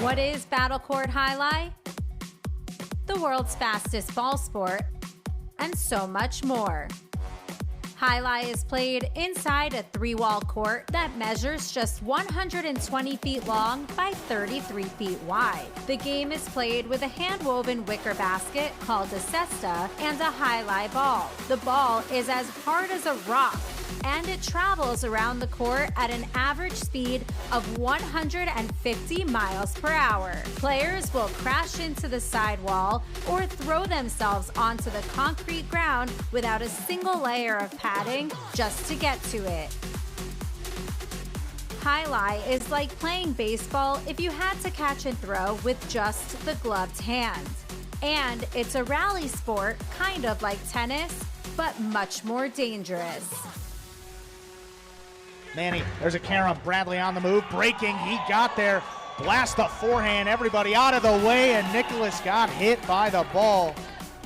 What is Battle Court Jai-Alai? The world's fastest ball sport, and so much more. Jai-Alai is played inside a 3-wall court that measures just 120 feet long by 33 feet wide. The game is played with a hand-woven wicker basket called a cesta and a Jai-Alai ball. The ball is as hard as a rock, and it travels around the court at an average speed of 150 miles per hour. Players will crash into the sidewall or throw themselves onto the concrete ground without a single layer of padding just to get to it. Jai-Alai is like playing baseball if you had to catch and throw with just the gloved hand. And it's a rally sport, kind of like tennis, but much more dangerous. Manny, there's a carom. Bradley on the move, breaking. He got there. Blast the forehand. Everybody out of the way, and Nicholas got hit by the ball.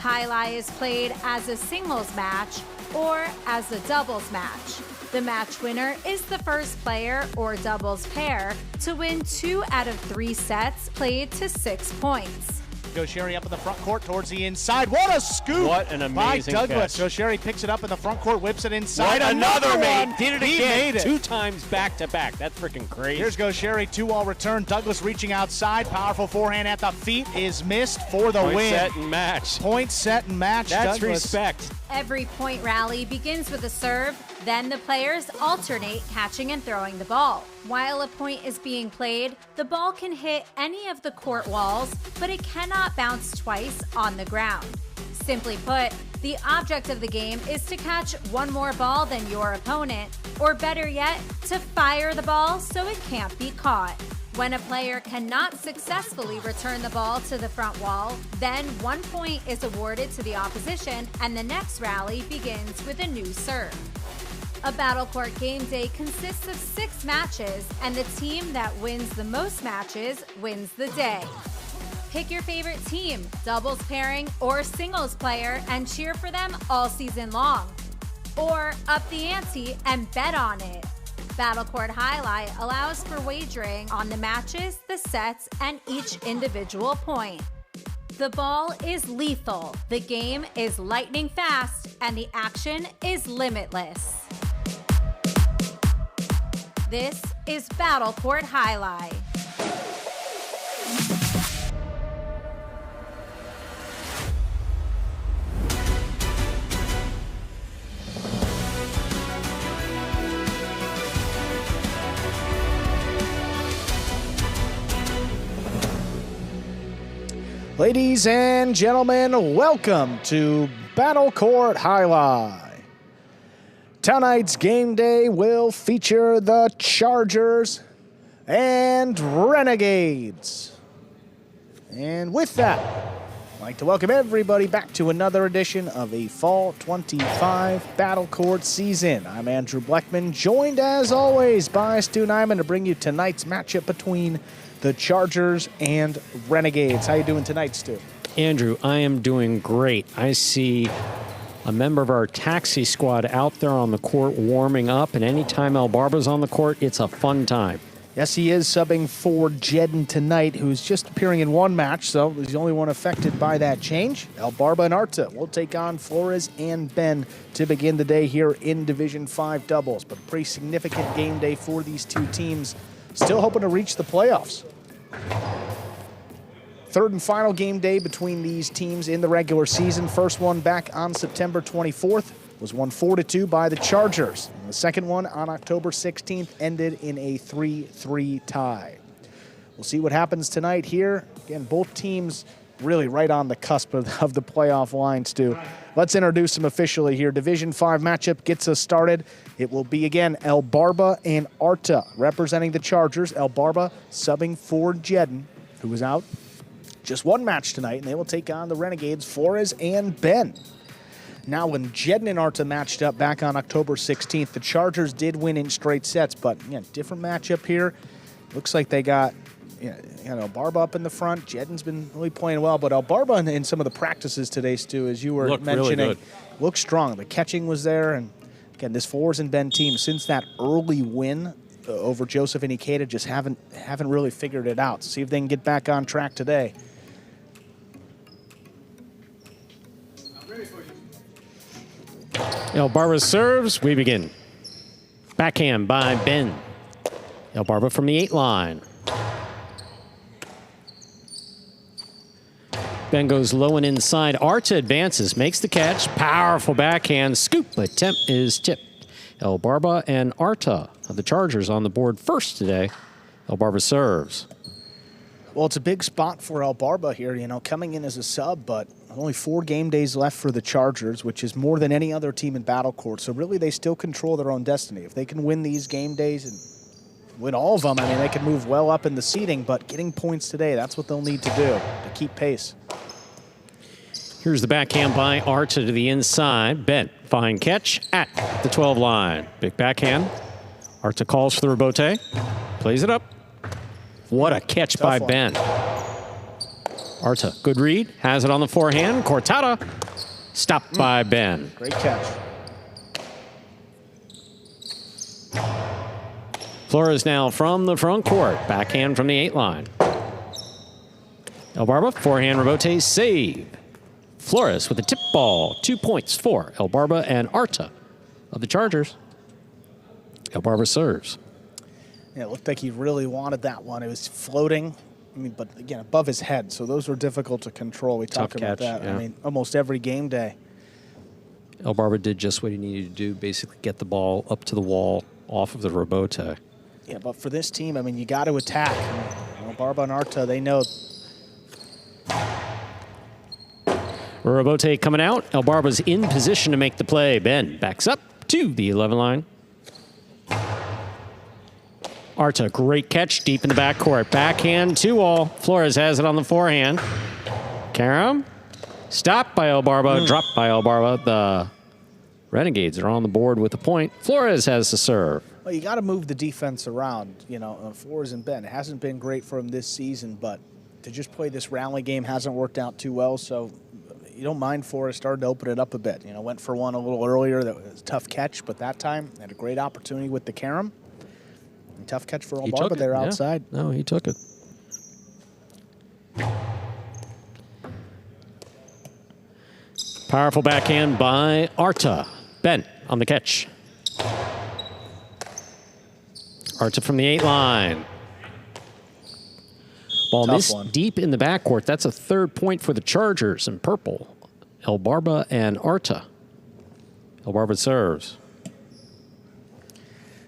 Jai-Alai is played as a singles match or as a doubles match. The match winner is the first player or doubles pair to win 2 out of 3 sets played to 6 points. Gaucheri up in the front court towards the inside. What a scoop! What an amazing by Douglas. catch. Gaucheri picks it up in the front court, whips it inside. Right, another one. mate. Did it He again. made it. 2 times back to back. That's freaking crazy. Here's Gaucheri, 2-wall return. Douglas reaching outside. Powerful forehand at the feet is missed for the Point, win. set, and match. Point, set, and match. That's Douglas. respect. Every point rally begins with a serve, then the players alternate catching and throwing the ball. While a point is being played, the ball can hit any of the court walls, but it cannot bounce twice on the ground. Simply put, the object of the game is to catch one more ball than your opponent, or better yet, to fire the ball so it can't be caught. When a player cannot successfully return the ball to the front wall, then 1 point is awarded to the opposition and the next rally begins with a new serve. A Battle Court game day consists of 6 matches, and the team that wins the most matches wins the day. Pick your favorite team, doubles pairing, or singles player, and cheer for them all season long. Or up the ante and bet on it. Battle Court Jai-Alai allows for wagering on the matches, the sets, and each individual point. The ball is lethal, the game is lightning fast, and the action is limitless. This is Battle Court Jai-Alai. Ladies and gentlemen, welcome to Battle Court Jai-Alai. Tonight's game day will feature the Chargers and Renegades. And with that, I'd like to welcome everybody back to another edition of a Fall 25 Battle Court season. I'm Andrew Bleckman, joined as always by Stu Nyman to bring you tonight's matchup between the Chargers and Renegades. How you doing tonight, Stu? Andrew, I am doing great. I see a member of our taxi squad out there on the court warming up, and anytime El Barba's on the court, it's a fun time. Yes, he is subbing for Jedden tonight, who's just appearing in 1 match, so he's the only one affected by that change. El Barba and Arta will take on Flores and Ben to begin the day here in Division 5 doubles, but a pretty significant game day for these 2 teams. Still hoping to reach the playoffs. 3rd and final game day between these teams in the regular season. First one back on September 24th was won 4-2 by the Chargers. And the second one on October 16th ended in a 3-3 tie. We'll see what happens tonight here. Again, both teams really right on the cusp of the playoff line, Stu. Let's introduce them officially here. Division 5 matchup gets us started. It will be, again, El Barba and Arta representing the Chargers. El Barba subbing for Jedden, who was out just 1 match tonight, and they will take on the Renegades, Flores and Ben. Now, when Jedden and Arta matched up back on October 16th, the Chargers did win in straight sets, but different matchup here. Looks like they got El Barba up in the front. Jedden's been really playing well, but El Barba in some of the practices today, Stu, as you were mentioning, really looked strong. The catching was there, and again, this Flores and Ben team, since that early win over Joseph and Ikeda just haven't really figured it out. See if they can get back on track today. El Barba serves. We begin. Backhand by Ben. El Barba from the 8 line. Ben goes low and inside. Arta advances, makes the catch. Powerful backhand. Scoop attempt is tipped. El Barba and Arta of the Chargers on the board first today. El Barba serves. Well, it's a big spot for El Barba here, you know, coming in as a sub, but only 4 game days left for the Chargers, which is more than any other team in Battle Court. So really, they still control their own destiny. If they can win these game days and win all of them, I mean, they can move well up in the seeding, but getting points today, that's what they'll need to do to keep pace. Here's the backhand by Arta to the inside. Ben, fine catch at the 12 line. Big backhand. Arta calls for the rebote. Plays it up. What a catch Tough by one. Ben. Arta, good read. Has it on the forehand. Cortada. Stopped by Ben. Great catch. Flores now from the front court. Backhand from the 8 line. El Barba, forehand rebote, save. Flores with a tip ball. 2 points for El Barba and Arta of the Chargers. El Barba serves. Yeah, it looked like he really wanted that one. It was floating, I mean, but again, above his head. So those were difficult to control. We Tough talk about catch, that. yeah. I mean, almost every game day. El Barba did just what he needed to do, basically get the ball up to the wall off of the rebote. Yeah, but for this team, I mean, you got to attack. El Barba and Arta, they know. Rebote coming out. El Barba's in position to make the play. Ben backs up to the 11 line. Arta, great catch deep in the backcourt. Backhand 2-all. Flores has it on the forehand. Karam, stopped by El Barba, dropped by El Barba. The Renegades are on the board with a point. Flores has the serve. Well, you got to move the defense around, you know, Flores and Ben. It hasn't been great for him this season, but to just play this rally game hasn't worked out too well, so you don't mind Flores started to open it up a bit. You know, went for one a little earlier. That was a tough catch, but that time had a great opportunity with the Karam. And tough catch for El Barba there outside. No, he took it. Powerful backhand by Arta. Ben on the catch. Arta from the 8 line. Ball missed deep in the backcourt. That's a 3rd point for the Chargers in purple. El Barba and Arta. El Barba serves.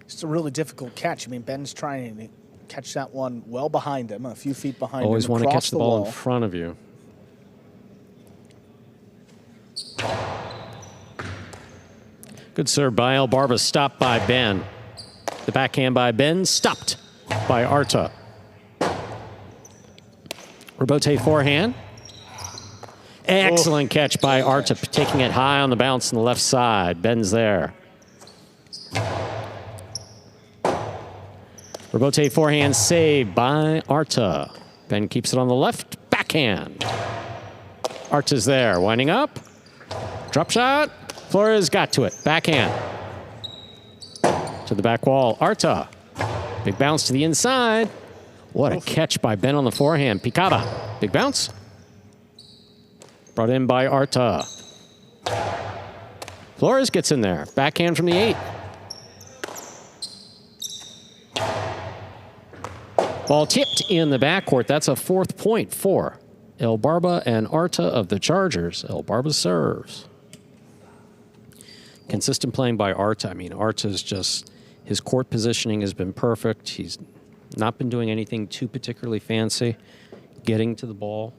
It's a really difficult catch. I mean, Ben's trying to catch that one well behind him, a few feet behind Always him. want to across catch the ball wall. in front of you. Good serve by El Barba, stopped by Ben. The backhand by Ben, stopped by Arta. Rebote forehand. Excellent catch by Arta, taking it high on the bounce on the left side. Ben's there. Rebote forehand saved by Arta. Ben keeps it on the left. Backhand. Arta's there, winding up. Drop shot. Flores got to it. Backhand. To the back wall. Arta. Big bounce to the inside. What a catch by Ben on the forehand. Picada. Big bounce. Brought in by Arta. Flores gets in there. Backhand from the 8. Ball tipped in the backcourt. That's a 4th point for El Barba and Arta of the Chargers. El Barba serves. Consistent playing by Arta. I mean, Arta's just, his court positioning has been perfect. He's not been doing anything too particularly fancy. Getting to the ball.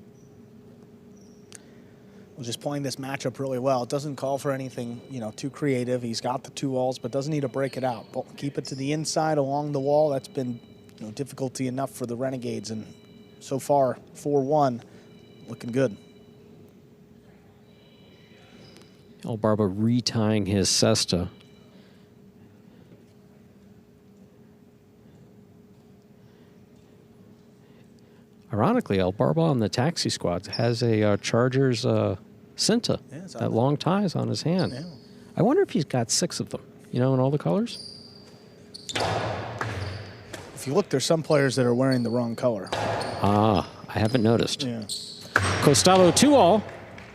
Well, just playing this matchup really well. It doesn't call for anything, you know, too creative. He's got the 2 walls, but doesn't need to break it out. Keep it to the inside along the wall. That's been, you know, difficulty enough for the Renegades, and so far 4-1, looking good. El Barba retying his cesta. Ironically, El Barba on the taxi squad has a Chargers cinta, that long ties on his hand. Yeah. I wonder if he's got 6 of them, you know, in all the colors. If you look, there's some players that are wearing the wrong color. Ah, I haven't noticed. Yeah. Costalo 2-all.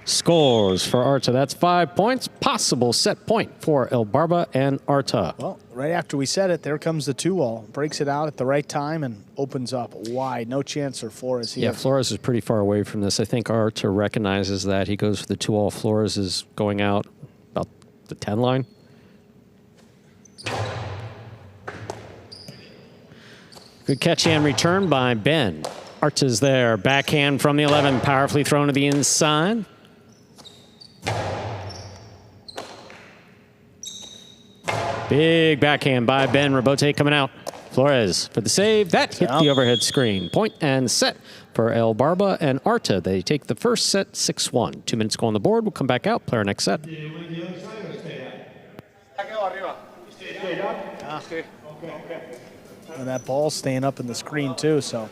Scores for Arta. That's 5 points. Possible set point for El Barba and Arta. Well, right after we said it, there comes the 2-all. Breaks it out at the right time and opens up wide. No chance for Flores here. Yeah, Flores is pretty far away from this. I think Arta recognizes that. He goes for the 2-all. Flores is going out about the 10 line. Good catch and return by Ben. Arta's there. Backhand from the 11. Powerfully thrown to the inside. Big backhand by Ben. Rebote coming out. Flores for the save. That hit the overhead screen. Point and set for El Barba and Arta. They take the first set 6-1. 2 minutes go on the board. We'll come back out. Player next set. And that ball's staying up in the screen, too, so.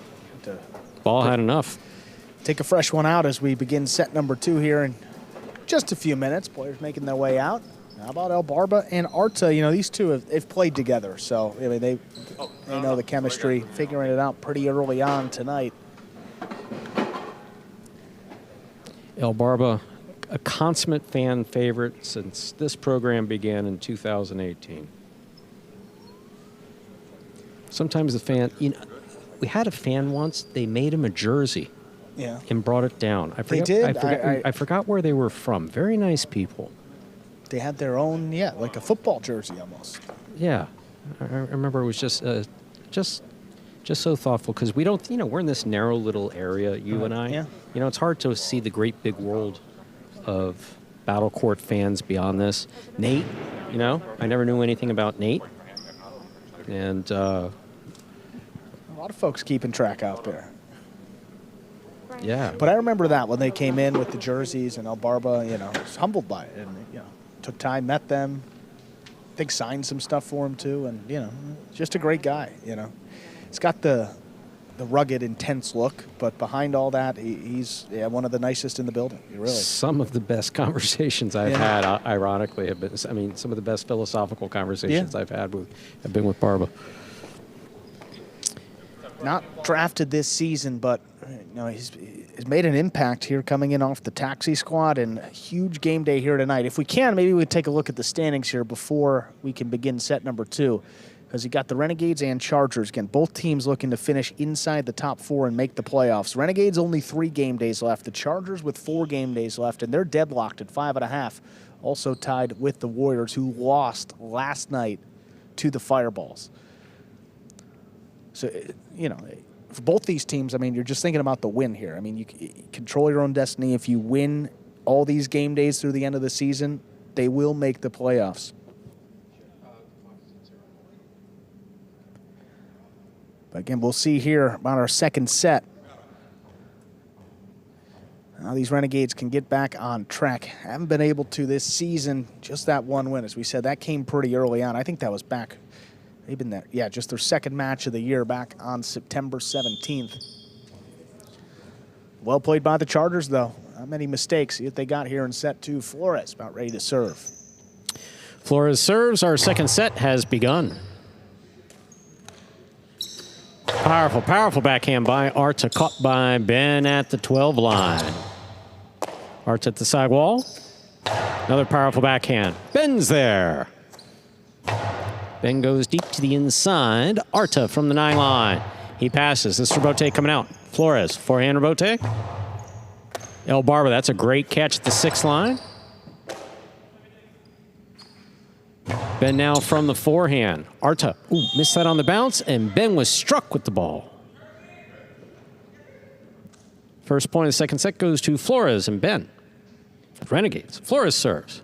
Ball had enough. Take a fresh one out as we begin set number 2 here in just a few minutes. Players making their way out. How about El Barba and Arta? You know, these two they've played together, so I mean they know the chemistry, figuring it out pretty early on tonight. El Barba, a consummate fan favorite since this program began in 2018. Sometimes the fan, you know, we had a fan once. They made him a jersey, yeah, and brought it down. I forgot, they did. I forgot where they were from. Very nice people. They had their own, yeah, like a football jersey almost. Yeah, I remember it was just so thoughtful because we don't, you know, we're in this narrow little area, you and I. Yeah. You know, it's hard to see the great big world of Battle Court fans beyond this. Nate, you know, I never knew anything about Nate, and a lot of folks keeping track out there. Yeah. But I remember that when they came in with the jerseys, and El Barba, you know, was humbled by it, and you know, took time, met them. I think signed some stuff for him too, and you know, just a great guy. You know, he's got the rugged, intense look, but behind all that, he's one of the nicest in the building. Really. Some of the best conversations I've had, ironically, have been. I mean, some of the best philosophical conversations I've had have been with Barba. Not drafted this season, but you know, he's made an impact here coming in off the taxi squad, and a huge game day here tonight. If we can, maybe we take a look at the standings here before we can begin set number 2, because you got the Renegades and Chargers. Again, both teams looking to finish inside the top 4 and make the playoffs. Renegades only 3 game days left. The Chargers with 4 game days left, and they're deadlocked at 5.5. Also tied with the Warriors, who lost last night to the Fireballs. So, you know, for both these teams, I mean, you're just thinking about the win here. I mean, you control your own destiny. If you win all these game days through the end of the season, they will make the playoffs. But again, we'll see here about our second set. How these Renegades can get back on track. Haven't been able to this season, just that one win. As we said, that came pretty early on. I think that was back. They've been there, yeah, just their second match of the year back on September 17th. Well played by the Chargers, though. Not many mistakes. See what they got here in set 2. Flores about ready to serve. Flores serves. Our second set has begun. Powerful, powerful backhand by Arta, caught by Ben at the 12 line. Arta at the sidewall. Another powerful backhand. Ben's there. Ben goes deep to the inside. Arta from the 9 line. He passes. This Rebote coming out. Flores, forehand Rebote. El Barba, that's a great catch at the 6 line. Ben now from the forehand. Arta, missed that on the bounce, and Ben was struck with the ball. First point of the second set goes to Flores and Ben. Renegades. Flores serves.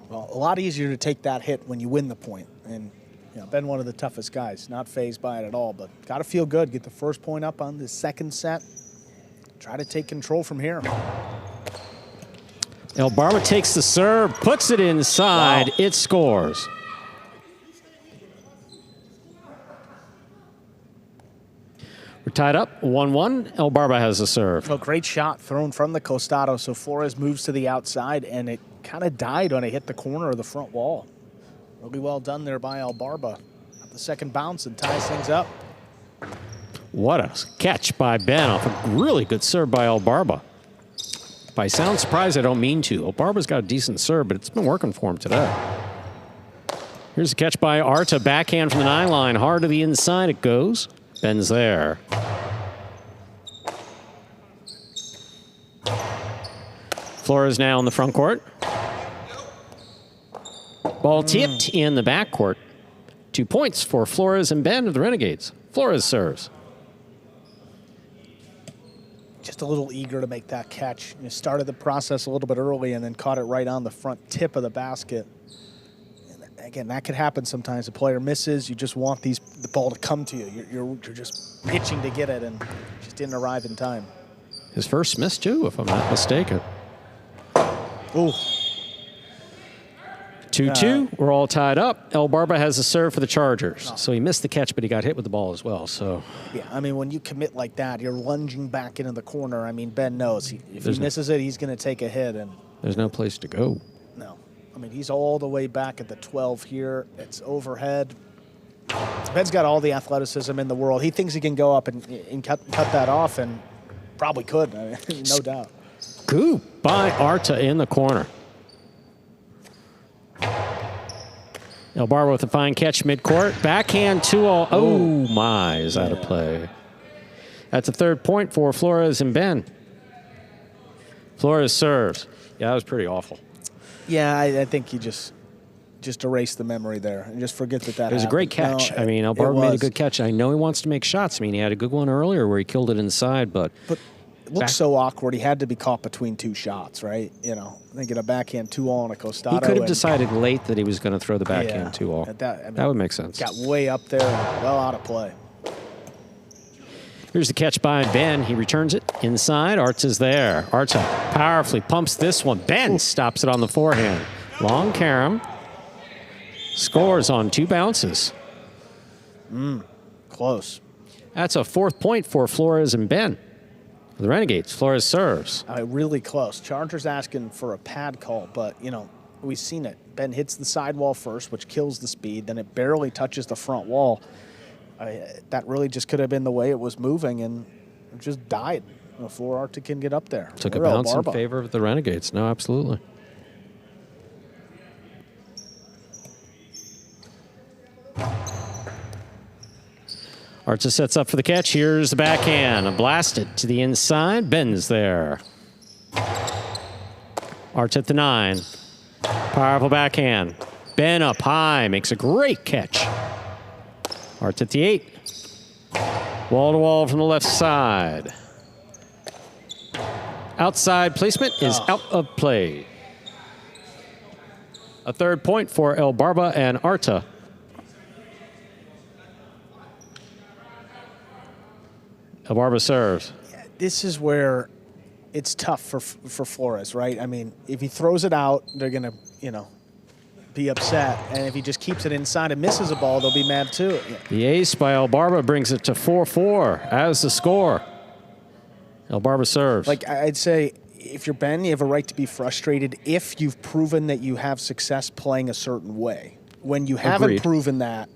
Well, a lot easier to take that hit when you win the point. And you know, Ben, one of the toughest guys, not fazed by it at all, but got to feel good. Get the first point up on the second set. Try to take control from here. El Barba takes the serve, puts it inside. Wow. It scores. We're tied up 1-1. El Barba has the serve. Well, great shot thrown from the costado. So Flores moves to the outside, and it kind of died when it hit the corner of the front wall. Really well done there by El Barba. Got the second bounce and ties things up. What a catch by Ben off a really good serve by El Barba. If I sound surprised, I don't mean to. El Barba's got a decent serve, but it's been working for him today. Here's a catch by Arta. Backhand from the 9 line. Hard to the inside it goes. Ben's there. Flores now in the front court. Ball tipped in the back court. 2 points for Flores and Ben of the Renegades. Flores serves. Just a little eager to make that catch. You started the process a little bit early and then caught it right on the front tip of the basket. And again, that could happen sometimes. The player misses. You just want the ball to come to you. You're just pitching to get it, and just didn't arrive in time. His first miss, too, if I'm not mistaken. Ooh. 2-2. We're all tied up. El Barba has a serve for the Chargers. So he missed the catch, but he got hit with the ball as well. So yeah, I mean, when you commit like that, you're lunging back into the corner. I mean, Ben knows if he misses it, he's going to take a hit. And there's no place to go. No. I mean, he's all the way back at the 12 here. It's overhead. Ben's got all the athleticism in the world. He thinks he can go up and cut that off, and probably could, I mean, no doubt. Scoop by Arta in the corner. El Barba with a fine catch midcourt. Backhand 2-all. Oh, my, is out of play. That's a 3rd point for Flores and Ben. Flores serves. Yeah, that was pretty awful. Yeah, I think you just erase the memory there and just forget that It was happened. a great catch. No, I mean, El Barba made a good catch. I know he wants to make shots. I mean, he had a good one earlier where he killed it inside, but it looked so awkward. He had to be caught between 2 shots, right? You know, thinking a backhand 2-all on a Costado. he could have decided late that he was going to throw the backhand 2-all. That would make sense. Got way up there and well out of play. Here's the catch by Ben. He returns it inside. Arta's there. Arta powerfully pumps this one. Ben stops it on the forehand. Long carom. Scores on 2 bounces. Close. That's a 4th point for Flores and Ben. The Renegades. Flores serves. Really close. Chargers asking for a pad call, but, you know, we've seen it. Ben hits the sidewall first, which kills the speed. Then it barely touches the front wall. That really just could have been the way it was moving, and it just died before Arta can get up there. Took a bounce in favor of the Renegades. No, absolutely. Arta sets up for the catch. Here's the backhand. Blasted to the inside. Ben's there. Arta at the 9. Powerful backhand. Ben up high. Makes a great catch. Arta at the 8. Wall to wall from the left side. Outside placement is out of play. A 3rd point for El Barba and Arta. El Barba serves. Yeah, this is where it's tough for Flores, right? I mean, if he throws it out, they're going to, you know, be upset. And if he just keeps it inside and misses a ball, they'll be mad too. Yeah. The ace by El Barba brings it to 4-4 as the score. El Barba serves. Like, I'd say if you're Ben, you have a right to be frustrated if you've proven that you have success playing a certain way. When you haven't proven that,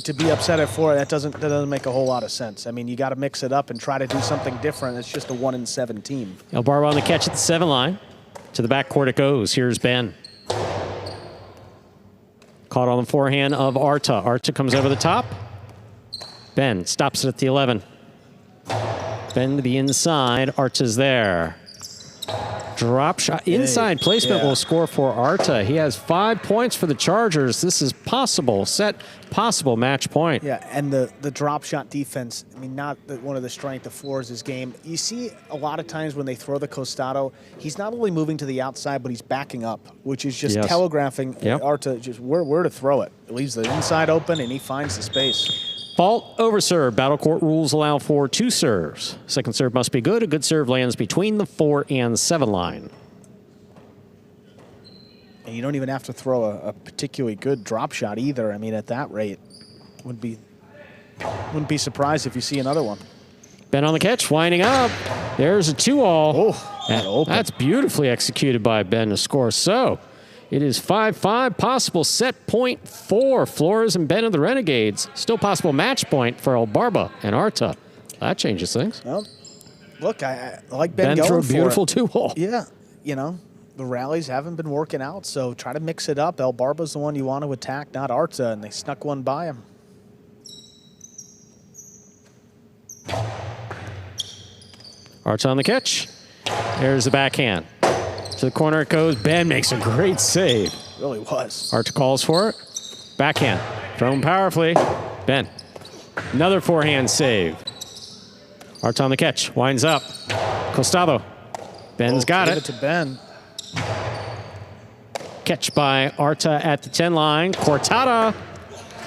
to be upset at 4, that doesn't make a whole lot of sense. I mean, you got to mix it up and try to do something different. It's just a 1-7 team. El Barba on the catch at the 7 line. To the backcourt it goes. Here's Ben. Caught on the forehand of Arta. Arta comes over the top. Ben stops it at the 11. Ben to the inside. Arta's there. Drop shot. Inside placement will score for Arta. He has 5 points for the Chargers. This is possible. Set possible match point. Yeah, and the drop shot defense, I mean, not one of the strength of Flores' game. You see a lot of times when they throw the Costado, he's not only moving to the outside, but he's backing up, which is just telegraphing Arta just where to throw it. It leaves the inside open, and he finds the space. Fault over serve. Battle court rules allow for 2 serves. Second serve must be good. A good serve lands between the 4 and 7 line. And you don't even have to throw a particularly good drop shot either. I mean, at that rate, wouldn't be surprised if you see another one. Ben on the catch, winding up. There's a 2-all. Oh, that's beautifully executed by Ben to score. So it is 5-5, possible set point for Flores and Ben of the Renegades. Still possible match point for El Barba and Arta That changes things. Well, look, I like Ben Ben going threw a for beautiful it. 2-hole. Yeah, you know, the rallies haven't been working out, so try to mix it up. El Barba's the one you want to attack, not Arta, and they snuck one by him. Arta on the catch. There's the backhand. To the corner it goes. Ben makes a great save. Really was. Arta calls for it. Backhand. Thrown powerfully. Ben. Another forehand save. Arta on the catch. Winds up. Costado. Ben's got Give it. it to Ben. Catch by Arta at the 10 line. Cortada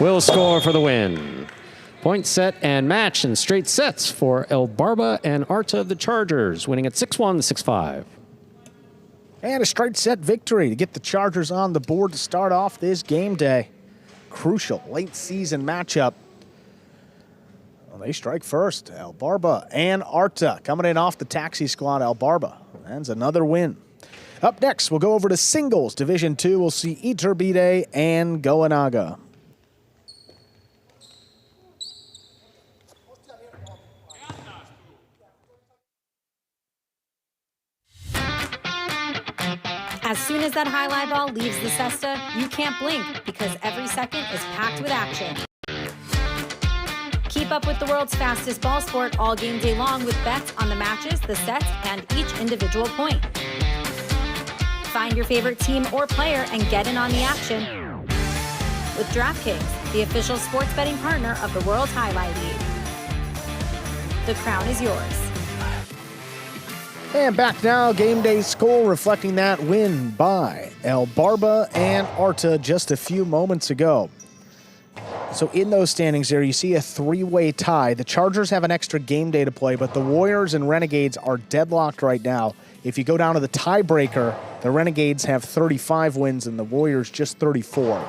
will score for the win. Point, set, and match in straight sets for El Barba and Arta of the Chargers, winning at 6-1, 6-5. And a straight set victory to get the Chargers on the board to start off this game day. Crucial late season matchup. Well, they strike first. El Barba and Arta coming in off the taxi squad. El Barba lands another win. Up next, we'll go over to singles. Division 2, we'll see Iturbide and Goanaga. As soon as that highlight ball leaves the cesta, you can't blink because every second is packed with action. Keep up with the world's fastest ball sport all game day long with bets on the matches, the sets, and each individual point. Find your favorite team or player and get in on the action with DraftKings, the official sports betting partner of the World Jai-Alai League. The crown is yours. And back now, game day score reflecting that win by El Barba and Arta just a few moments ago. So in those standings there, you see a three-way tie. The Chargers have an extra game day to play, but the Warriors and Renegades are deadlocked right now. If you go down to the tiebreaker, the Renegades have 35 wins and the Warriors just 34.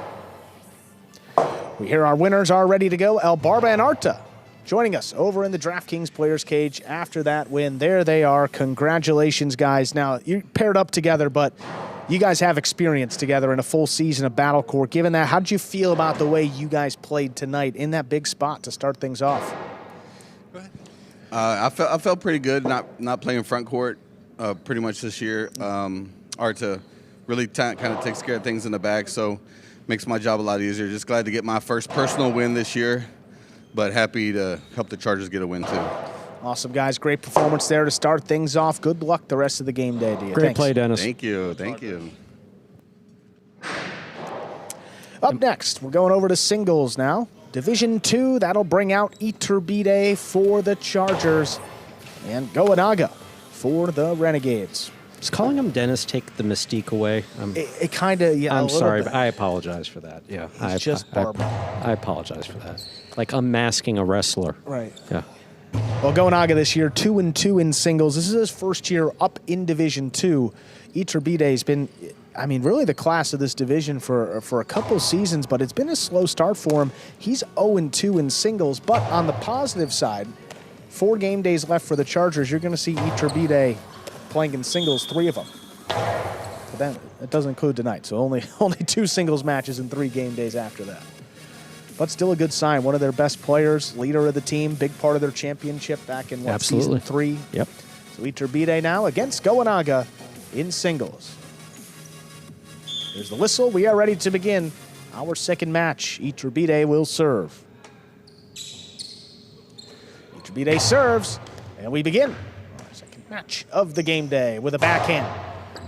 We hear our winners are ready to go. El Barba and Arta joining us over in the DraftKings Players Cage after that win. There they are. Congratulations, guys. Now, you paired up together, but you guys have experience together in a full season of Battle Court. Given that, how did you feel about the way you guys played tonight in that big spot to start things off? I felt pretty good not playing front court pretty much this year. Arta really kind of takes care of things in the back, so makes my job a lot easier. Just glad to get my first personal win this year, but happy to help the Chargers get a win too. Awesome, guys. Great performance there to start things off. Good luck the rest of the game day to you. Great play, Dennis. Thank you. Thank you. Up next, we're going over to singles now. Division 2, that'll bring out Iturbide for the Chargers and Goanaga for the Renegades. Does calling him Dennis take the mystique away? It kind of, yeah. I'm sorry, but I apologize for that. Yeah, It's just Barba. I apologize for that. Like unmasking a wrestler. Right. Yeah. Well, Goanaga this year, 2-2 in singles. This is his first year up in Division 2. Iturbide has been, I mean, really the class of this division for a couple seasons, but it's been a slow start for him. He's 0-2 in singles, but on the positive side, 4 game days left for the Chargers. You're going to see Iturbide playing in singles, 3 of them. But that doesn't include tonight, so only 2 singles matches in 3 game days after that. But still a good sign. One of their best players, leader of the team, big part of their championship back in season 3. Yep. So Iturbide now against Goanaga in singles. Here's the whistle. We are ready to begin our second match. Iturbide will serve. Iturbide serves, and we begin our second match of the game day with a backhand.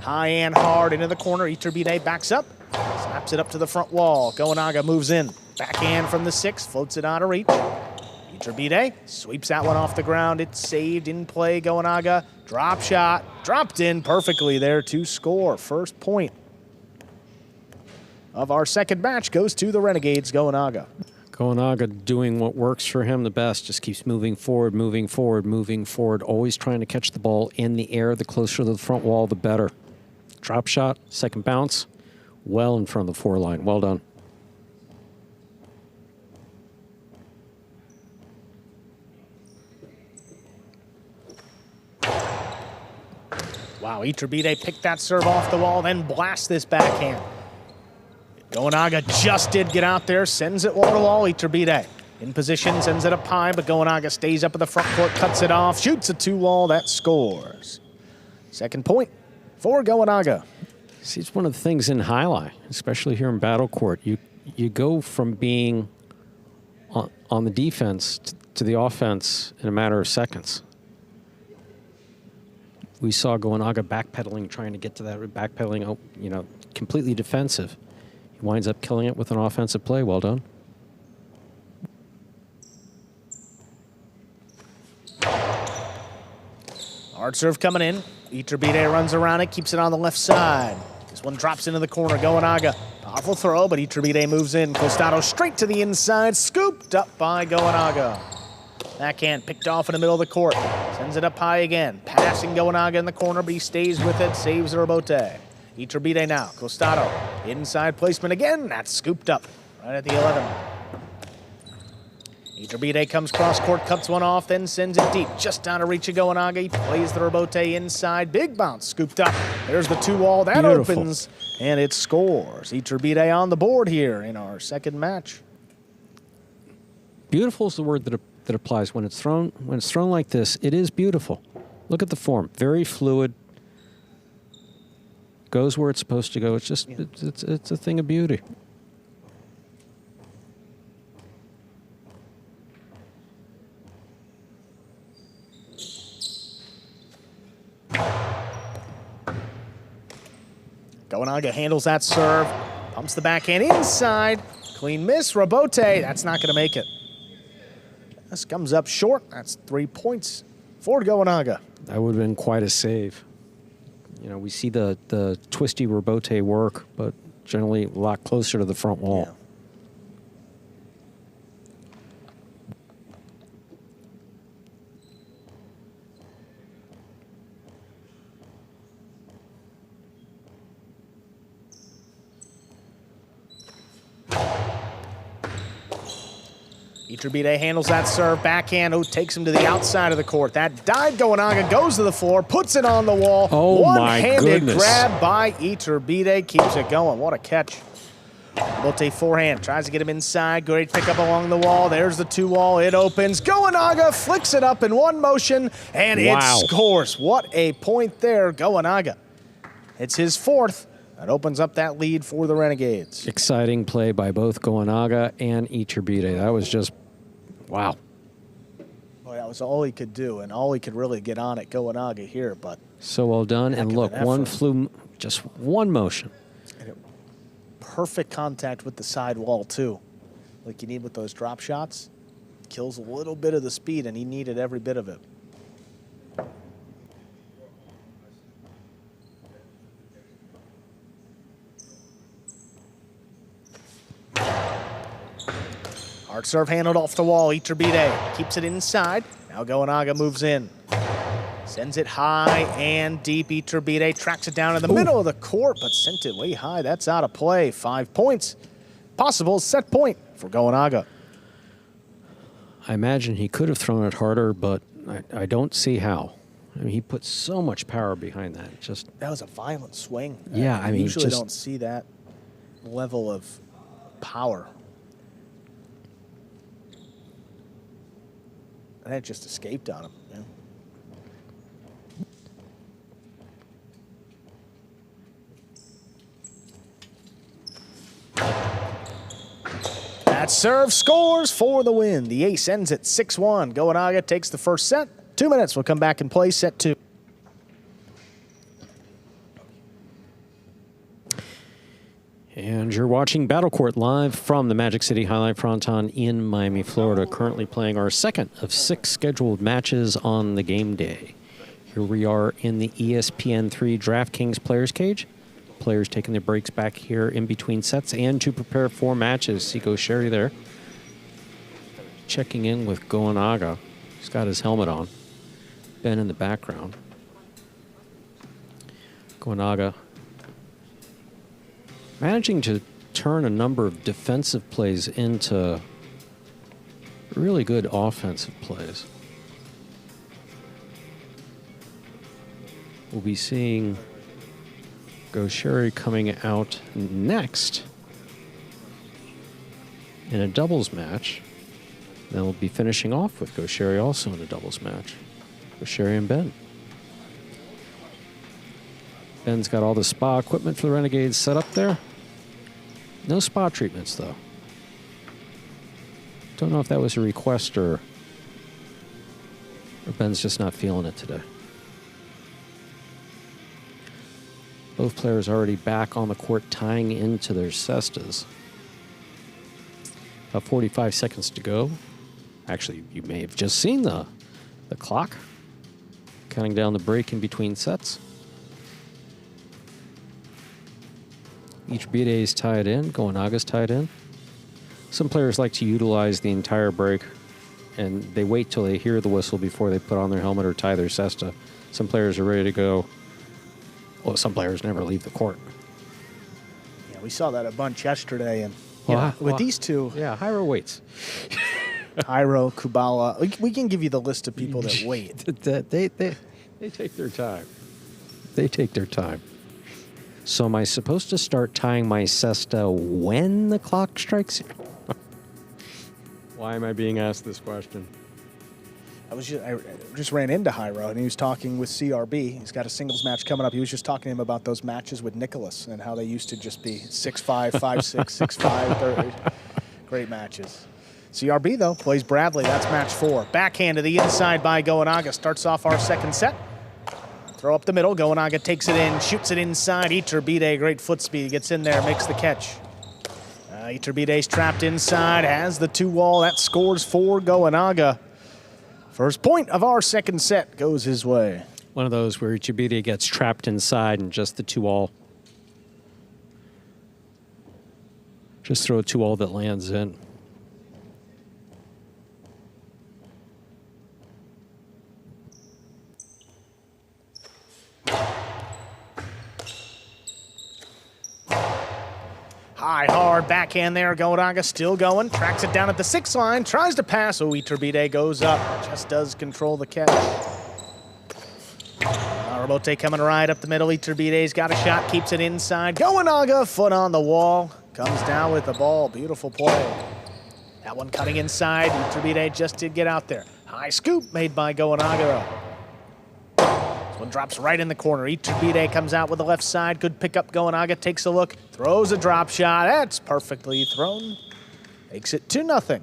High and hard into the corner. Iturbide backs up, snaps it up to the front wall. Goanaga moves in. Backhand from the 6, floats it out of reach. Iturbide sweeps that one off the ground. It's saved in play. Goanaga, drop shot, dropped in perfectly there to score. First point of our second match goes to the Renegades. Goanaga. Goanaga doing what works for him the best. Just keeps moving forward, moving forward, moving forward. Always trying to catch the ball in the air. The closer to the front wall, the better. Drop shot, second bounce, well in front of the 4 line. Well done. Wow, Iturbide picked that serve off the wall, then blasts this backhand. Goanaga just did get out there, sends it wall to wall. Iturbide In position, sends it up high, but Goenaga stays up in the front court, cuts it off, shoots a 2-wall, that scores. Second point for Goenaga. See, it's one of the things in Jai-Alai, especially here in Battle Court. You go from being on the defense to the offense in a matter of seconds. We saw Goenaga backpedaling, trying to get to that, backpedaling, you know, completely defensive. He winds up killing it with an offensive play. Well done. Hard serve coming in. Iturbide runs around it, keeps it on the left side. This one drops into the corner. Goenaga, powerful throw, but Iturbide moves in. Costado straight to the inside, scooped up by Goenaga. Backhand picked off in the middle of the court. Sends it up high again. Passing Goenaga in the corner, but he stays with it, saves the rebote. Iturbide now. Costado, inside placement again. That's scooped up right at the 11. Iturbide comes cross court, cuts one off, then sends it deep. Just out of reach of Goenaga. He plays the rebote inside. Big bounce, scooped up. There's the 2-wall. That Beautiful. opens, and it scores. Iturbide on the board here in our second match. Beautiful is the word that applies when it's thrown. When it's thrown like this, it is beautiful. Look at the form, very fluid. Goes where it's supposed to go. It's just it's a thing of beauty. Goenaga handles that serve, pumps the backhand inside. Clean miss, rebote. That's not going to make it. This comes up short. That's 3 points for Goenaga. That would have been quite a save. You know, we see the twisty rebote work, but generally a lot closer to the front wall. Yeah. Iturbide handles that serve, backhand, takes him to the outside of the court. That dive, Goenaga goes to the floor, puts it on the wall. Oh, my one-handed goodness. grab by Iturbide, keeps it going. What a catch. Bote forehand, tries to get him inside. Great pickup along the wall. There's the 2-wall, it opens. Goenaga flicks it up in one motion, and Wow. it scores. What a point there, Goenaga. It's his 4th. That opens up that lead for the Renegades. Exciting play by both Goenaga and Iturbide. That was just, wow. Boy, that was all he could do, and all he could really get on at Goenaga here, but So well done. And Heck of look, an one effort. flew, just one motion. perfect contact with the side wall, too. Like you need with those drop shots. Kills a little bit of the speed, and he needed every bit of it. Hard serve handled off the wall. Iturbide keeps it inside. Now Goenaga moves in. Sends it high and deep. Iturbide tracks it down in the middle of the court, but sent it way high. That's out of play. 5 points. Possible set point for Goenaga. I imagine he could have thrown it harder, but I don't see how. I mean, he put so much power behind that. Just That was a violent swing. Yeah, I mean, usually just- don't see that level of power. And it just escaped on him. Yeah. That serve scores for the win. The ace ends at 6-1. Goenaga takes the first set. 2 minutes. We'll come back and play set 2. And you're watching Battle Court live from the Magic City Jai-Alai Fronton in Miami, Florida, currently playing our second of 6 scheduled matches on the game day. Here we are in the ESPN3 DraftKings Players Cage. Players taking their breaks back here in between sets and to prepare for matches. Seiko Sherry there. Checking in with Goenaga. He's got his helmet on. Ben in the background. Goenaga managing to turn a number of defensive plays into really good offensive plays. We'll be seeing Gaucheri coming out next in a doubles match. Then we'll be finishing off with Gosheri also in a doubles match. Gosheri and Ben. Ben's got all the spa equipment for the Renegades set up there. No spa treatments, though. Don't know if that was a request or Ben's just not feeling it today. Both players already back on the court tying into their cestas. About 45 seconds to go. Actually, you may have just seen the clock counting down the break in between sets. Iturbe is tied in, Goenaga's tied in. Some players like to utilize the entire break, and they wait till they hear the whistle before they put on their helmet or tie their cesta. Some players are ready to go. Well, some players never leave the court. Yeah, we saw that a bunch yesterday, and Well, these two, Yeah, Hyro waits. Hyro, Kubala, we can give you the list of people that wait. They take their time. They take their time. So am I supposed to start tying my cesta when the clock strikes? Why am I being asked this question? I just ran into Hyro, and he was talking with CRB. He's got a singles match coming up. He was just talking to him about those matches with Nicholas and how they used to just be 6-5, 5-6, 6-5, 30. Great matches. CRB, though, plays Bradley. That's match 4. Backhand to the inside by Goenaga. Starts off our second set. Throw up the middle. Goenaga takes it in, shoots it inside. Iturbe, great foot speed, gets in there, makes the catch. Iturbe's trapped inside, has the 2-wall. That scores for Goenaga. First point of our second set goes his way. One of those where Iturbe gets trapped inside and just the 2-all. Just throw a 2-all that lands in. High, hard backhand there. Goenaga still going. Tracks it down at the 6 line. Tries to pass. Oh, Iturbe goes up. Just does control the catch. Rabote coming right up the middle. Iturbe's got a shot. Keeps it inside. Goenaga, foot on the wall. Comes down with the ball. Beautiful play. That one cutting inside. Iturbe just did get out there. High scoop made by Goenaga. One drops right in the corner. Iturbe comes out with the left side. Good pickup. Goenaga takes a look. Throws a drop shot. That's perfectly thrown. Makes it 2-0.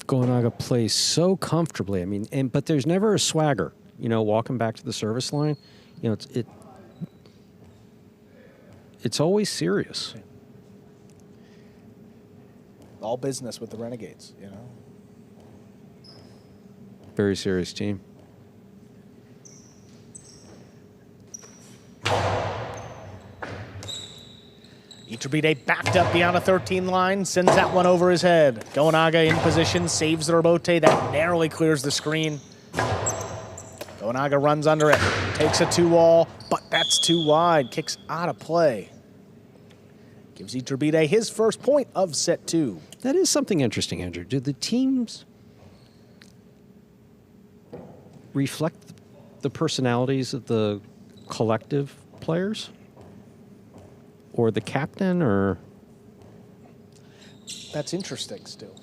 Goenaga plays so comfortably. I mean, but there's never a swagger. You know, walking back to the service line. You know, it's always serious. All business with the Renegades, you know. Very serious team. Iturbe backed up beyond a 13 line, sends that one over his head. Goenaga in position, saves the Rabote. That narrowly clears the screen. Goenaga runs under it, takes a 2-wall, but that's too wide. Kicks out of play. Gives Iturbe his first point of set 2. That is something interesting, Andrew. Do the teams reflect the personalities of the collective players? Or the captain, or? That's interesting still.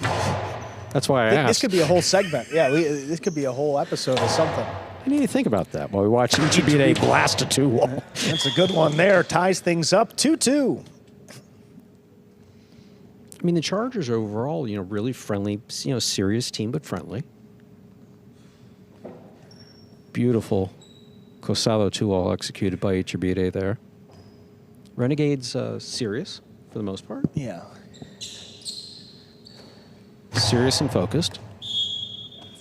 That's why I asked. This could be a whole segment. Yeah, this could be a whole episode of something. I need to think about that while we watch Iturbe blast a 2-wall. That's a good one there. Ties things up 2-2. I mean, the Chargers are overall, you know, really friendly, you know, serious team, but friendly. Beautiful Cosalo 2-wall executed by Iturbe there. Renegades serious for the most part. Yeah. Serious and focused.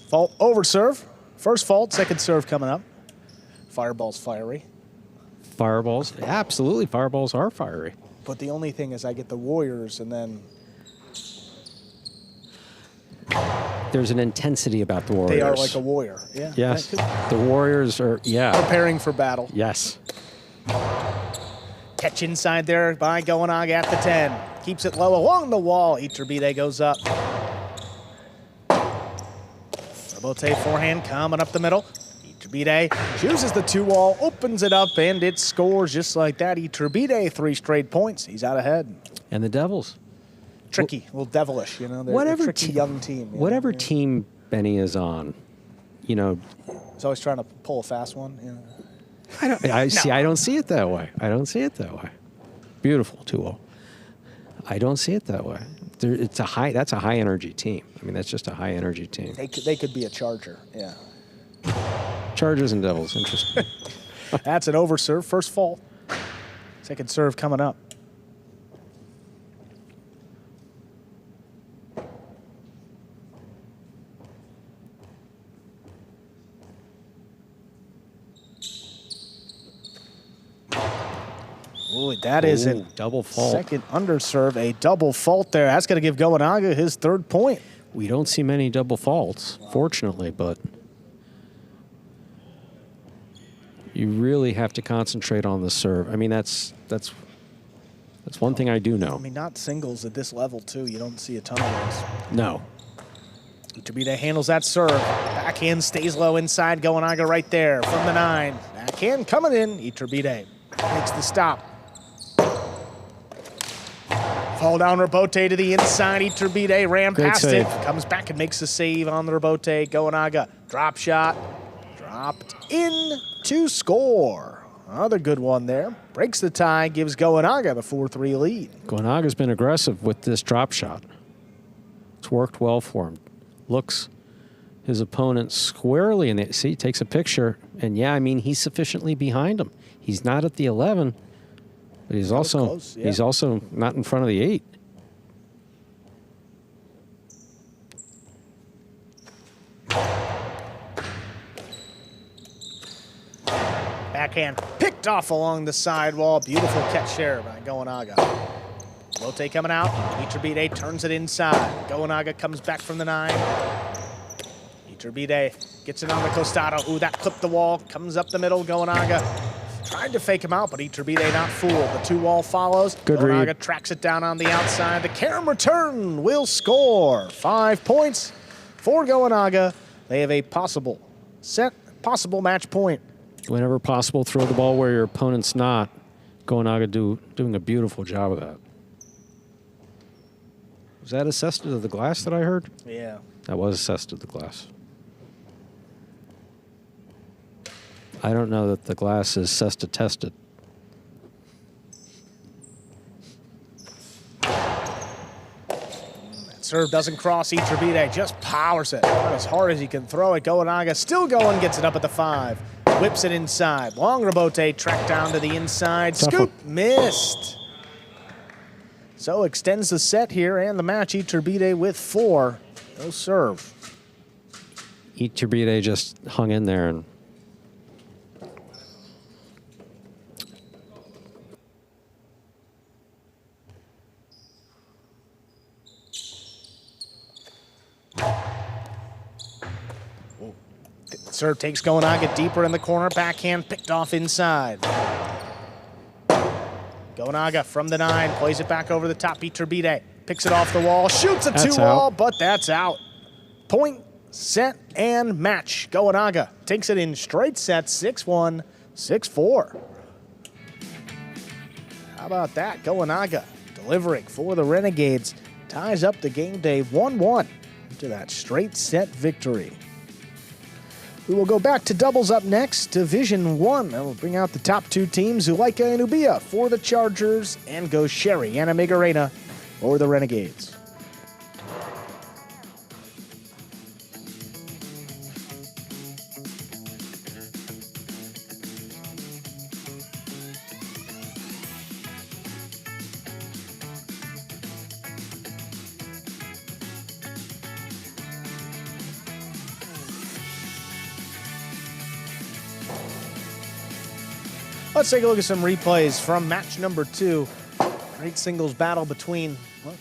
Fault over serve. First fault, second serve coming up. Fireball's fiery. Fireballs, absolutely. Fireballs are fiery. But the only thing is I get the Warriors and then There's an intensity about the Warriors. they are like a warrior. Yeah. Yes. The Warriors are, Preparing for battle. Yes. Catch inside there by Goenaga at the 10. Keeps it low along the wall. Iturbe goes up. Rabote forehand coming up the middle. Iturbe chooses the 2-wall, opens it up, and it scores just like that. Iturbe 3 straight points. He's out ahead. And the Devils tricky, a little devilish, you know. They're Whatever a tricky young team. you Whatever know? team Benny is on, you know, He's always trying to pull a fast one. You know. I don't see it that way. I don't see it that way. Beautiful 2-0. I don't see it that way. That's a high energy team. I mean, that's just a high energy team. They could be a Charger. Yeah. Chargers and Devils, interesting. That's an overserve. First fault. Second serve coming up. Ooh, that is a double fault. second underserve, a double fault there. That's going to give Goenaga his 3rd point. We don't see many double faults, fortunately, but you really have to concentrate on the serve. I mean, that's one thing I do know. I mean, not singles at this level, too. You don't see a ton of those. No. Iturbide handles that serve. Backhand stays low inside. Goenaga right there from the 9. Backhand coming in. Iturbide makes the stop. Fall down Rebote to the inside. Iturbide ran Great past save. it. Comes back and makes the save on the Rebote. Goenaga drop shot. Dropped in to score. Another good one there. Breaks the tie. Gives Goenaga the 4-3 lead. Goenaga's been aggressive with this drop shot. It's worked well for him. Looks his opponent squarely in it. See, takes a picture. And, yeah, I mean, he's sufficiently behind him. He's not at the 11. But he's also close, yeah. he's also not in front of the 8. Backhand picked off along the sidewall. Beautiful catch there by Goenaga. Lotte coming out. Iturbide turns it inside. Goenaga comes back from the 9. Iturbide gets it on the costado. Ooh, that clipped the wall. Comes up the middle. Goenaga tried to fake him out, but Iturbide not fooled. The 2-wall follows. Good Goenaga read. tracks it down on the outside. The Karam return will score. 5 points for Goenaga. They have a possible match point. Whenever possible, throw the ball where your opponent's not. Goenaga doing a beautiful job of that. Was that assessed to the glass that I heard? Yeah. That was assessed to the glass. I don't know that the glass is assessed tested. Serve doesn't cross. Iturbide just powers it. Not as hard as he can throw it. Goenaga still going, gets it up at the 5. Whips it inside. Long Rebote tracked down to the inside. Tough Scoop missed. So extends the set here and the match. Iturbide with 4. No serve. Iturbide just hung in there and Serve takes Goenaga deeper in the corner. Backhand picked off inside. Goenaga from the 9 plays it back over the top. Iturbide picks it off the wall, shoots a That's 2-wall, out. but that's out. Point, set, and match. Goenaga takes it in straight sets, 6-1, 6-4. How about that? Goenaga delivering for the Renegades. Ties up the game day 1-1 to that straight set victory. We will go back to doubles up next, Division 1. And we'll bring out the top 2 teams, Zuleika and Ubia for the Chargers, and go Sherry and Amigarena for the Renegades. Let's take a look at some replays from match number 2. Great singles battle between, well,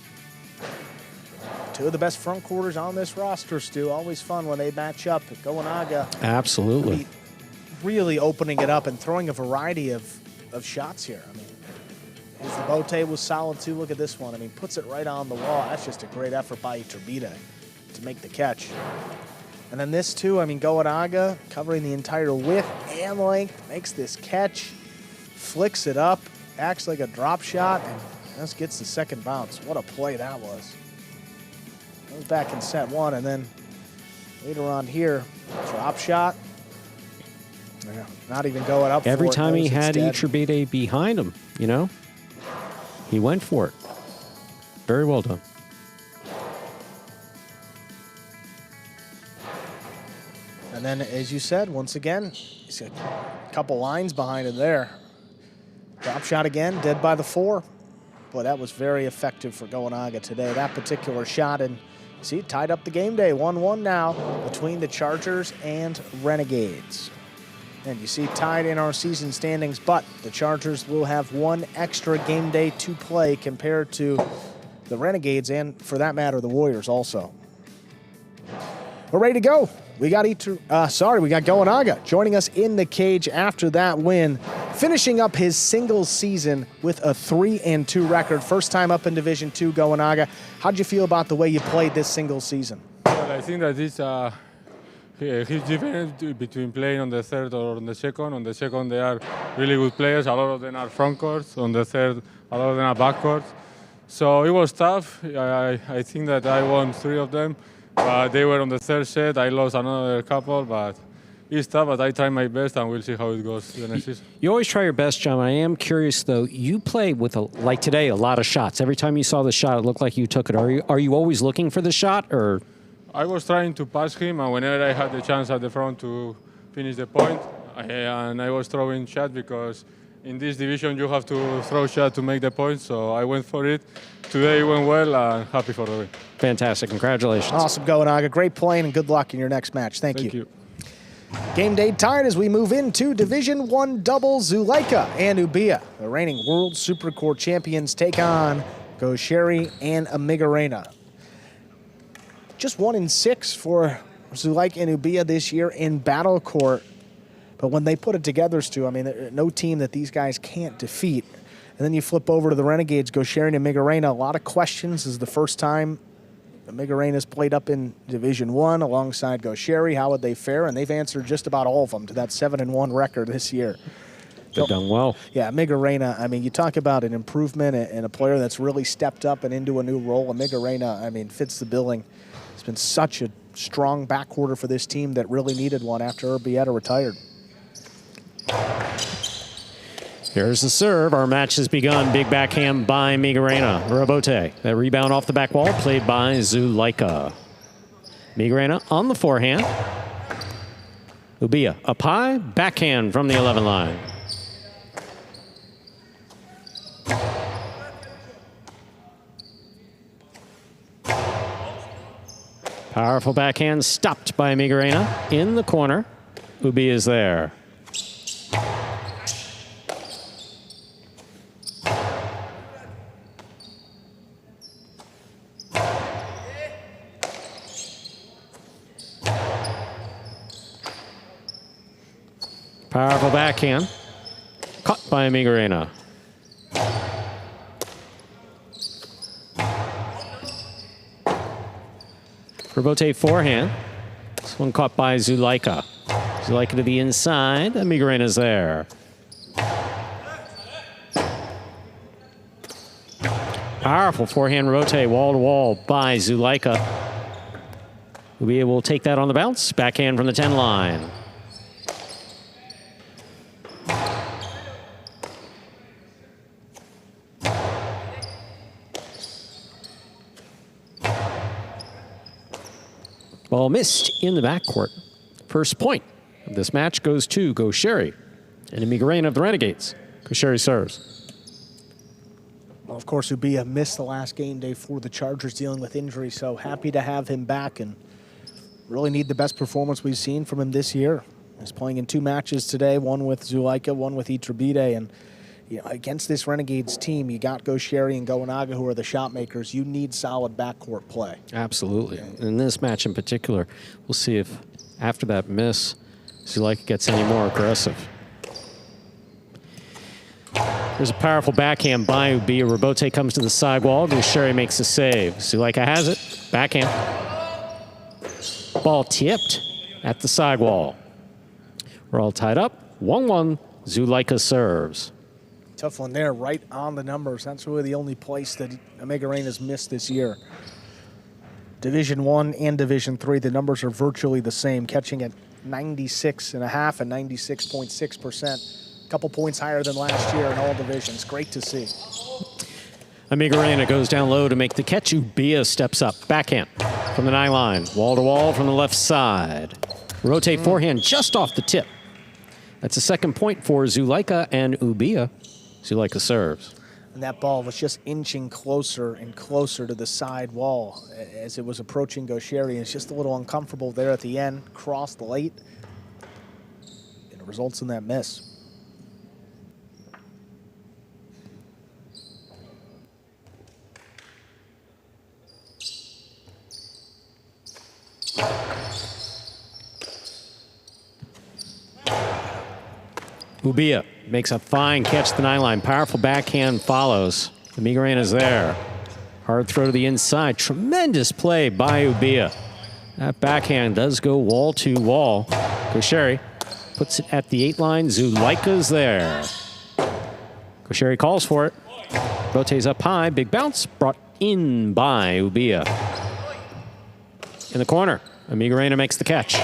2 of the best front quarters on this roster, Stu. Always fun when they match up. Goenaga absolutely. really opening it up and throwing a variety of shots here. I mean, his Rebote was solid too. Look at this one. I mean, puts it right on the wall. That's just a great effort by Iturbide to make the catch. And then this too, I mean, Goenaga covering the entire width and length, makes this catch, flicks it up, acts like a drop shot, and Just gets the second bounce. What a play that was. Goes back in set one, and then later on here, drop shot. Yeah, not even going up Every for it. time he had instead. Iturbe behind him, you know, he went for it. Very well done. And then, as you said, once again, he's got a couple lines behind him there. Drop shot again, dead by the 4. Boy, that was very effective for Goanaga today. That particular shot, and see, tied up the game day. 1-1 now between the Chargers and Renegades. And you see tied in our season standings, but the Chargers will have one extra game day to play compared to the Renegades and, for that matter, the Warriors also. We're ready to go. We got Goanaga joining us in the cage after that win, finishing up his singles season with a 3-2 record. First time up in Division II, Goanaga. How'd you feel about the way you played this singles season? Well, I think that it's a huge difference between playing on the third or on the second. On the second, they are really good players. A lot of them are front courts. On the third, a lot of them are back courts. So it was tough. I think that I won 3 of them. But they were on the third set. I lost another couple, but it's tough. But I try my best, and we'll see how it goes the next season. You always try your best, John. I am curious, though. You play with, like today, a lot of shots. Every time you saw the shot, it looked like you took it. Are you always looking for the shot, or? I was trying to pass him, and whenever I had the chance at the front to finish the point, I was throwing shots because in this division you have to throw shots to make the point. So I went for it. Today it went well, and happy for the win. Fantastic. Congratulations. Awesome, Goanaga. Great playing and good luck in your next match. Thank you. Game day tied as we move into Division I doubles. Zuleika and Ubia, the reigning World Super Court champions, take on Gosheri and Amigarena. Just 1-6 for Zuleika and Ubia this year in battle court. But when they put it together, Stu, I mean, no team that these guys can't defeat. And then you flip over to the Renegades, Gosheri and Amigarena. A lot of questions. This is the first time Amigarena's played up in Division I alongside Gosheri. How would they fare? And they've answered just about all of them to that 7-1 record this year. They've done well. Yeah, Amigarena, I mean, you talk about an improvement and a player that's really stepped up and into a new role. Amigarena, I mean, fits the billing. It's been such a strong backcourt for this team that really needed one after Urbieta retired. Here's the serve. Our match has begun. Big backhand by Amigarena. Robote. That rebound off the back wall played by Zuleika. Amigarena on the forehand. Ubia up high. Backhand from the 11 line. Powerful backhand stopped by Amigarena in the corner. Ubia is there. Powerful backhand. Caught by Amigarena. Robote forehand. This one caught by Zuleika. Zuleika to the inside. Amigarena's there. Powerful forehand rotate, wall to wall by Zuleika. Ubia will take that on the bounce. Backhand from the 10 line. Ball missed in the backcourt. First point of this match goes to Gosheri and Amigarena of the Renegades. Gosheri serves. Well, of course, Ubia missed the last game day for the Chargers dealing with injury, so happy to have him back and really need the best performance we've seen from him this year. He's playing in 2 matches today, one with Zuleika, one with Iturbe, and you know, against this Renegades team, you got Gosheri and Goanaga, who are the shot makers. You need solid backcourt play. Absolutely. In this match in particular, we'll see if after that miss, Zuleika gets any more aggressive. There's a powerful backhand by Ubia. Robote comes to the sidewall. Gosheri makes the save. Zuleika has it. Backhand. Ball tipped at the sidewall. We're all tied up. 1-1. Zuleika serves. tough one there, right on the numbers. That's really the only place that Amigarena's missed this year. Division I and Division III, the numbers are virtually the same, catching at 96.5 and 96.6%. A couple points higher than last year in all divisions. Great to see. Amigarena goes down low to make the catch. Ubia steps up. Backhand from the 9 line. Wall to wall from the left side. Rotate forehand just off the tip. That's a second point for Zuleika and Ubia. Zuleika serves. And that ball was just inching closer and closer to the side wall as it was approaching Gaucheri. It's just a little uncomfortable there at the end. Crossed late. And it results in that miss. Ubia makes a fine catch at the 9 line. Powerful backhand follows. Amigarena's there. Hard throw to the inside. Tremendous play by Ubia. That backhand does go wall to wall. Gaucheri puts it at the 8 line. Zuleika's there. Gaucheri calls for it. Rotates up high. Big bounce brought in by Ubia. In the corner, Amigarena makes the catch.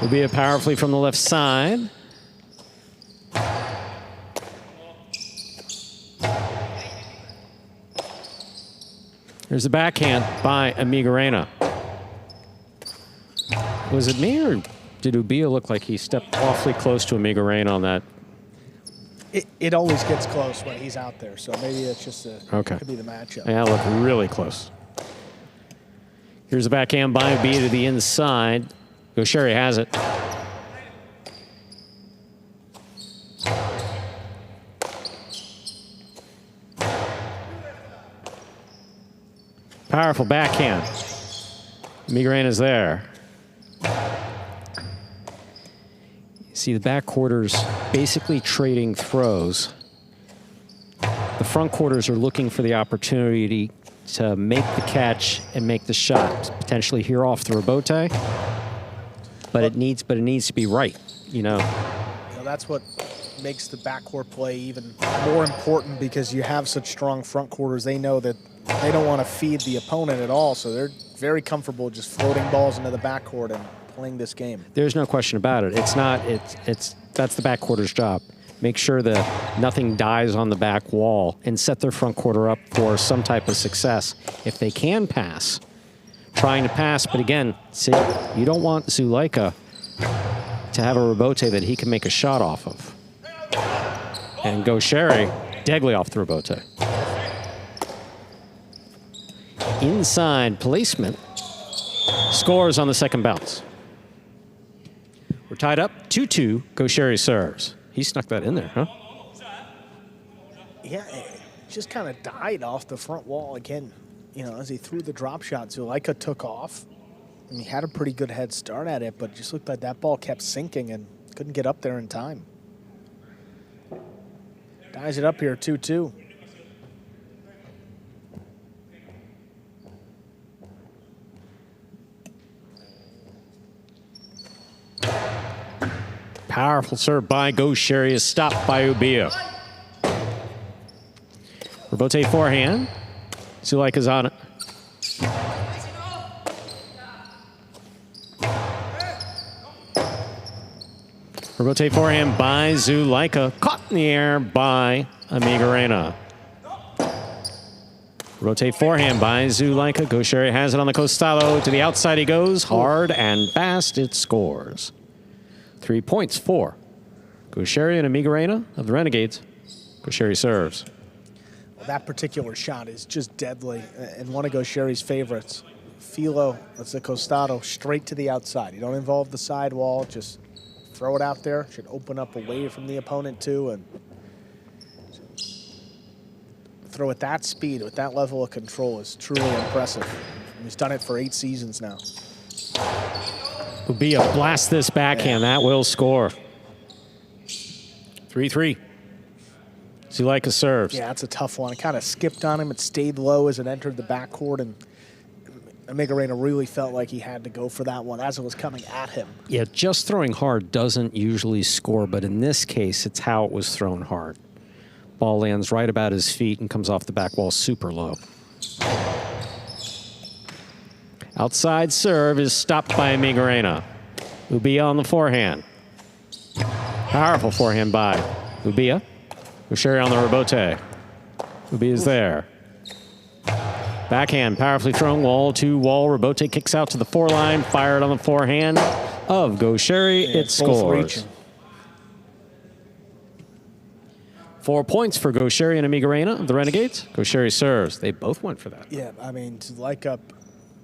Ubia powerfully from the left side. There's the backhand by Amigarena. Was it me, or did Ubia look like he stepped awfully close to Amigarena on that? It always gets close when he's out there, so maybe it's just Okay. could be the matchup. Yeah, it looked really close. Here's the backhand by Ubia to the inside. Gaucheri has it. Powerful backhand. Amigarena's there. You see the back quarters basically trading throws. The front quarters are looking for the opportunity to make the catch and make the shot, potentially here off the rebote. But it needs to be right, you know. That's what makes the backcourt play even more important, because you have such strong front quarters. They know that they don't want to feed the opponent at all, so they're very comfortable just floating balls into the backcourt and playing this game. There's no question about it. That's the backcourter's job. Make sure that nothing dies on the back wall and set their front quarter up for some type of success. If they can pass, trying to pass, but again, see, you don't want Zuleika to have a rebote that he can make a shot off of. And Gaucheri, deadly off the rebote. Inside placement, scores on the second bounce. We're tied up 2-2, Gaucheri serves. He snuck that in there, huh? Yeah, it just kind of died off the front wall again. You know, as he threw the drop shot, Zuleika took off. And he had a pretty good head start at it, but it just looked like that ball kept sinking and couldn't get up there in time. Ties it up here, 2-2. Powerful serve by Gaucheri is stopped by Ubia. Rebote forehand. Zuleika's on it. Rebote forehand by Zuleika. Caught in the air by Amigarena. Rotate forehand by Zuleika. Gaucheri has it on the Costalo. To the outside he goes. Hard and fast it scores. 3 points for Gaucheri and Amigarena of the Renegades. Gaucheri serves. Well, that particular shot is just deadly and one of Gaucheri's favorites. Filo, that's the Costado, straight to the outside. You don't involve the sidewall, just throw it out there. Should open up away from the opponent too, and throw at that speed with that level of control is truly impressive. And he's done it for 8 seasons now. Ubia blasts this backhand. That will score. 3-3. Zuleika serves. Yeah, that's a tough one. It kind of skipped on him. It stayed low as it entered the backcourt, and Migarena really felt like he had to go for that one as it was coming at him. Yeah, just throwing hard doesn't usually score, but in this case, it's how it was thrown hard. Ball lands right about his feet and comes off the back wall super low. Outside serve is stopped by Migarena. Ubia on the forehand. Powerful forehand by Ubia. Gaucheri on the rebote. Ubia's there. Backhand, powerfully thrown, wall to wall. Rebote kicks out to the foreline, fired on the forehand of Gaucheri. It scores. 4 points for Gaucheri and Migarena of the Renegades. Gaucheri serves. They both went for that. Yeah, I mean, to like up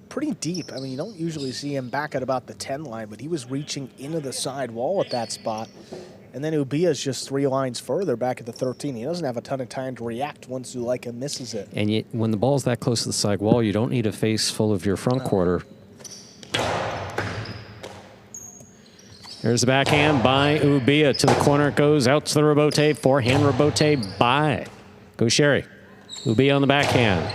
pretty deep. I mean, you don't usually see him back at about the 10 line, but he was reaching into the side wall at that spot. And then Ubia's just 3 lines further back at the 13. He doesn't have a ton of time to react once Zulaika misses it. And yet, when the ball's that close to the side wall, you don't need a face full of your front quarter. There's the backhand by Ubia. To the corner it goes, out to the rebote. Forehand rebote by Gaucheri. Ubia on the backhand.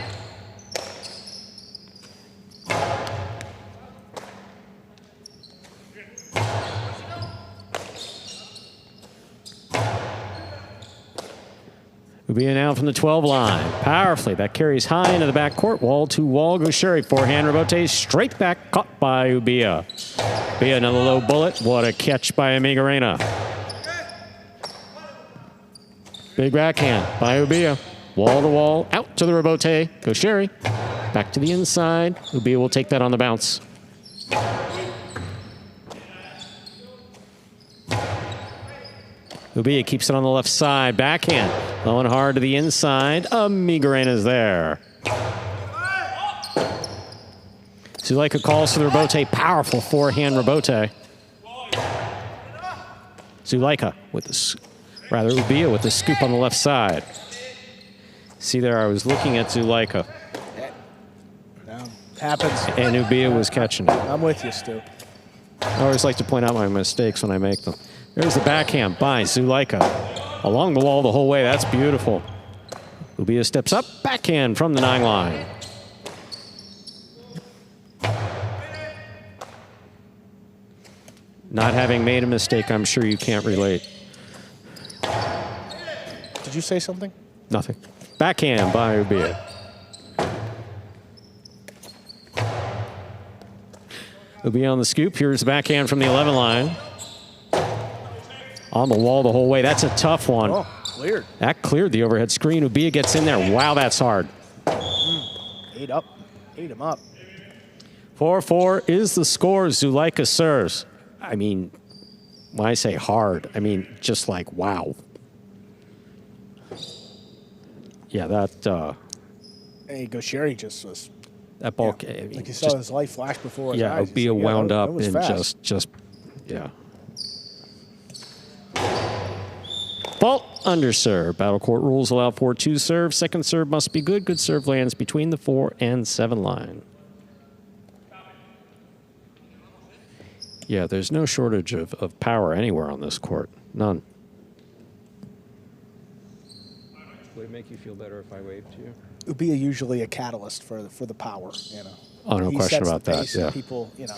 Ubia now from the 12 line. Powerfully, that carries high into the backcourt. Wall to wall, Gaucheri. Forehand rebote, straight back, caught by Ubia. Ubia, another low bullet. What a catch by Migarena. Big backhand by Ubia. Wall to wall, out to the rebote. Gaucheri, back to the inside. Ubia will take that on the bounce. Ubia keeps it on the left side. Backhand. Low and hard to the inside. Migarena's there. Zulaika calls for the rebote. Powerful forehand rebote. Zulaika with the, Ubia with the scoop on the left side. See there, I was looking at Zulaika. Happens. And Ubia was catching it. I'm with you, Stu. I always like to point out my mistakes when I make them. There's the backhand by Zulaika. Along the wall the whole way. That's beautiful. Ubia steps up. Backhand from the 9 line. Not having made a mistake, I'm sure you can't relate. Did you say something? Nothing. Backhand by Ubia. Ubia on the scoop. Here's the backhand from the 11 line. On the wall the whole way. That's a tough one. Oh, cleared. That cleared the overhead screen. Ubia gets in there. Wow, that's hard. Ate him up. 4-4 is the score. Zulaika serves. I mean, when I say hard, I mean just like, wow. Yeah, that... Hey, Gaucheri just was... That ball... Yeah, I mean, like you saw his life flash before his eyes. Ubia wound up and fast. just... Yeah. Fault under serve. Battle court rules allow 4-2 serve. Second serve must be good. Good serve lands between the 4 and 7 line. Yeah, there's no shortage of power anywhere on this court. None. Would it make you feel better if I waved to you? Ubia usually a catalyst for the power, you know. Oh, no question about that. Yeah. People, you know.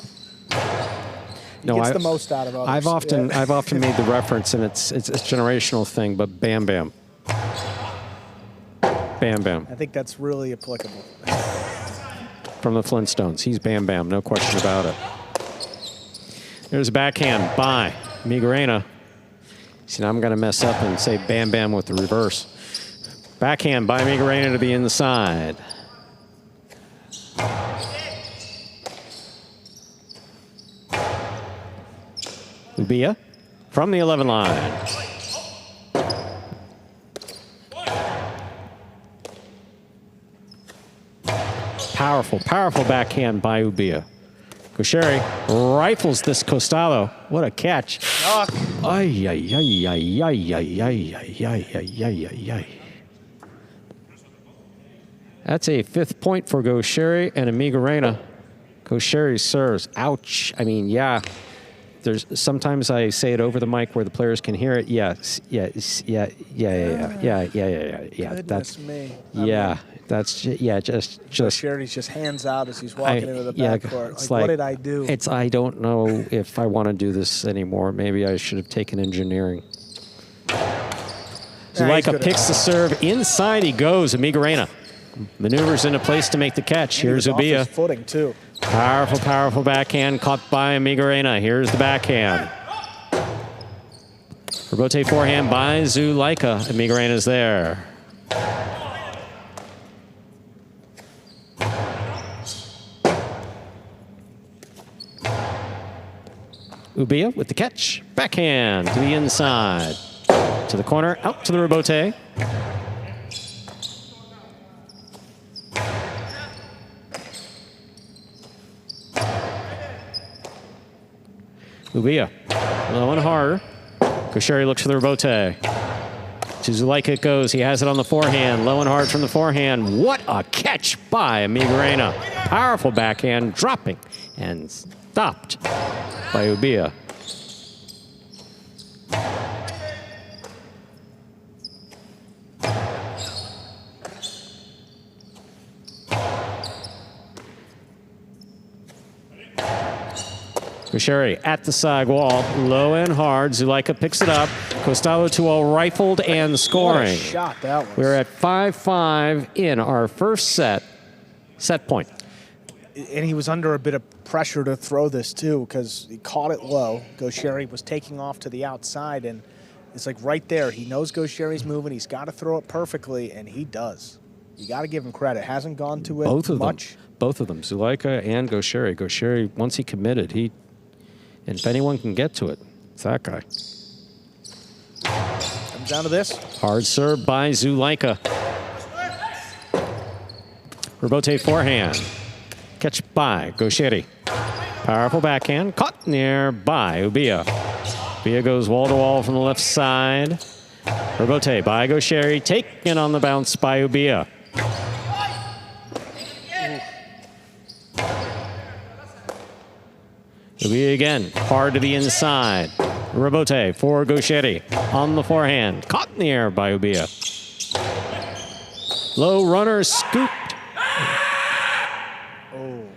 He No, gets the most out of others. I've often made the reference, and it's a generational thing, but Bam Bam. Bam Bam. I think that's really applicable. From the Flintstones. He's Bam Bam, no question about it. There's a backhand by Migarena. See, now I'm going to mess up and say Bam Bam with the reverse. Backhand by Migarena to the inside. Ubia from the 11 line. Powerful, powerful backhand by Ubia. Gaucheri rifles this costado. What a catch. Ay, ay, ay, ay, ay, ay, ay, ay, ay, ay, ay, ay. That's a 5th point for Gaucheri and Migarena. Gaucheri serves. Ouch. I mean, yeah. there's sometimes I say it over the mic where the players can hear it. Yes, yeah. Goodness me. Just Sherry's just hands out as he's walking into the backcourt. It's Like, what did I do? I don't know if I want to do this anymore. Maybe I should have taken engineering. Zulaika picks the serve. Inside he goes. Amigarena maneuvers into place to make the catch. Here's Ubia. Off his footing, too. Powerful, powerful backhand caught by Amigarena. Here's the backhand. Rebote forehand by Zulaika. Amigarena's there. Ubia with the catch. Backhand to the inside. To the corner, out to the rebote. Ubia, low and hard. Gosheri looks for the rebote. To Zulaika it goes. He has it on the forehand. Low and hard from the forehand. What a catch by Amigarena. Powerful backhand, dropping and stopped by Ubia. Gosheri at the side wall, low and hard. Zulaika picks it up. Costalo 2-0 rifled and scoring. What a shot that was. We're at 5-5 in our first set point. And he was under a bit of pressure to throw this, too, because he caught it low. Gosheri was taking off to the outside, and it's like right there. He knows Gosheri's moving. He's got to throw it perfectly, and he does. You got to give him credit. Hasn't gone to it much. Both of them, Zulaika and Gosheri. Gosheri, once he committed, and if anyone can get to it, it's that guy. Comes down to this. Hard serve by Zulaika. Rebote forehand. Catch by Gosheri. Powerful backhand. Caught near by Ubia. Ubia goes wall to wall from the left side. Rebote by Gosheri. Taken on the bounce by Ubia. Ubia again, hard to the inside. Rebote for Gosheri on the forehand. Caught in the air by Ubia. Low runner scooped. Oh.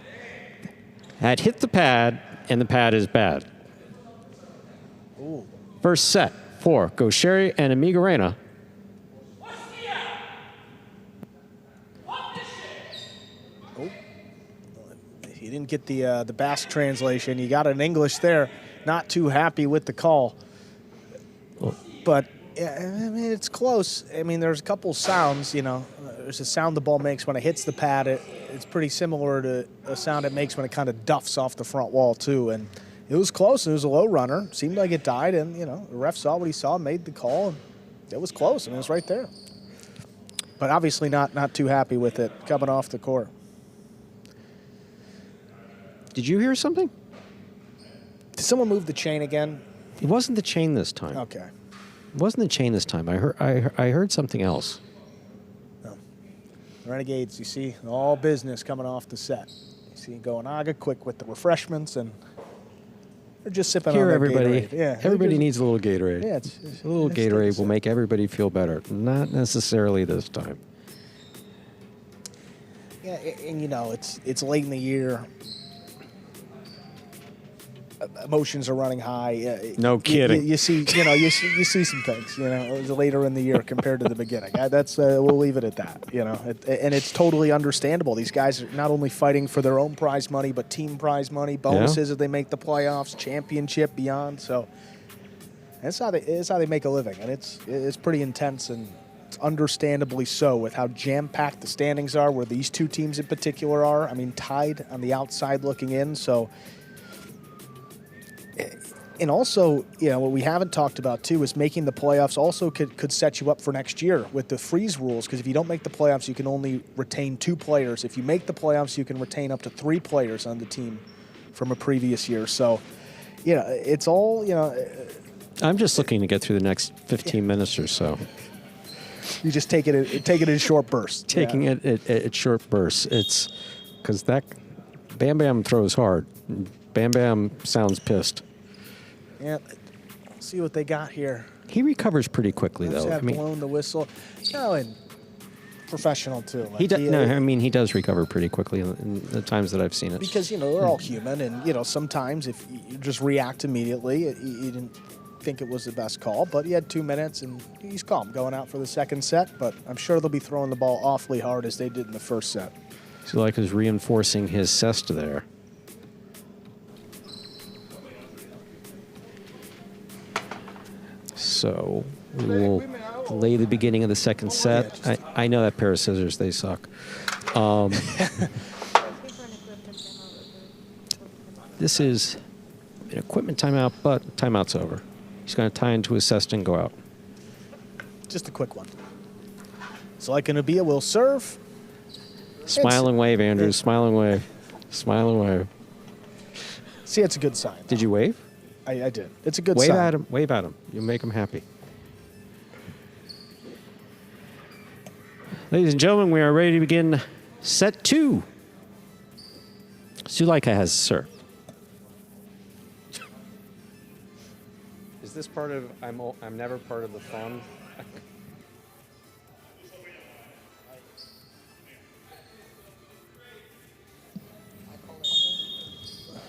Had hit the pad, and the pad is bad. Ooh. First set for Gosheri and Amigarena. You didn't get the Basque translation. You got it in English there. Not too happy with the call. But, yeah, I mean, it's close. I mean, there's a couple sounds, you know. There's a sound the ball makes when it hits the pad. It's pretty similar to a sound it makes when it kind of duffs off the front wall, too. And it was close. It was a low runner. Seemed like it died. And, you know, the ref saw what he saw, made the call. And it was close. I mean, it was right there. But obviously not too happy with it coming off the court. Did you hear something? Did someone move the chain again? It wasn't the chain this time. Okay. It wasn't the chain this time. I heard something else. No. Renegades, you see, all business coming off the set. You see Goanaga quick with the refreshments, and they're just sipping on their everybody. Gatorade. Yeah, everybody needs a little Gatorade. Yeah, a little Gatorade will make everybody feel better. Not necessarily this time. Yeah, and you know, it's late in the year. Emotions are running high. No kidding. You see some things. You know, it was later in the year compared to the beginning. That's we'll leave it at that. You know, and it's totally understandable. These guys are not only fighting for their own prize money, but team prize money, bonuses if they make the playoffs, championship, beyond. So that's how they make a living, and it's pretty intense, and it's understandably so with how jam-packed the standings are, where these two teams in particular are. I mean, tied on the outside looking in. So. And also, you know, what we haven't talked about, too, is making the playoffs also could set you up for next year with the freeze rules, because if you don't make the playoffs, you can only retain 2 players. If you make the playoffs, you can retain up to 3 players on the team from a previous year. So, you know, it's all, you know. I'm just looking to get through the next 15 minutes or so. You just take it in short bursts. Taking it at short bursts. It's because that Bam Bam throws hard. Bam Bam sounds pissed. Yeah, see what they got here. He recovers pretty quickly, Refs though. have blown the whistle. And professional, too. Like he does recover pretty quickly in the times that I've seen it. Because, they're all human, and, sometimes if you just react immediately, you didn't think it was the best call, but he had 2 minutes, and he's calm going out for the second set, but I'm sure they'll be throwing the ball awfully hard as they did in the first set. Zuleika's reinforcing his cesta there. So we will delay the beginning of the second set. I know that pair of scissors, they suck. This is an equipment timeout, but timeout's over. He's going to tie into his cesta and go out. Just a quick one. Zuleika Nubia will serve. Smiling wave, Andrews. Smiling wave. Smiling wave. See, it's a good sign. Did you wave? I did. It's a good sign. Wave at him. Wave at him. You'll make him happy. Ladies and gentlemen, we are ready to begin set 2. Zuleika has serve. Is this part of I'm never part of the fun?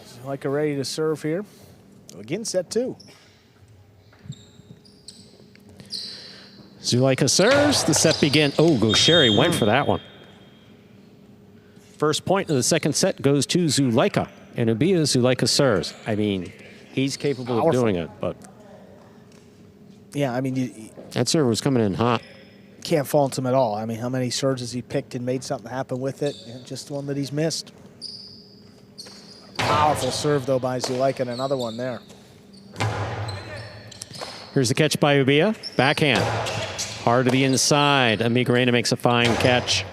Zuleika ready to serve here. Again, set 2. Zuleika serves. The set begins. Oh, Gaucheri went for that one. First point of the second set goes to Zuleika. And Ubia, Zuleika serves. I mean, he's capable of doing it, but... Yeah, I mean... that serve was coming in hot. Can't fault him at all. I mean, how many serves has he picked and made something happen with it? And just one that he's missed. Powerful serve, though, by Zuleika, and another one there. Here's the catch by Ubia. Backhand. Hard to the inside. Amigarena makes a fine catch.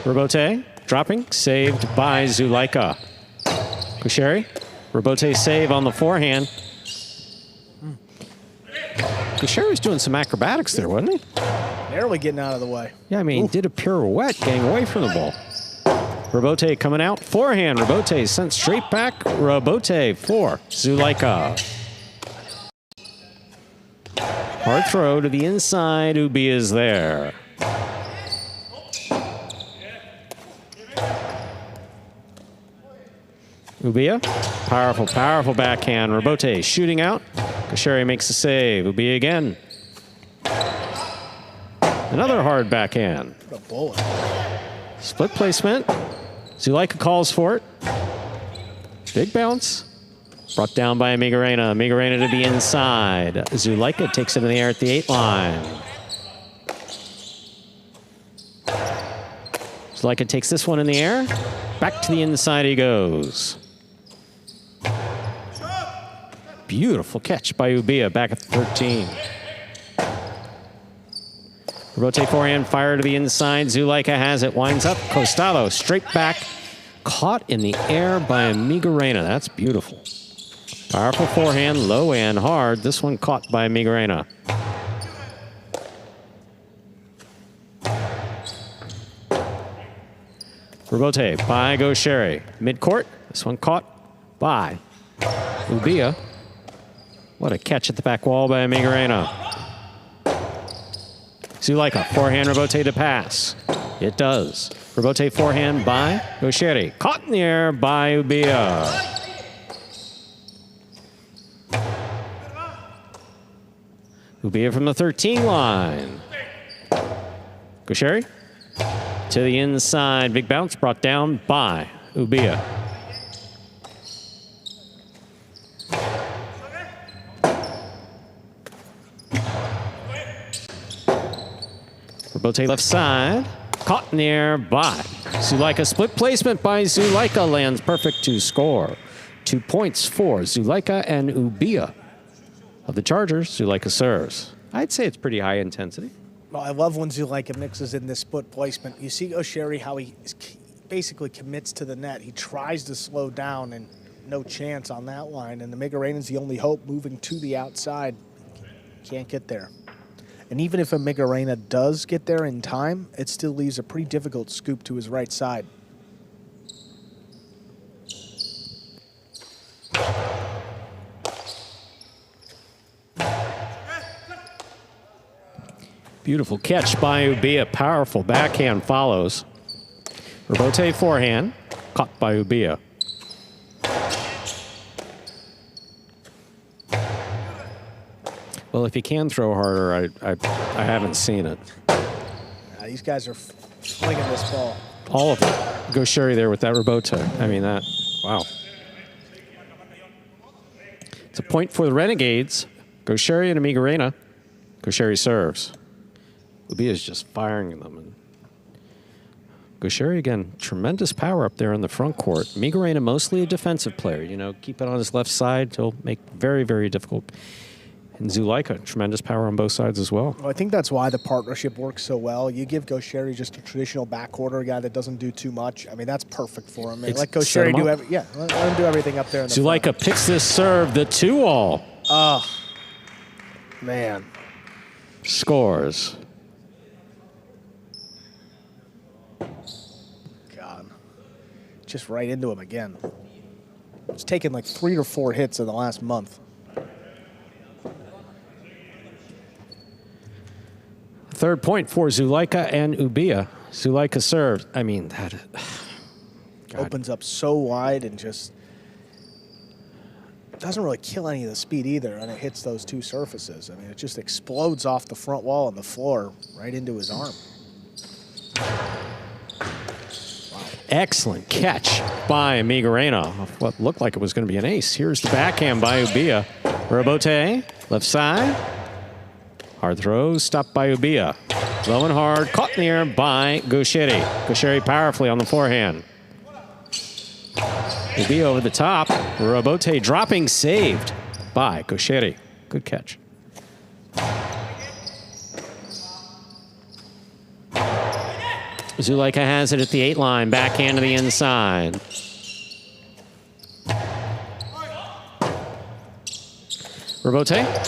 Robote dropping. Saved by Zuleika. Gaucheri. Robote save on the forehand. Gaucheri was doing some acrobatics there, wasn't he? Narrowly getting out of the way. Yeah, I mean, he did a pirouette getting away from the ball. Robote coming out. Forehand. Robote sent straight back. Robote for Zuleika. Hard throw to the inside. Ubia is there. Ubia. Powerful, powerful backhand. Robote shooting out. Gaucheri makes the save. Ubia again. Another hard backhand. What a bullet. Split placement. Zuleika calls for it. Big bounce. Brought down by Amigarena. Amigarena to the inside. Zuleika takes it in the air at the 8 line. Zuleika takes this one in the air. Back to the inside he goes. Beautiful catch by Ubia back at the 13. Rotate forehand, fire to the inside. Zuleika has it, winds up. Costado straight back. Caught in the air by Amigarena. That's beautiful. Powerful forehand, low and hard. This one caught by Amigarena. Robote by Gaucheri. Mid-court. This one caught by Ubia. What a catch at the back wall by Amigarena. Zuleika, forehand Robote to pass. It does. Robote forehand by Gaucheri. Caught in the air by Ubia. Ubia from the 13 line. Gaucheri to the inside. Big bounce brought down by Ubia. Robote left side. Caught in the air by Zuleika. Split placement by Zuleika. Lands perfect to score. 2 points for Zuleika and Ubia. Of the Chargers, Zuleika serves. I'd say it's pretty high intensity. Well, I love when Zuleika mixes in this split placement. You see Gaucheri, how he basically commits to the net. He tries to slow down, and no chance on that line. And the Amigarena's the only hope, moving to the outside. Can't get there. And even if Amigarena does get there in time, it still leaves a pretty difficult scoop to his right side. Beautiful catch by Ubia. Powerful backhand follows. Rebote forehand. Caught by Ubia. Well, if he can throw harder, I haven't seen it. These guys are flinging this ball. All of it. Go Sherry there with that Rebote. I mean, that, wow. It's a point for the Renegades. Go Sherry and Amigarena. Go Sherry serves. Ubia is just firing them. And Go Sherry, again, tremendous power up there in the front court. Amigarena, mostly a defensive player. You know, keep it on his left side. He'll make very, very difficult. And Zulaika, tremendous power on both sides as well. Well, I think that's why the partnership works so well. You give Go Sherry just a traditional backcourter, a guy that doesn't do too much. I mean, that's perfect for him. Let Go Sherry do let him do everything up there in the Zulaika front. picks this serve, the 2-all. Oh, man. Scores. God. Just right into him again. It's taken like 3 or 4 hits in the last month. Third point for Zulaika and Ubia. Zulaika serves. I mean, that opens up so wide and just doesn't really kill any of the speed either, and it hits those two surfaces. I mean, it just explodes off the front wall and the floor right into his arm. excellent catch by Amigarena off what looked like it was going to be an ace. Here's the backhand by Ubia. Rebote, left side. Hard throw, stopped by Ubia. Low and hard, caught in the air by Gosheri. Gosheri powerfully on the forehand. Ubia over the top. Rebote dropping, saved by Gosheri. Good catch. Zulaika has it at the 8 line, backhand to the inside. Rebote.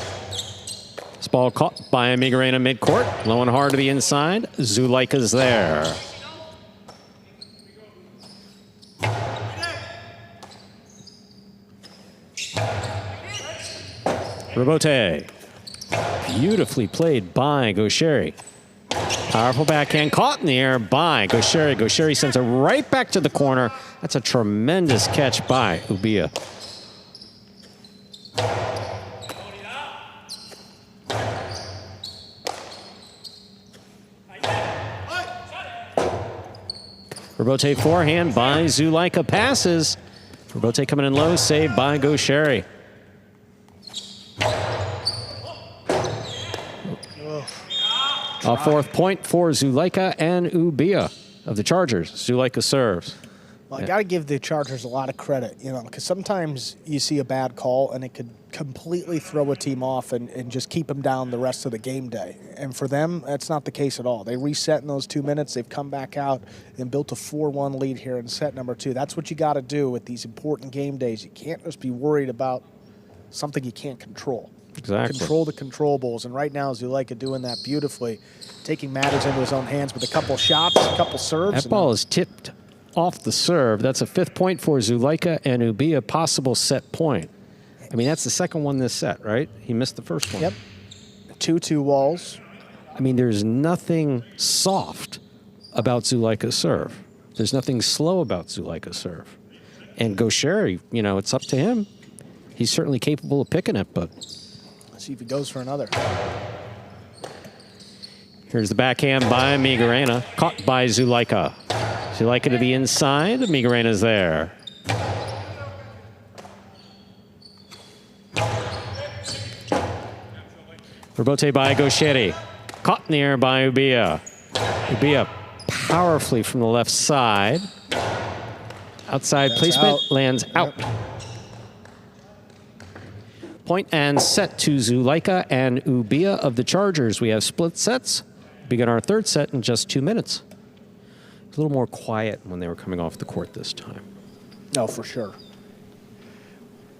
This ball caught by Amigarena midcourt. Low and hard to the inside. Zulaika's there. Rebote. Beautifully played by Gosheri. Powerful backhand caught in the air by Gosheri. Gosheri sends it right back to the corner. That's a tremendous catch by Ubia. Rebote forehand by Zulaika passes. Rebote coming in low, saved by Gosheri. A 4th point for Zulaika and Ubia of the Chargers. Zulaika serves. Well, I got to give the Chargers a lot of credit, you know, because sometimes you see a bad call and it could completely throw a team off and just keep them down the rest of the game day. And for them, that's not the case at all. They reset in those 2 minutes. They've come back out and built a 4-1 lead here in set number 2. That's what you got to do with these important game days. You can't just be worried about something you can't control. Exactly. Control the controllables, and right now Zulaika doing that beautifully, taking matters into his own hands with a couple shots, a couple serves. That ball is tipped off the serve. That's a 5th point for Zulaika and Ubia, possible set point. I mean, that's the second one this set, right? He missed the first one. Yep. 2-2 walls. I mean, there's nothing soft about Zulaika's serve. There's nothing slow about Zulaika's serve. And Gosheri, you know, it's up to him. He's certainly capable of picking it, but... Let's see if he goes for another. Here's the backhand by Amigarena, caught by Zulaika. Zulaika to the inside, Amigarena's there. Rebote by Gosheri, caught in the air by Ubia. Ubia powerfully from the left side. Outside placement, lands out. Yep. Point and set to Zulaika and Ubia of the Chargers. We have split sets. Begin our 3rd set in just 2 minutes. A little more quiet when they were coming off the court this time. No, for sure.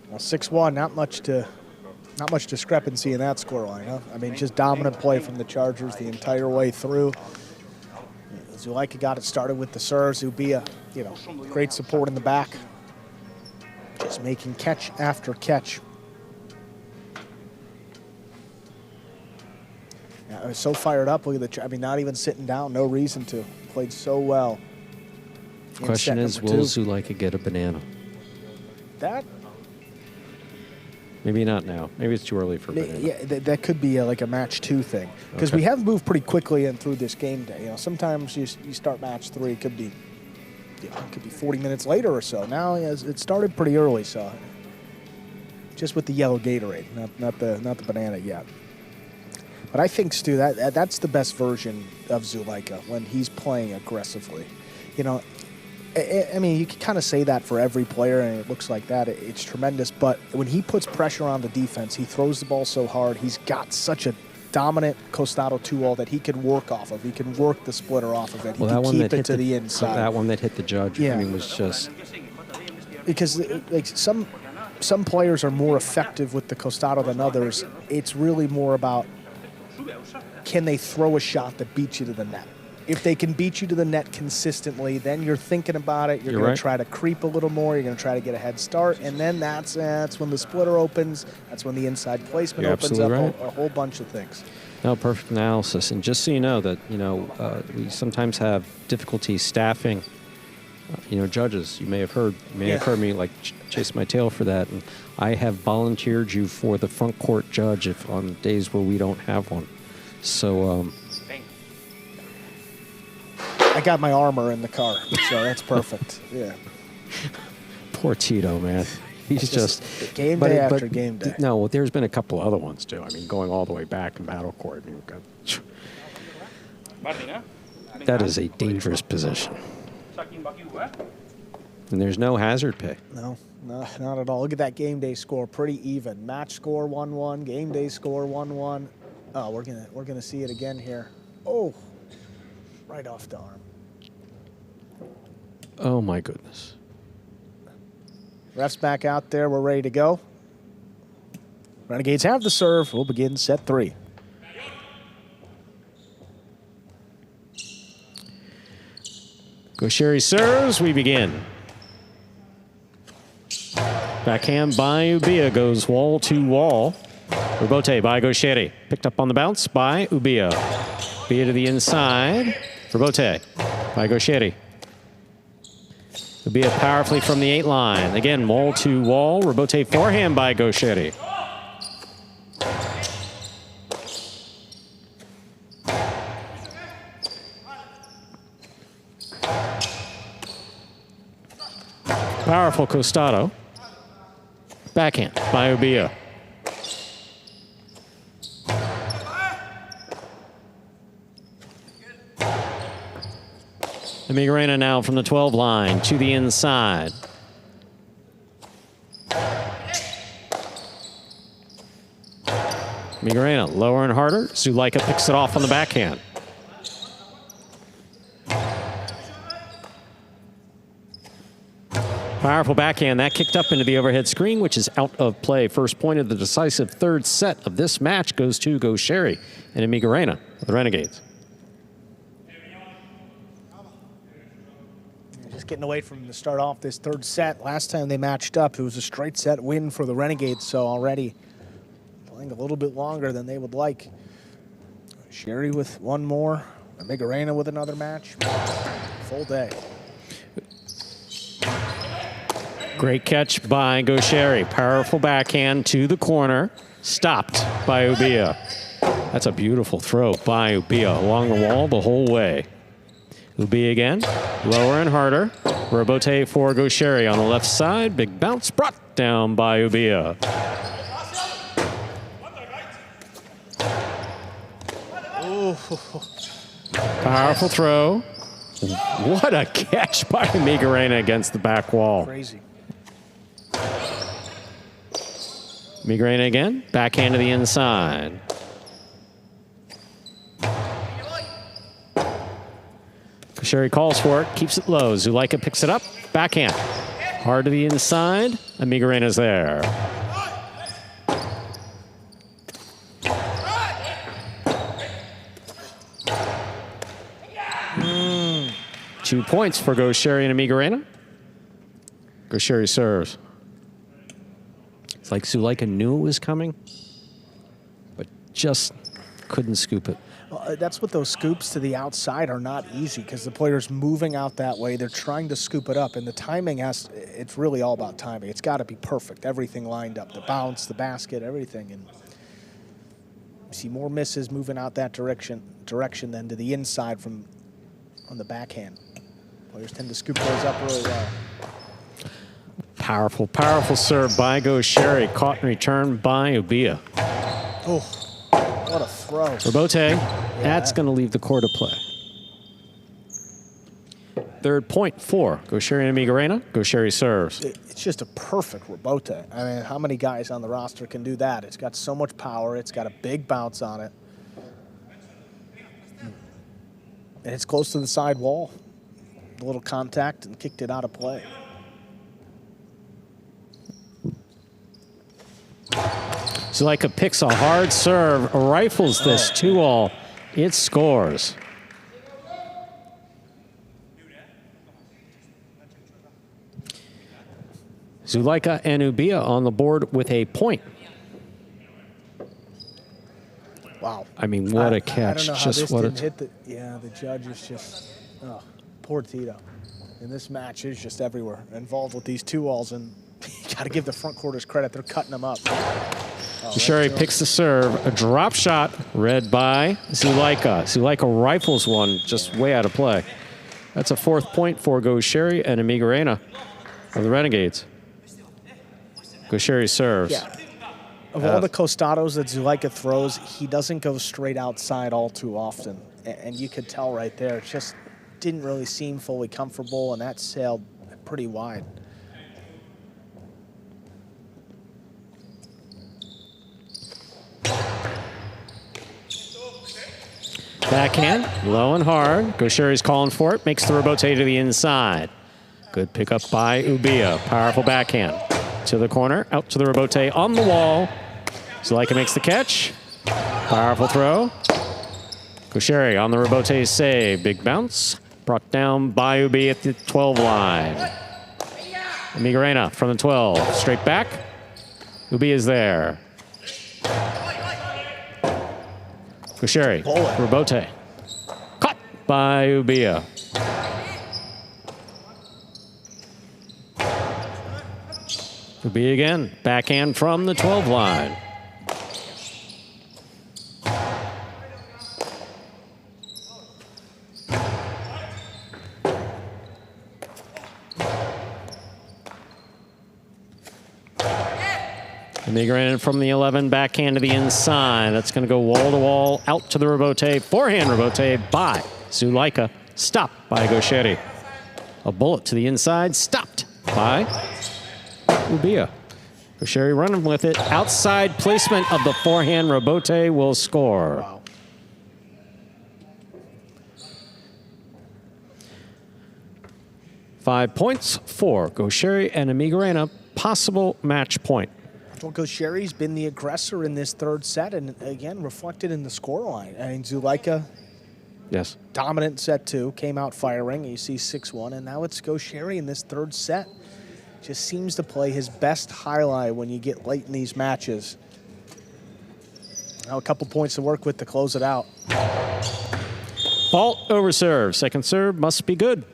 Well, 6-1, not much discrepancy in that scoreline, huh? I mean, just dominant play from the Chargers the entire way through. Zulaika got it started with the serves. Ubia, you know, great support in the back. Just making catch after catch. I was so fired up. Look at I mean, not even sitting down. No reason to. Played so well. Question is, will Zulaika get a banana? That. Maybe not now. Maybe it's too early for banana. Yeah, that could be like a match 2 thing. Because we have moved pretty quickly in through this game day. You know, sometimes you start match 3, it could be 40 minutes later or so. Now it started pretty early, so just with the yellow Gatorade, not the banana yet. But I think, Stu, that's the best version of Zulaika when he's playing aggressively. You know, I mean, you can kind of say that for every player, and it looks like that. It's tremendous. But when he puts pressure on the defense, he throws the ball so hard. He's got such a dominant costado 2-all that he can work off of. He can work the splitter off of it. He can keep it to the inside. That one that hit the judge, I mean, was just... Because like some players are more effective with the costado than others. It's really more about, can they throw a shot that beats you to the net? If they can beat you to the net consistently, then you're thinking about it. You're going to try to creep a little more. You're going to try to get a head start. And then that's when the splitter opens. That's when the inside placement opens up. A whole bunch of things. No, perfect analysis. And just so you know that, we sometimes have difficulty staffing, judges. You may have heard me like chase my tail for that. And I have volunteered you for the front court judge on days where we don't have one. So, I got my armor in the car, so that's perfect. Yeah. Poor Tito, man. He's just game day after game day. No, there's been a couple other ones too. I mean, going all the way back in battle court. That is a dangerous position. And there's no hazard pay. No, not at all. Look at that game day score, pretty even. Match score 1-1, game day score 1-1. Oh, we're gonna see it again here. Oh, right off the arm. Oh my goodness. Ref's back out there. We're ready to go. Renegades have the serve. We'll begin set 3. Gaucheri serves. We begin. Backhand by Ubia goes wall to wall. Rebote by Gaucheri. Picked up on the bounce by Ubia. Ubia to the inside. Rebote by Gaucheri. Ubia powerfully from the 8 line. Again, wall to wall. Rebote forehand by Gaucheri. Powerful costado. Backhand by Ubia. Migurena now from the 12 line to the inside. Migurena lower and harder. Zulaika picks it off on the backhand. Powerful backhand. That kicked up into the overhead screen, which is out of play. First point of the decisive third set of this match goes to Gaucheri and Migurena of the Renegades. Just getting away from to start off this third set. Last time they matched up, it was a straight set win for the Renegades, so already playing a little bit longer than they would like. Sherry with one more, Migurena with another match. Full day. Great catch by Gaucheri. Powerful backhand to the corner. Stopped by Ubia. That's a beautiful throw by Ubia along the wall the whole way. Ubia again, lower and harder. Rebote for Gaucheri on the left side. Big bounce brought down by Ubia. Powerful throw. What a catch by Migurena against the back wall. Crazy. Migurena again, backhand to the inside. Gaucheri calls for it, keeps it low. Zulaika picks it up, backhand. Hard to the inside, and Migurena's there. Two points for Gaucheri and Migurena. Gaucheri serves. It's like Zulaika knew it was coming, but just couldn't scoop it. That's what those scoops to the outside are not easy because the player's moving out that way. They're trying to scoop it up, and the timing it's really all about timing. It's got to be perfect. Everything lined up, the bounce, the basket, everything. And you see more misses moving out that direction than to the inside on the backhand. Players tend to scoop those up really well. Powerful, powerful serve by Gaucheri. Caught and returned by Ubia. Oh, what a throw. Robote, that's going to leave the court of play. Third point for Gaucheri and Amigarena. Gaucheri serves. It's just a perfect Robote. I mean, how many guys on the roster can do that? It's got so much power. It's got a big bounce on it. And it's close to the side wall. A little contact and kicked it out of play. Zulaika picks a hard serve, rifles this 2-all. It scores. Zulaika and Ubia on the board with a point. Wow. I mean, what a catch. I don't know how just this what didn't a hit the, yeah, the judge is just, oh, poor Tito. And this match is just everywhere, involved with these 2-alls, and you got to give the front quarters credit. They're cutting them up. Gaucheri picks the serve, a drop shot, read by Zulaika. Zulaika rifles one just way out of play. That's a fourth point for Gaucheri and Amigarena of the Renegades. Gaucheri serves. Yeah. Of all the costados that Zulaika throws, he doesn't go straight outside all too often. And you could tell right there, it just didn't really seem fully comfortable, and that sailed pretty wide. Backhand, low and hard. Gaucheri's calling for it, makes the Robote to the inside. Good pickup by Ubia. Powerful backhand. To the corner, out to the Robote on the wall. Zulaika makes the catch. Powerful throw. Gaucheri on the Robote's save. Big bounce. Brought down by Ubia at the 12 line. Amigarena from the 12. Straight back. Ubia is there. Gaucheri, Robote. Caught by Ubia. Ubia again. Backhand from the 12 line. Amigarena from the 11, backhand to the inside. That's going to go wall to wall, out to the Robote. Forehand Robote by Zulaika. Stopped by Gaucheri. A bullet to the inside, stopped by Ubia. Gaucheri running with it. Outside placement of the forehand. Robote will score. Wow. 5 points for Gaucheri and Amigarena. Possible match point. Well, Gaucheri's been the aggressor in this third set, and again, reflected in the scoreline. I mean, Zulaika, Yes. dominant set 2, came out firing. You see 6-1, and now it's Gaucheri in this third set. Just seems to play his best highlight when you get late in these matches. Now a couple points to work with to close it out. Fault over serve. Second serve must be good.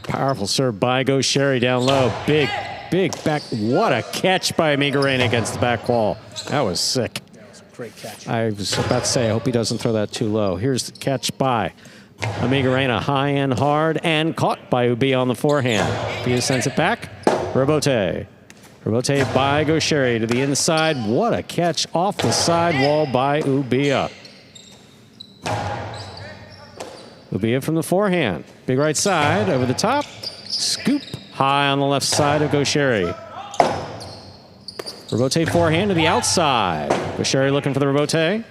Powerful serve by Gaucheri down low. Big, big back. What a catch by Amigarena against the back wall. That was sick. That was a great catch. I was about to say, I hope he doesn't throw that too low. Here's the catch by Amigarena, high and hard, and caught by Ubia on the forehand. Ubia sends it back. Robote. Robote by Gaucheri to the inside. What a catch off the side wall by Ubia. Ubia from the forehand. Big right side, over the top. Scoop high on the left side of Gaucheri. Robote forehand to the outside. Gaucheri looking for the Robote.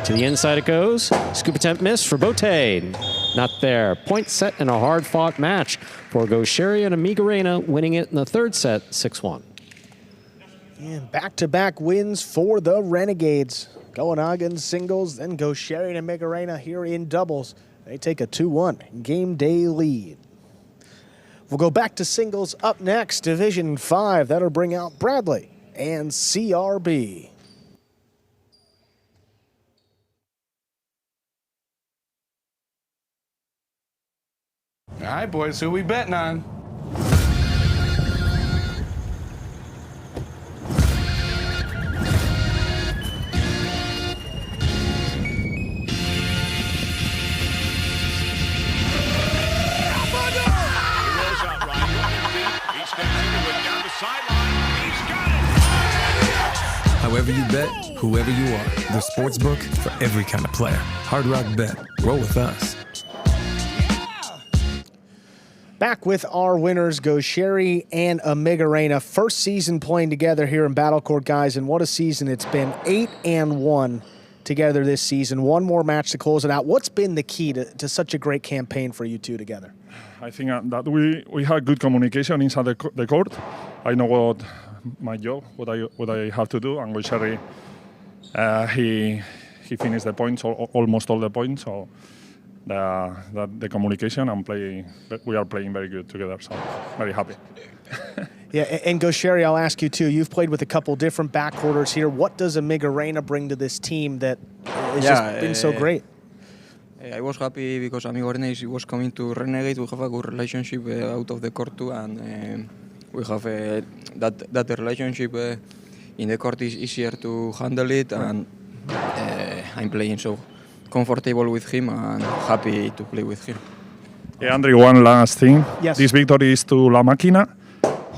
To the inside it goes. Scoop attempt missed. Robote Not there. Point set in a hard-fought match for Gaucheri and Amigarena, winning it in the third set, 6-1. And back-to-back wins for the Renegades. Goenaga in singles, then Gaucheri and Amigarena here in doubles. They take a 2-1 game day lead. We'll go back to singles up next, Division 5. That'll bring out Bradley and CRB. All right, boys, who we betting on? However you bet, whoever you are, the sportsbook for every kind of player. Hard Rock Bet. Roll with us. Back with our winners, Gaucheri and Amigarena. First season playing together here in Battle Court, guys, and what a season it's been. 8-1 together this season. One more match to close it out. What's been the key to such a great campaign for you two together? I think that we had good communication inside the court. I know what my job, what I have to do, and Gaucheri, he finished the points, almost all the points. So the communication and we are playing very good together. So very happy. Yeah, and Gaucheri, I'll ask you too. You've played with a couple different backcourters here. What does Amigarena bring to this team that has just been so great? I was happy because Amigarena was coming to Renegades. We have a good relationship out of the court too, and we have that relationship in the court is easier to handle it, and I'm playing so comfortable with him and happy to play with him. Yeah, Andrew, one last thing. Yes. This victory is to La Máquina,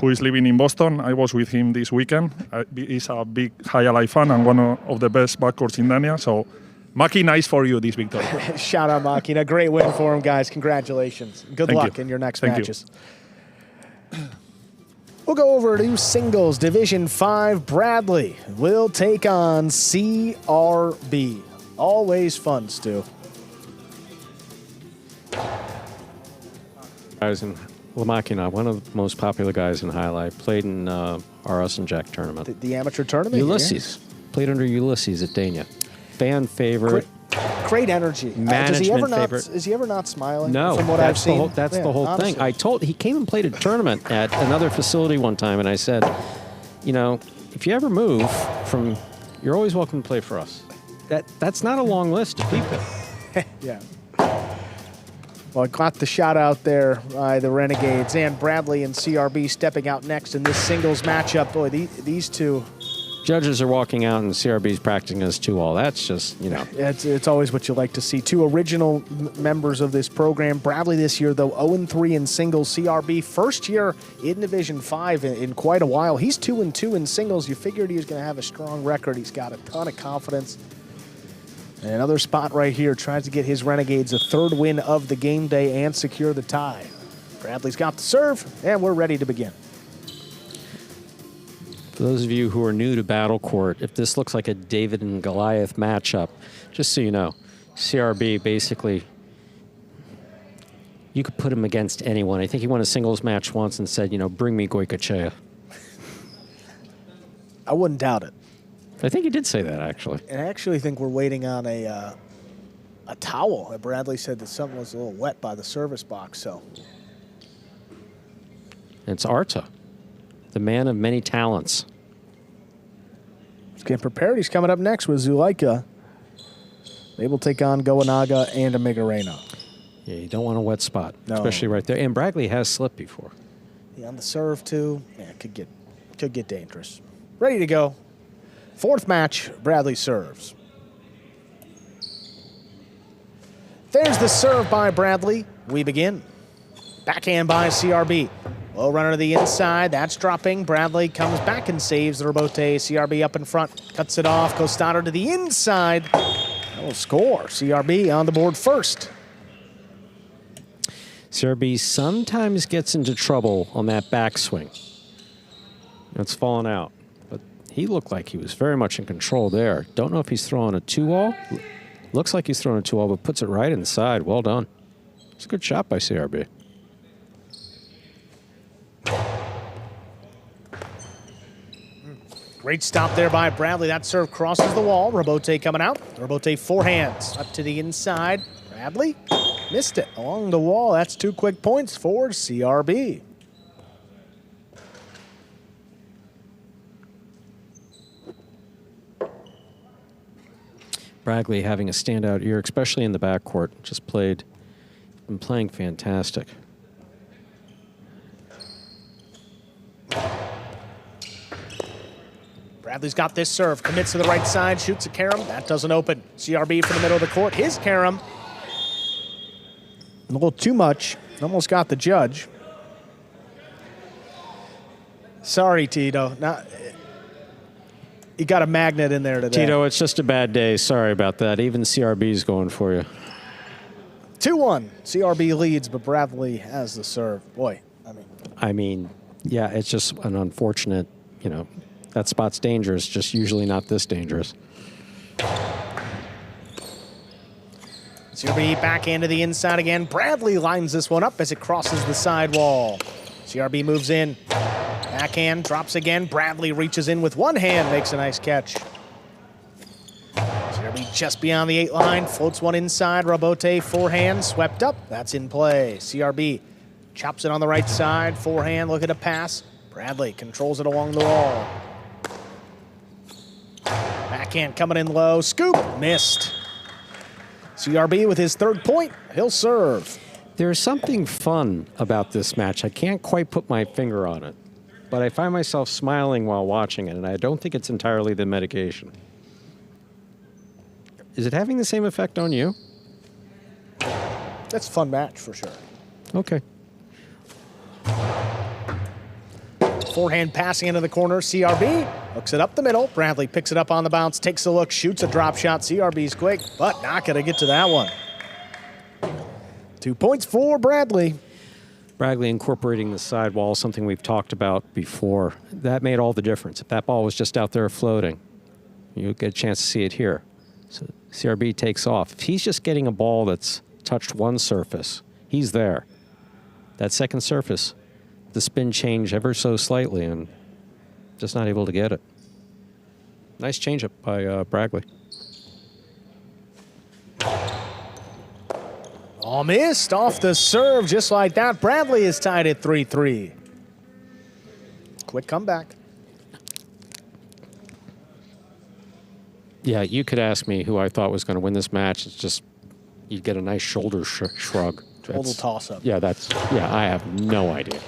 who is living in Boston. I was with him this weekend. He's a big Jai-Alai fan and one of the best backcourts in Dania. So, Máquina is for you, this victory. Shout out Máquina. Great win for him, guys. Congratulations. Good luck in your next matches. We'll go over to singles. Division 5, Bradley will take on CRB. Always fun, Stu. Guys in La Máquina, one of the most popular guys in Jai-Alai, played in our Us and Jack tournament. The amateur tournament? Ulysses. Played under Ulysses at Dania. Fan favorite. Great energy. Management favorite. Is he ever not smiling? No, from what I've seen? That's the whole thing. He came and played a tournament at another facility one time, and I said, you know, if you ever move from, you're always welcome to play for us. That's not a long list of people. Yeah. Well, I got the shout out there by the Renegades and Bradley and CRB stepping out next in this singles matchup. Boy, these two. Judges are walking out and CRB's practicing as 2-all. That's just, you know. It's always what you like to see. Two original members of this program. Bradley this year, though, 0-3 in singles. CRB, first year in Division 5 in quite a while. He's 2-2 in singles. You figured he was going to have a strong record. He's got a ton of confidence. And another spot right here. Tries to get his Renegades a third win of the game day and secure the tie. Bradley's got the serve, and we're ready to begin. For those of you who are new to Battle Court, if this looks like a David and Goliath matchup, just so you know, CRB basically, you could put him against anyone. I think he won a singles match once and said, you know, bring me Goikachea. I wouldn't doubt it. I think he did say that, actually. And I actually think we're waiting on a towel. Bradley said that something was a little wet by the service box, so. It's Arta, the man of many talents. He's getting prepared. He's coming up next with Zuleika. They will take on Goenaga and Amigarena. Yeah, you don't want a wet spot, No. especially right there. And Bradley has slipped before. Yeah, on the serve, too. Yeah, it could get dangerous. Ready to go. Fourth match, Bradley serves. There's the serve by Bradley. We begin. Backhand by CRB. Low runner to the inside. That's dropping. Bradley comes back and saves the rebote. CRB up in front. Cuts it off. Costado to the inside. That will score. CRB on the board first. CRB sometimes gets into trouble on that backswing. It's fallen out. But he looked like he was very much in control there. Don't know if he's throwing a 2-all. Looks like he's throwing a 2-all, but puts it right inside. Well done. It's a good shot by CRB. Great stop there by Bradley. That serve crosses the wall. Robote coming out. Robote forehands up to the inside. Bradley missed it along the wall. That's 2 quick points for CRB. Bradley having a standout year, especially in the backcourt. Just been playing fantastic. Bradley's got this serve, commits to the right side, shoots a carom. That doesn't open. CRB from the middle of the court. His carom. A little too much. Almost got the judge. Sorry, Tito. You got a magnet in there today. Tito, it's just a bad day. Sorry about that. Even CRB's going for you. 2-1. CRB leads, but Bradley has the serve. Boy, I mean, yeah, it's just an unfortunate, that spot's dangerous, just usually not this dangerous. CRB back into the inside again. Bradley lines this one up as it crosses the sidewall. CRB moves in. Backhand, drops again. Bradley reaches in with one hand, makes a nice catch. CRB just beyond the 8 line, floats one inside. Robote, forehand, swept up. That's in play. CRB chops it on the right side. Forehand, look at a pass. Bradley controls it along the wall. Backhand coming in low. Scoop, missed. CRB with his 3rd point. He'll serve. There's something fun about this match. I can't quite put my finger on it, but I find myself smiling while watching it, and I don't think it's entirely the medication. Is it having the same effect on you? That's a fun match for sure. Okay. Forehand passing into the corner. CRB hooks it up the middle. Bradley picks it up on the bounce, takes a look, shoots a drop shot. CRB's quick, but not going to get to that one. 2 points for Bradley. Bradley incorporating the sidewall, something we've talked about before. That made all the difference. If that ball was just out there floating, you get a chance to see it here. So CRB takes off. If he's just getting a ball that's touched one surface, he's there. That second surface, the spin changed ever so slightly and just not able to get it. Nice changeup by Bradley. All missed off the serve just like that. Bradley is tied at 3-3. Quick comeback. Yeah, you could ask me who I thought was going to win this match. It's just, you'd get a nice shoulder shrug. Total toss-up. Yeah, I have no idea.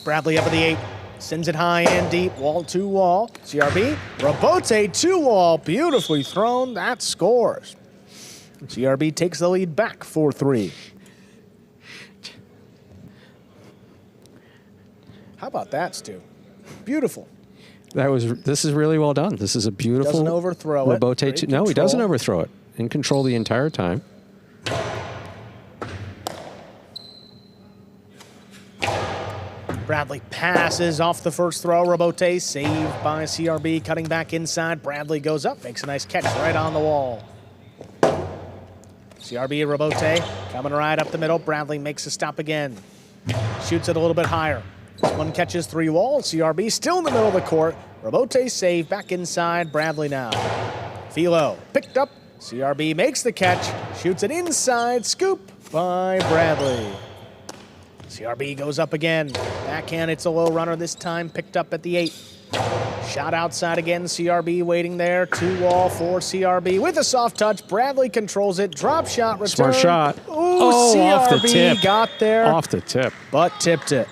Bradley up at the 8. Sends it high and deep. Wall to wall. CRB. Robote to wall. Beautifully thrown. That scores. CRB takes the lead back 4-3. How about that, Stu? Beautiful. This is really well done. This is a beautiful. Doesn't overthrow it. Robote. No, he doesn't overthrow it. In control the entire time. Bradley passes off the first throw. Robote saved by CRB, cutting back inside. Bradley goes up, makes a nice catch right on the wall. CRB and Robote coming right up the middle. Bradley makes a stop again. Shoots it a little bit higher. This one catches 3 walls. CRB still in the middle of the court. Robote saved back inside. Bradley now. Philo picked up. CRB makes the catch. Shoots it inside. Scoop by Bradley. CRB goes up again. Backhand, it's a low runner this time, picked up at the 8. Shot outside again, CRB waiting there. 2-wall for CRB with a soft touch. Bradley controls it. Drop shot return. Smart shot. Ooh, CRB off the tip. got there. Off the tip. But tipped it.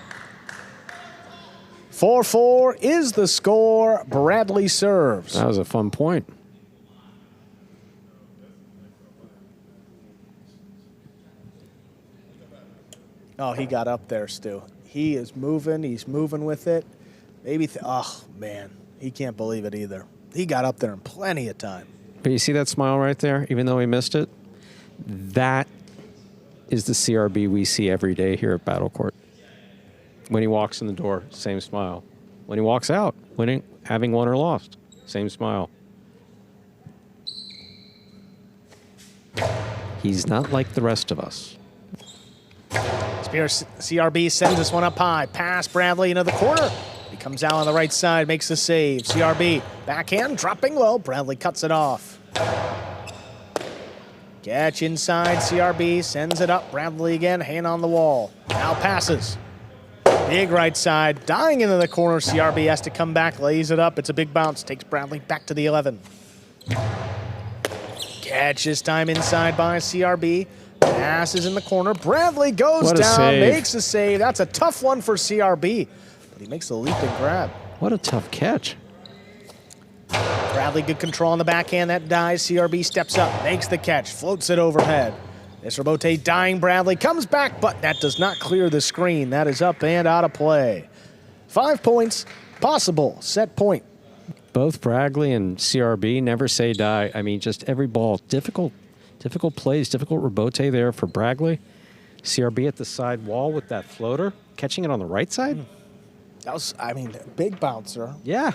4-4 is the score. Bradley serves. That was a fun point. Oh, he got up there, Stu. He is moving. He's moving with it. Maybe, oh, man. He can't believe it either. He got up there in plenty of time. But you see that smile right there, even though he missed it? That is the CRB we see every day here at Battle Court. When he walks in the door, same smile. When he walks out, having won or lost, same smile. He's not like the rest of us. CRB sends this one up high. Pass Bradley into the corner. He comes out on the right side, makes the save. CRB backhand, dropping low. Bradley cuts it off. Catch inside. CRB sends it up. Bradley again, hand on the wall. Now passes. Big right side, dying into the corner. CRB has to come back, lays it up. It's a big bounce. Takes Bradley back to the 11. Catch this time inside by CRB. Passes in the corner. Bradley goes down, save. makes a save. That's a tough one for CRB, but he makes the leap and grab. What a tough catch. Bradley, good control on the backhand. That dies. CRB steps up, makes the catch, floats it overhead. This rebote dying. Bradley comes back, but that does not clear the screen. That is up and out of play. 5 points, possible set point. Both Bradley and CRB never say die. I mean, just every ball. Difficult plays, difficult rebote there for Bradley. CRB at the side wall with that floater, catching it on the right side. That was, I mean, big bouncer. Yeah.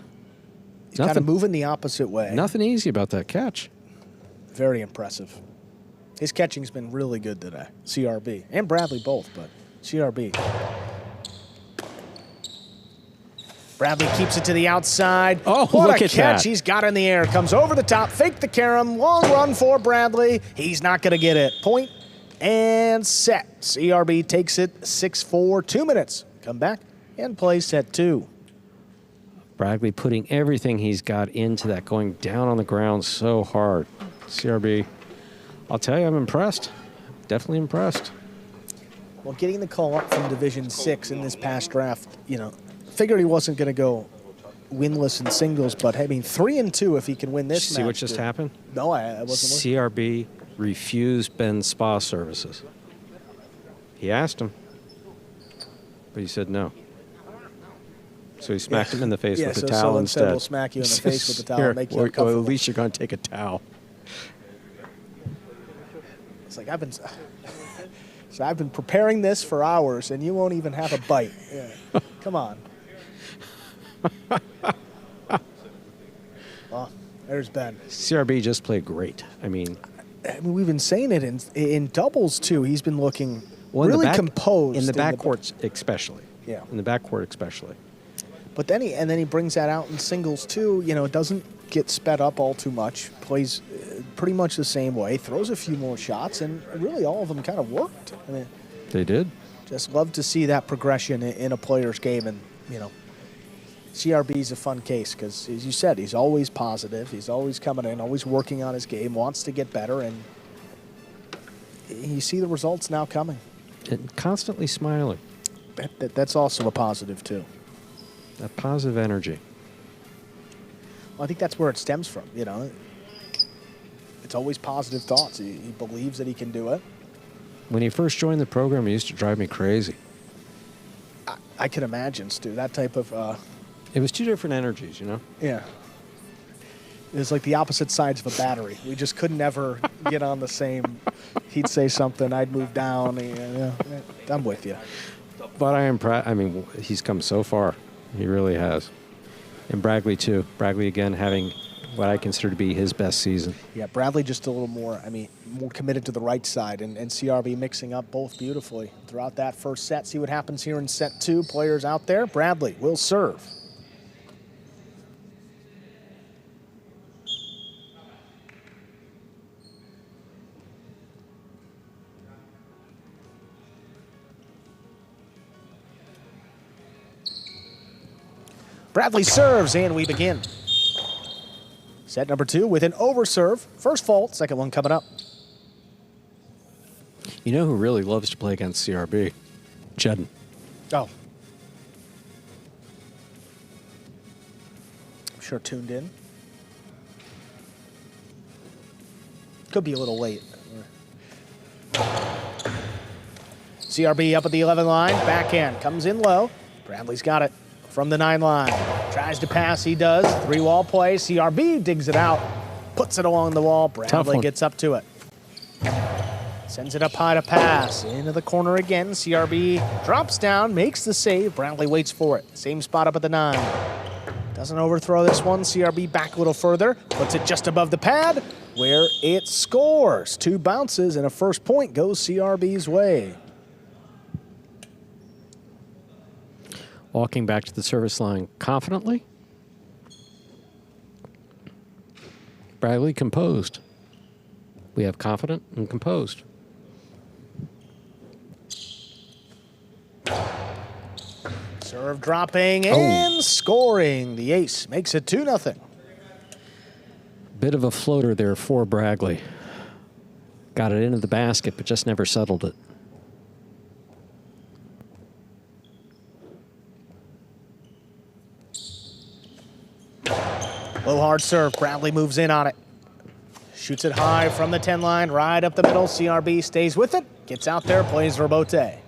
He's kind of moving the opposite way. Nothing easy about that catch. Very impressive. His catching's been really good today. CRB and Bradley both, but CRB. Bradley keeps it to the outside. Oh, what look a at catch that. he's got in the air. Comes over the top, fake the carom, long run for Bradley. He's not going to get it. Point and set. CRB takes it 6-4, 2 minutes. Come back and play set 2. Bradley putting everything he's got into that, going down on the ground so hard. CRB, I'll tell you, I'm impressed. Definitely impressed. Well, getting the call up from Division 6 in this past draft, you know, figured he wasn't going to go winless in singles, but I mean, 3-2 if he can win this match. See what just happened? No, I wasn't looking. CRB refused Ben's spa services. He asked him, but he said no. So he smacked him in the face with the towel so instead. We'll smack you in the face with the towel Here, and make you or uncomfortable. at least you're going to take a towel. It's like I've been preparing this for hours, and you won't even have a bite. Yeah. Come on. Well, there's Ben. CRB just played great. I mean, we've been saying it in doubles too. He's been looking well, really composed in the backcourt, especially. Yeah, in the backcourt especially. But then he brings that out in singles too. You know, doesn't get sped up all too much. Plays pretty much the same way. Throws a few more shots, and really all of them kind of worked. I mean, they did. Just love to see that progression in a player's game, and you know, CRB's a fun case because, as you said, he's always positive. He's always coming in, always working on his game, wants to get better, and you see the results now coming. And constantly smiling. That's also a positive too. That positive energy. Well, I think that's where it stems from. You know, it's always positive thoughts. He believes that he can do it. When he first joined the program, he used to drive me crazy. I can imagine, Stu. That type of. It was two different energies, you know. Yeah. It was like the opposite sides of a battery. We just couldn't ever get on the same. He'd say something, I'd move down. Yeah, I'm with you. But I am proud. I mean, he's come so far. He really has. And Bradley, too. Bradley, again, having what I consider to be his best season. Yeah, Bradley just a little more, more committed to the right side, and CRB mixing up both beautifully throughout that first set. See what happens here in set 2. Players out there. Bradley will serve. Bradley serves, and we begin. Set number 2 with an overserve. First fault, second one coming up. You know who really loves to play against CRB? Jedden. Oh. I'm sure tuned in. Could be a little late. CRB up at the 11 line. Backhand comes in low. Bradley's got it from the 9 line. Tries to pass, he does. 3-wall play. CRB digs it out. Puts it along the wall. Bradley gets up to it. Sends it up high to pass. Into the corner again. CRB drops down, makes the save. Bradley waits for it. Same spot up at the 9. Doesn't overthrow this one. CRB back a little further. Puts it just above the pad. where it scores. 2 bounces and a first point goes CRB's way. Walking back to the service line confidently. Bradley composed. We have confident and composed. Serve dropping and scoring. The ace makes it 2-0. Bit of a floater there for Bradley. Got it into the basket, but just never settled it. Low hard serve. Bradley moves in on it. Shoots it high from the 10 line, right up the middle. CRB stays with it. Gets out there, plays Robote.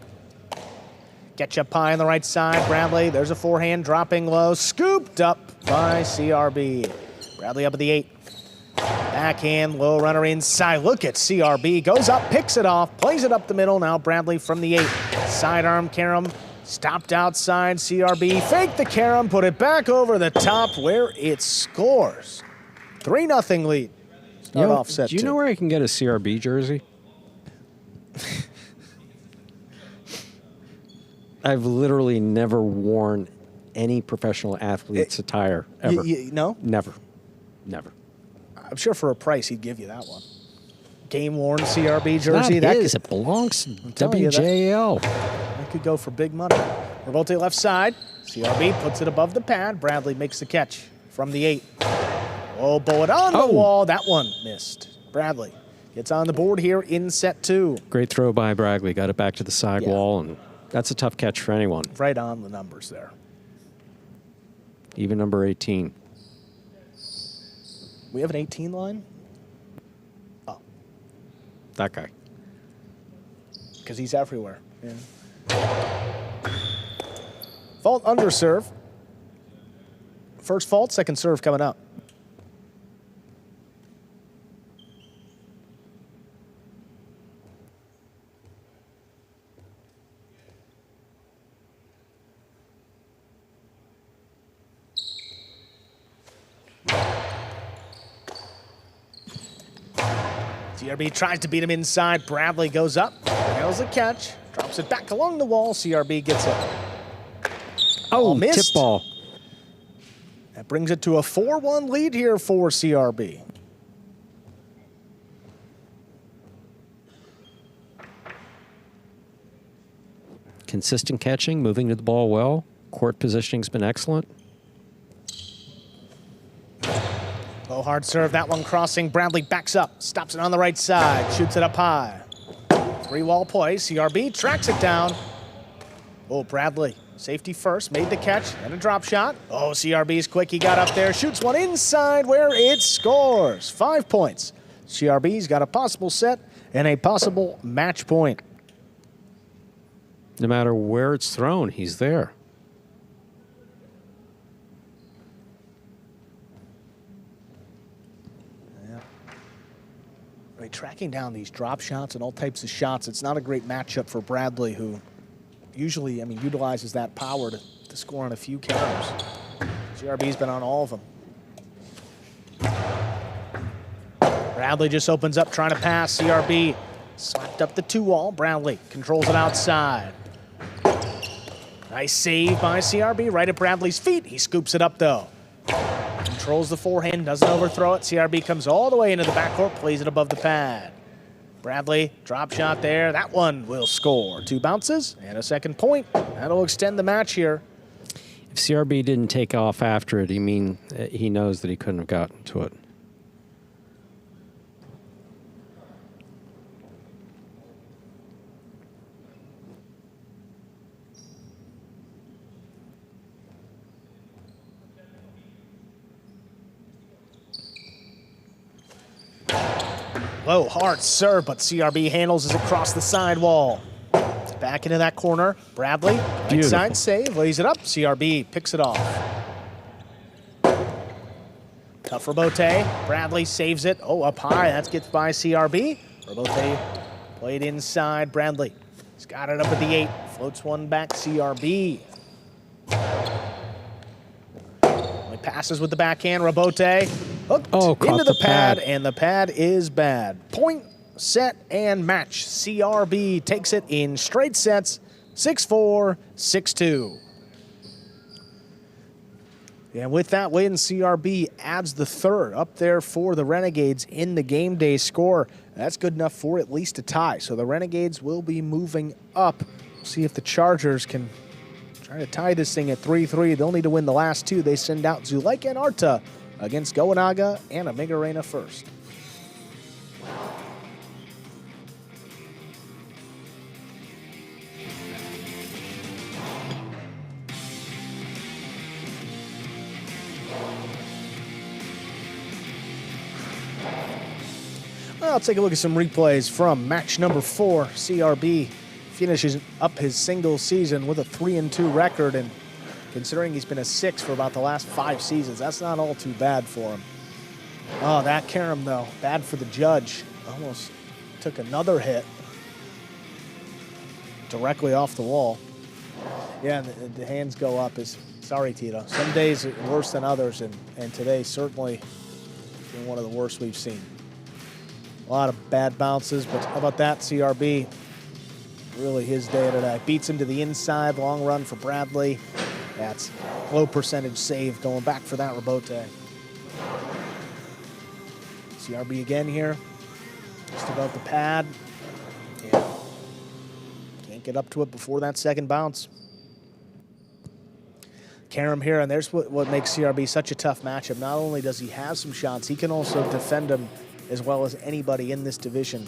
Ketchup pie on the right side. Bradley, there's a forehand dropping low. Scooped up by CRB. Bradley up at the 8. Backhand, low runner inside. Look at CRB. Goes up, picks it off, plays it up the middle. Now Bradley from the 8. Sidearm carom. Stopped outside. CRB faked the carom, put it back over the top where it scores. 3-0 lead. Start off set 2. Do you know where I can get a CRB jersey? I've literally never worn any professional athlete's attire ever. No? Never. Never. I'm sure for a price he'd give you that one. Game-worn CRB jersey. That is. It belongs to WJL. That could go for big money. Revolte left side. CRB puts it above the pad. Bradley makes the catch from the 8. Oh, bullet on the wall. That one missed. Bradley gets on the board here in set 2. Great throw by Bradley. Got it back to the side wall, and that's a tough catch for anyone. Right on the numbers there. Even number 18. We have an 18 line? Oh. That guy. Because he's everywhere. Yeah. Fault under serve. First fault, second serve coming up. CRB tries to beat him inside. Bradley goes up, nails the catch, drops it back along the wall. CRB gets it. Oh, missed. tip ball. That brings it to a 4-1 lead here for CRB. Consistent catching, moving to the ball well. Court positioning's been excellent. Low hard serve, that one crossing. Bradley backs up, stops it on the right side, shoots it up high. 3-wall play, CRB tracks it down. Oh, Bradley, safety first, made the catch, and a drop shot. Oh, CRB's quick, he got up there, shoots one inside where it scores. 5 points. CRB's got a possible set and a possible match point. No matter where it's thrown, he's there. Tracking down these drop shots and all types of shots, it's not a great matchup for Bradley, who usually, utilizes that power to score on a few counters. CRB's been on all of them. Bradley just opens up trying to pass. CRB slapped up the 2-wall. Bradley controls it outside. Nice save by CRB right at Bradley's feet. He scoops it up though. Controls the forehand, doesn't overthrow it. CRB comes all the way into the backcourt, plays it above the pad. Bradley, drop shot there. That one will score. 2 bounces and a second point. That'll extend the match here. If CRB didn't take off after it, he knows that he couldn't have gotten to it. Low, hard serve, but CRB handles it across the sidewall. Back into that corner. Bradley, right side save, lays it up. CRB picks it off. Tough for Bote. Bradley saves it. Oh, up high. That gets by CRB. Bote played inside. Bradley, he's got it up at the 8. Floats one back. CRB. He passes with the backhand. Rabote Hooked into the pad, and the pad is bad. Point, set, and match. CRB takes it in straight sets, 6-4, 6-2. And with that win, CRB adds the third up there for the Renegades in the game day score. That's good enough for at least a tie. So the Renegades will be moving up. See if the Chargers can try to tie this thing at 3-3. They'll need to win the last two. They send out Zuleika and Arta against Goanaga and Amigarena first. Well, let's take a look at some replays from match number 4. CRB finishes up his single season with a 3-2 record, and considering he's been a 6 for about the last 5 seasons, that's not all too bad for him. Oh, that carom, though, bad for the judge. Almost took another hit directly off the wall. Yeah, the hands go up. Sorry, Tito. Some days are worse than others, and today certainly been one of the worst we've seen. A lot of bad bounces, but how about that, CRB? Really his day today. Beats him to the inside, long run for Bradley. That's low percentage save going back for that rebote. CRB again here, just above the pad. Yeah. Can't get up to it before that second bounce. Karam here, and there's what makes CRB such a tough matchup. Not only does he have some shots, he can also defend them as well as anybody in this division.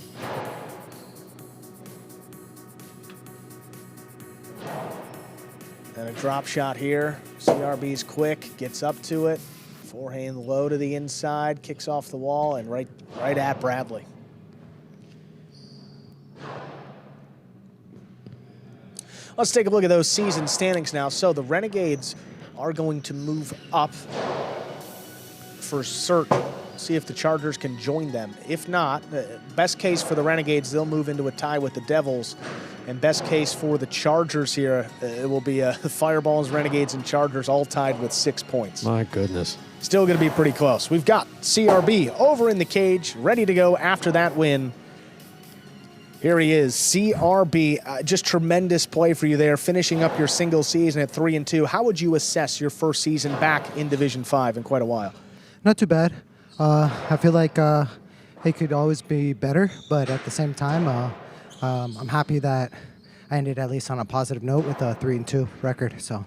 And a drop shot here. CRB's quick, gets up to it. Forehand low to the inside, kicks off the wall, and right at Bradley. Let's take a look at those season standings now. So the Renegades are going to move up for certain. See if the Chargers can join them. If not, best case for the Renegades, they'll move into a tie with the Devils. And best case for the Chargers here, it will be Fireballs, Renegades, and Chargers all tied with 6 points. My goodness. Still going to be pretty close. We've got CRB over in the cage, ready to go after that win. Here he is, CRB. Just tremendous play for you there, finishing up your single season at 3-2. How would you assess your first season back in Division 5 in quite a while? Not too bad. I feel like it could always be better, but at the same time, I'm happy that I ended at least on a positive note with a 3-2 record. So,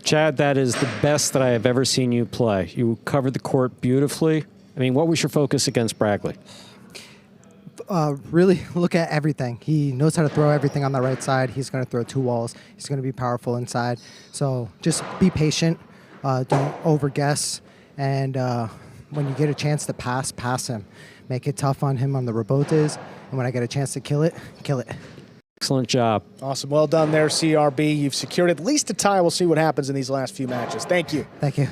Chad, that is the best that I have ever seen you play. You covered the court beautifully. I mean, what was your focus against Bradley? Really look at everything. He knows how to throw everything on the right side. He's going to throw 2 walls. He's going to be powerful inside. So just be patient. Don't overguess. And when you get a chance to pass him. Make it tough on him on the rebotes. And when I get a chance to kill it, kill it. Excellent job. Awesome. Well done there, CRB. You've secured at least a tie. We'll see what happens in these last few matches. Thank you. Thank you.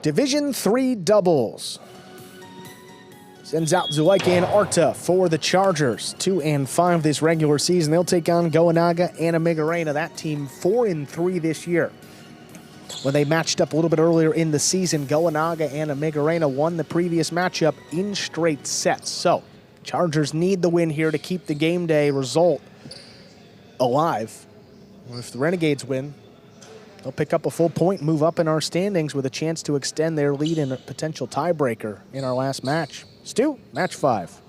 Division 3 doubles. Sends out Zuleika and Arta for the Chargers. 2-5 this regular season. They'll take on Goanaga and Amigarena. That team 4-3 this year. When they matched up a little bit earlier in the season, Goanaga and Amigarena won the previous matchup in straight sets. So, Chargers need the win here to keep the game day result alive. If the Renegades win, they'll pick up a full point, move up in our standings with a chance to extend their lead in a potential tiebreaker in our last match. Stu, match 5.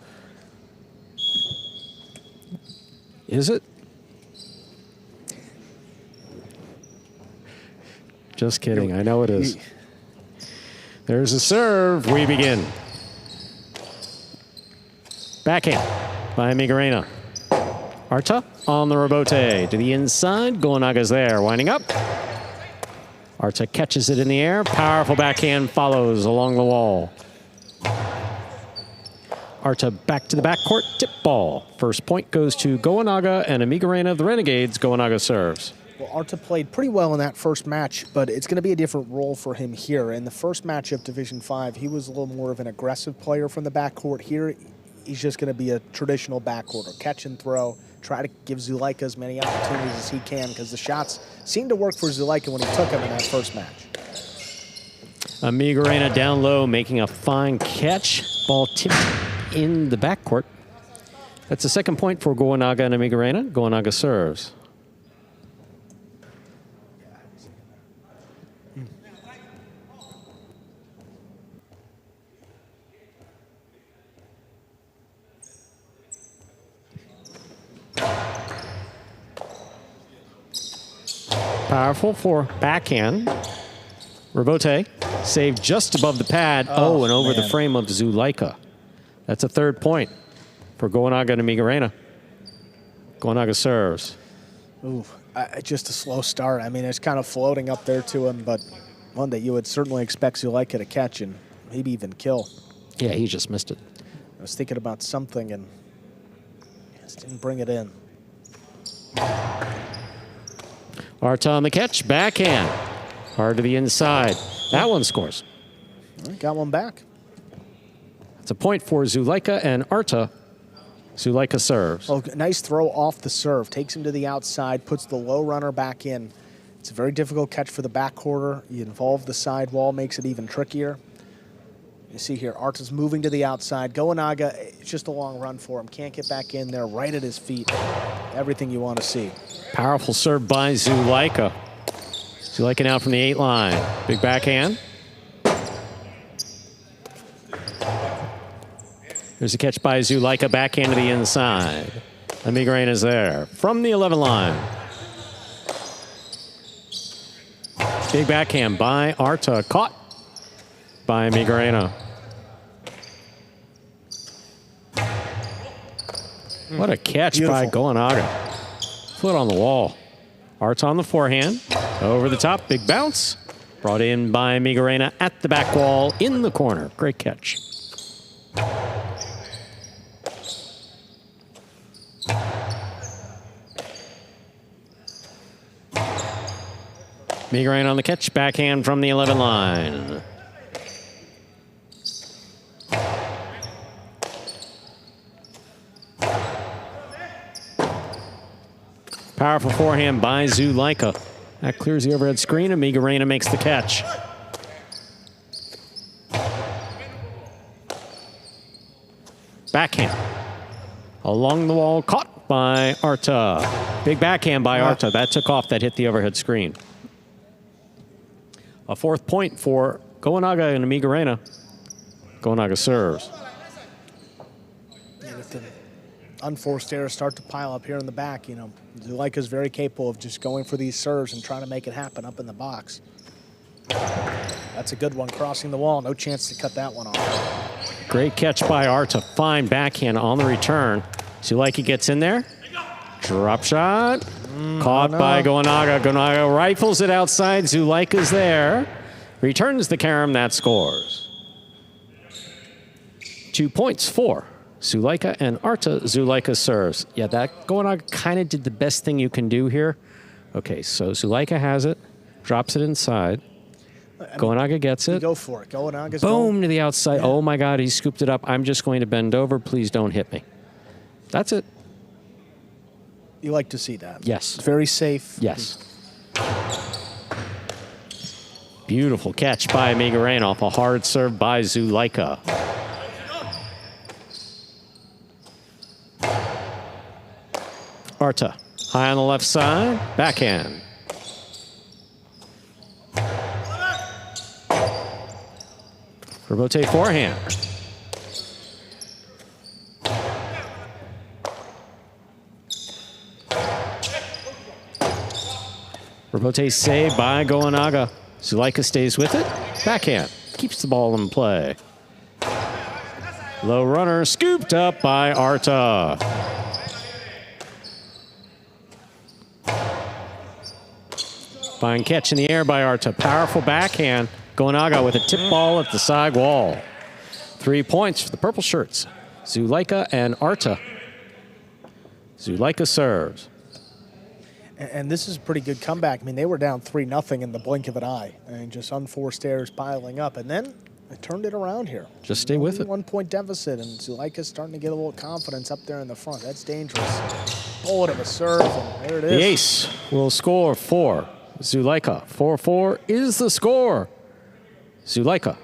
Is it? Just kidding. I know it is. There's a serve. We begin. Backhand by Amigarena. Arta on the rebote to the inside. Goanaga's there, winding up. Arta catches it in the air. Powerful backhand follows along the wall. Arta back to the backcourt, tip ball. First point goes to Goanaga and Amigarena of the Renegades. Goanaga serves. Well, Arta played pretty well in that first match, but it's going to be a different role for him here. In the first match of Division 5, he was a little more of an aggressive player from the backcourt. Here, he's just going to be a traditional backcourt, or catch and throw, try to give Zuleika as many opportunities as he can, because the shots seemed to work for Zuleika when he took him in that first match. Amigarena down low, making a fine catch. Ball tipped in the backcourt. That's the second point for Goanaga and Amigarena. Goanaga serves. Powerful for backhand. Rebote saved just above the pad. Oh, and over the frame of Zuleika. That's a third point for Goanaga and Amigarena. Goanaga serves. Ooh, just a slow start. I mean, it's kind of floating up there to him, but one that you would certainly expect Zuleika to catch and maybe even kill. Yeah, he just missed it. I was thinking about something and just didn't bring it in. Arta on the catch, backhand. Hard to the inside. That one scores. Got one back. It's a point for Zuleika and Arta. Zuleika serves. Oh, nice throw off the serve. Takes him to the outside, puts the low runner back in. It's a very difficult catch for the back quarter. You involve the side wall, makes it even trickier. You see here, Arta's moving to the outside. Goanaga, it's just a long run for him. Can't get back in there, right at his feet. Everything you want to see. Powerful serve by Zuleika. Zuleika now from the 8 line. Big backhand. There's a catch by Zuleika, backhand to the inside. Amigarena's there from the 11 line. Big backhand by Arta, caught by Amigarena. What a catch by Goanaga. Foot on the wall. Arta on the forehand. Over the top, big bounce. Brought in by Amigarena at the back wall in the corner. Great catch. Amigarena on the catch, backhand from the 11 line. Powerful forehand by Zuleika. That clears the overhead screen. Amigarena makes the catch. Backhand. Along the wall, caught by Arta. Big backhand by Arta. That took off, that hit the overhead screen. A fourth point for Goanaga and Amigarena. Goanaga serves. And if the unforced errors start to pile up here in the back, you know, Zuleika's very capable of just going for these serves and trying to make it happen up in the box. That's a good one, crossing the wall. No chance to cut that one off. Great catch by Arta. Fine backhand on the return. Zuleika gets in there. Drop shot. Caught by Goanaga. Goanaga rifles it outside. Zuleika's there. Returns the carom. That scores. 2 points for Zuleika and Arta. Zuleika serves. Yeah, that Goanaga kind of did the best thing you can do here. Okay, so Zuleika has it. Drops it inside. Goanaga gets it. Go for it. Goanaga's boom to the outside. Yeah. Oh my God, he scooped it up. I'm just going to bend over. Please don't hit me. That's it. You like to see that. Yes. It's very safe. Yes. Beautiful catch by Amigarena off a hard serve by Zuleika. Arta, high on the left side, backhand. Rebote forehand. Rebote saved by Goanaga. Zuleika stays with it. Backhand. Keeps the ball in play. Low runner scooped up by Arta. Fine catch in the air by Arta. Powerful backhand. Goanaga with a tip ball at the side wall. 3 points for the purple shirts. Zuleika and Arta. Zuleika serves. And this is a pretty good comeback. I mean, they were down 3-0 in the blink of an eye. And just unforced errors piling up. And then they turned it around here. Just stay with it. 1 point deficit, and Zuleika's starting to get a little confidence up there in the front. That's dangerous. Bullet of a serve, and there it is. The ace will score for Zuleika. 4-4 is the score. Zuleika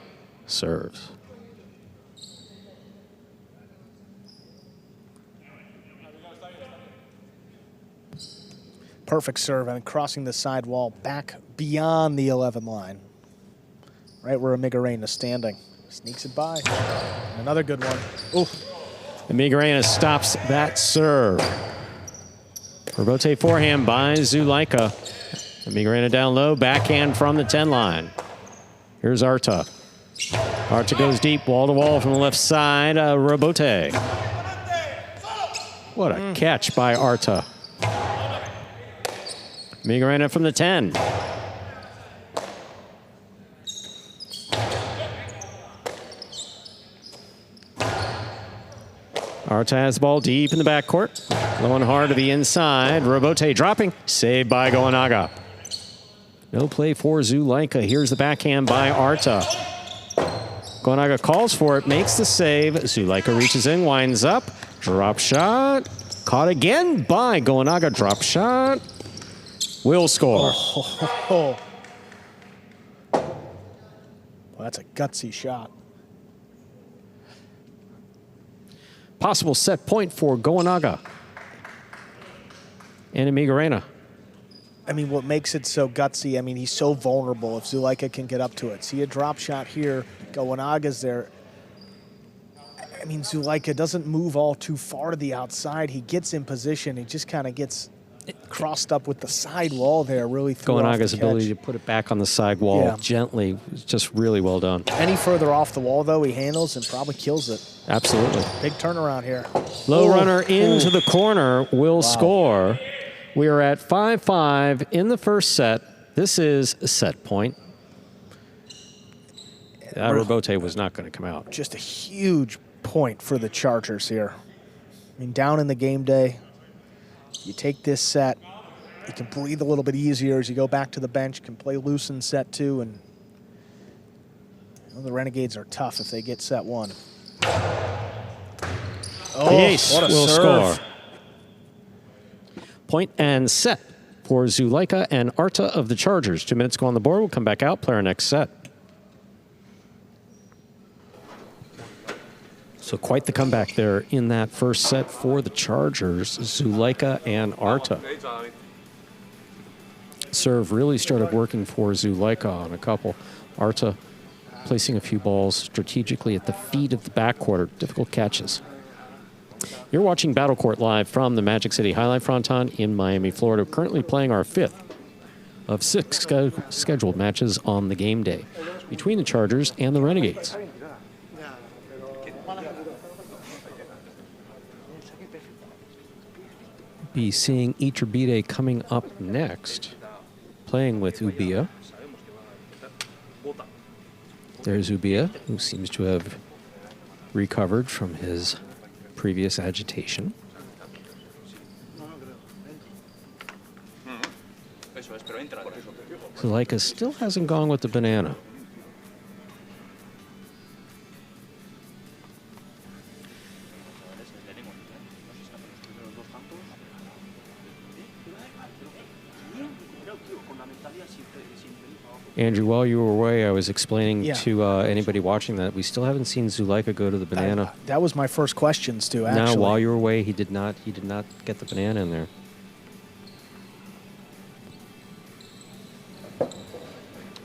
serves. Perfect serve and crossing the side wall back beyond the 11 line. Right where Amigarena is standing. Sneaks it by. And another good one. Ooh. Amigarena stops that serve. Robote forehand by Zuleika. Amigarena down low, backhand from the 10 line. Here's Arta. Arta goes deep, wall to wall from the left side. Robote. What a catch by Arta. Amigarena from the 10. Arta has the ball deep in the backcourt. Low and hard to the inside. Robote dropping. Saved by Goenaga. No play for Zuleika. Here's the backhand by Arta. Goenaga calls for it, makes the save. Zuleika reaches in, winds up. Drop shot. Caught again by Goenaga. Drop shot. Will score. Oh. Well, that's a gutsy shot. Possible set point for Goenaga and Amigarena. I mean, what makes it so gutsy, I mean, he's so vulnerable if Zuleika can get up to it. See a drop shot here. Goenaga's there. I mean, Zuleika doesn't move all too far to the outside. He gets in position. He just kind of gets crossed up with the side wall there, really threw off the Goenaga's catch. ability to put it back on the side wall gently is just really well done. Any further off the wall, though, he handles and probably kills it. Absolutely. Big turnaround here. Low runner into the corner will score. We are at 5-5 in the first set. This is a set point. That Robote was not going to come out. Just a huge point for the Chargers here. I mean, down in the game day, you take this set, you can breathe a little bit easier as you go back to the bench, can play loose in set 2, and the Renegades are tough if they get set 1. The ace what a will serve. score. Point and set for Zuleika and Arta of the Chargers. 2 minutes go on the board. We'll come back out, play our next set. So quite the comeback there in that first set for the Chargers, Zuleika and Arta. Serve really started working for Zuleika on a couple. Arta placing a few balls strategically at the feet of the backcourt. Difficult catches. You're watching Battle Court live from the Magic City Jai-Alai Fronton in Miami, Florida. Currently playing our 5th of 6 scheduled matches on the game day between the Chargers and the Renegades. Be seeing Iturbide coming up next, playing with Ubia. There's Ubia, who seems to have recovered from his previous agitation. Zuleika still hasn't gone with the banana. Andrew, while you were away, I was explaining to anybody watching that we still haven't seen Zuleika go to the banana. That was my first question, Stu, actually. No, while you were away, he did not get the banana in there.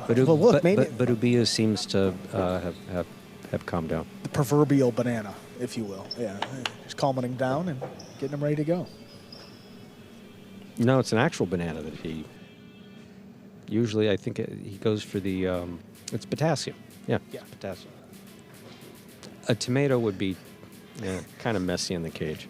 But Ubia seems to have calmed down. The proverbial banana, if you will. Yeah, just calming him down and getting him ready to go. No, it's an actual banana that he... Usually, I think he goes for the... it's potassium. Yeah, potassium. A tomato would be kind of messy in the cage.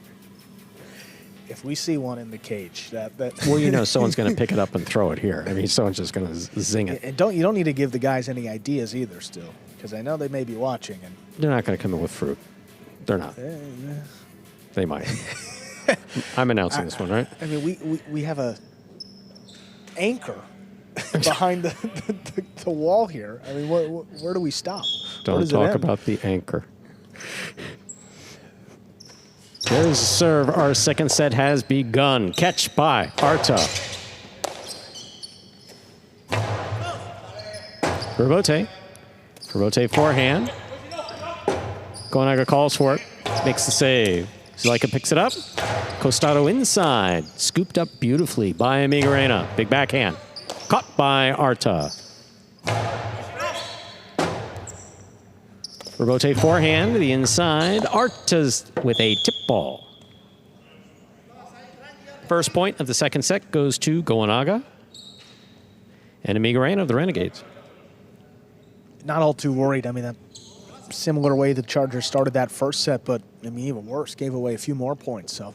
If we see one in the cage, that well, you know, someone's going to pick it up and throw it here. I mean, someone's just going to zing it. And you don't need to give the guys any ideas either, still, because I know they may be watching. And they're not going to come in with fruit. They're not. They might. I'm announcing this one, right? I mean, we have a anchor behind the wall here. I mean, where do we stop? Don't talk about the anchor. There's a serve. Our second set has begun. Catch by Arta. Robote Rotate forehand. Gonaga calls for it. Makes the save. Zuleika picks it up. Costado inside. Scooped up beautifully by Amigarena. Big backhand. Caught by Arta. Rotate forehand to the inside. Arta's with a tip ball. First point of the second set goes to Gonaga and Amigarena of the Renegades. Not all too worried. I mean, that similar way the Chargers started that first set, but I mean, even worse, gave away a few more points. So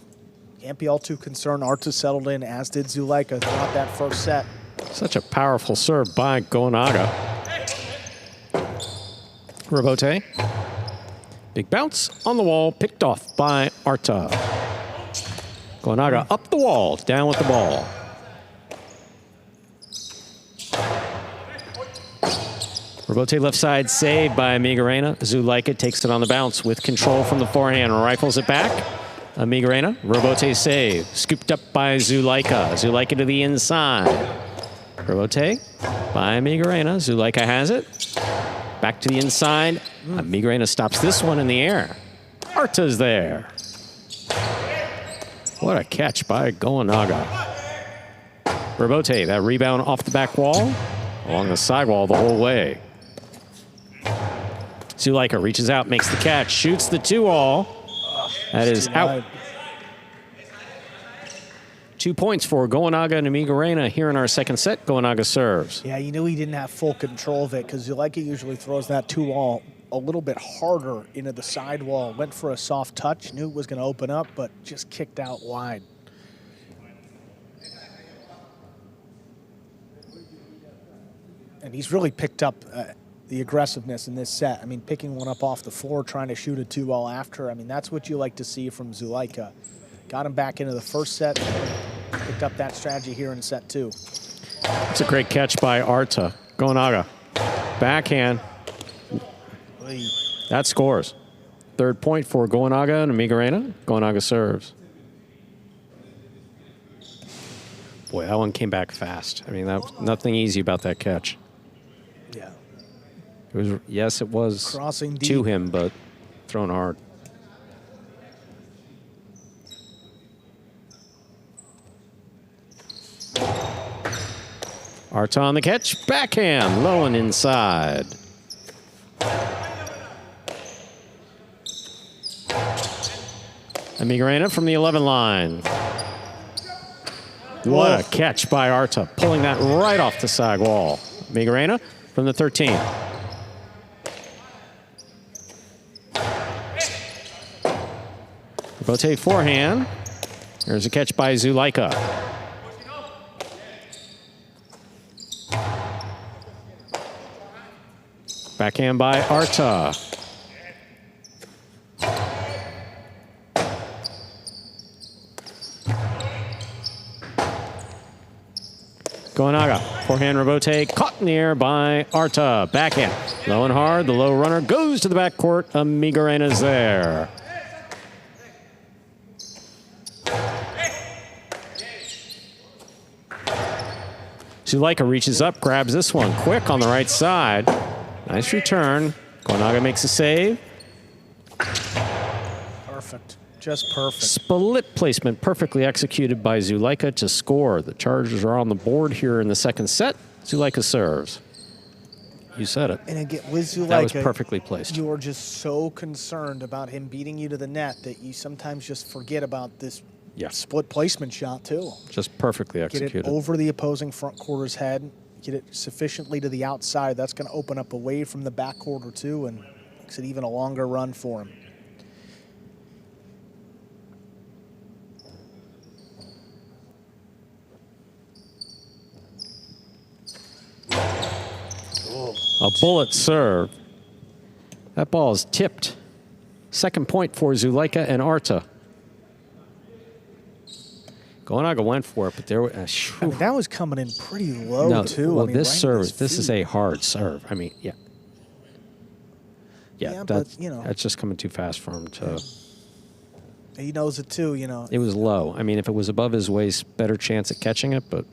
can't be all too concerned. Arta settled in, as did Zuleika throughout that first set. Such a powerful serve by Gonaga. Rebote. Big bounce on the wall, picked off by Arta. Gonaga up the wall, down with the ball. Rebote left side, saved by Amigarena. Zuleika takes it on the bounce with control from the forehand, rifles it back. Amigarena, Rebote save, scooped up by Zuleika. Zuleika to the inside. Rebote by Amigarena. Zuleika has it. Back to the inside. Amigarena stops this one in the air. Arta's there. What a catch by Gonaga. Rebote, that rebound off the back wall, along the sidewall the whole way. Zuleika reaches out, makes the catch, shoots the 2-all. That is out. 2 points for Gonaga and Amigarena here in our second set. Gonaga serves. Yeah, you knew he didn't have full control of it because Zuleika usually throws that 2-all a little bit harder into the sidewall. Went for a soft touch, knew it was going to open up, but just kicked out wide. And he's really picked up the aggressiveness in this set. I mean, picking one up off the floor, trying to shoot a 2-all after. I mean, that's what you like to see from Zuleika. Got him back into the first set, picked up that strategy here in set 2. That's a great catch by Arta. Gonaga, backhand. That scores. Third point for Gonaga and Amigarena. Gonaga serves. Boy, that one came back fast. I mean, that was nothing easy about that catch. Yeah. It was, yes, it was crossing deep to him, but thrown hard. Arta on the catch, backhand, low and inside. Amigarena from the 11 line. What a catch by Arta, pulling that right off the side wall. Amigarena from the 13. Rotate forehand. There's a catch by Zuleika. Backhand by Arta. Gonaga, forehand Rebote, caught in the air by Arta. Backhand, low and hard. The low runner goes to the backcourt. Amigarena's there. Zuleika reaches up, grabs this one quick on the right side. Nice return. Gonaga makes a save. Perfect. Just perfect. Split placement perfectly executed by Zuleika to score. The Chargers are on the board here in the second set. Zuleika serves. You said it. And again, with Zuleika, that was perfectly placed. You are just so concerned about him beating you to the net that you sometimes just forget about this split placement shot too. Just perfectly executed. Get it over the opposing front quarter's head. Get it sufficiently to the outside. That's going to open up away from the back quarter too, and makes it even a longer run for him. A bullet serve. That ball is tipped. Second point for Zuleika and Arta. Gonaga went for it, but there was I mean, that was coming in pretty low too. Well, I mean, this right serve, this is a hard serve. I mean, yeah, but you know, that's just coming too fast for him to. He knows it too, you know. It was low. I mean, if it was above his waist, better chance at catching it, but.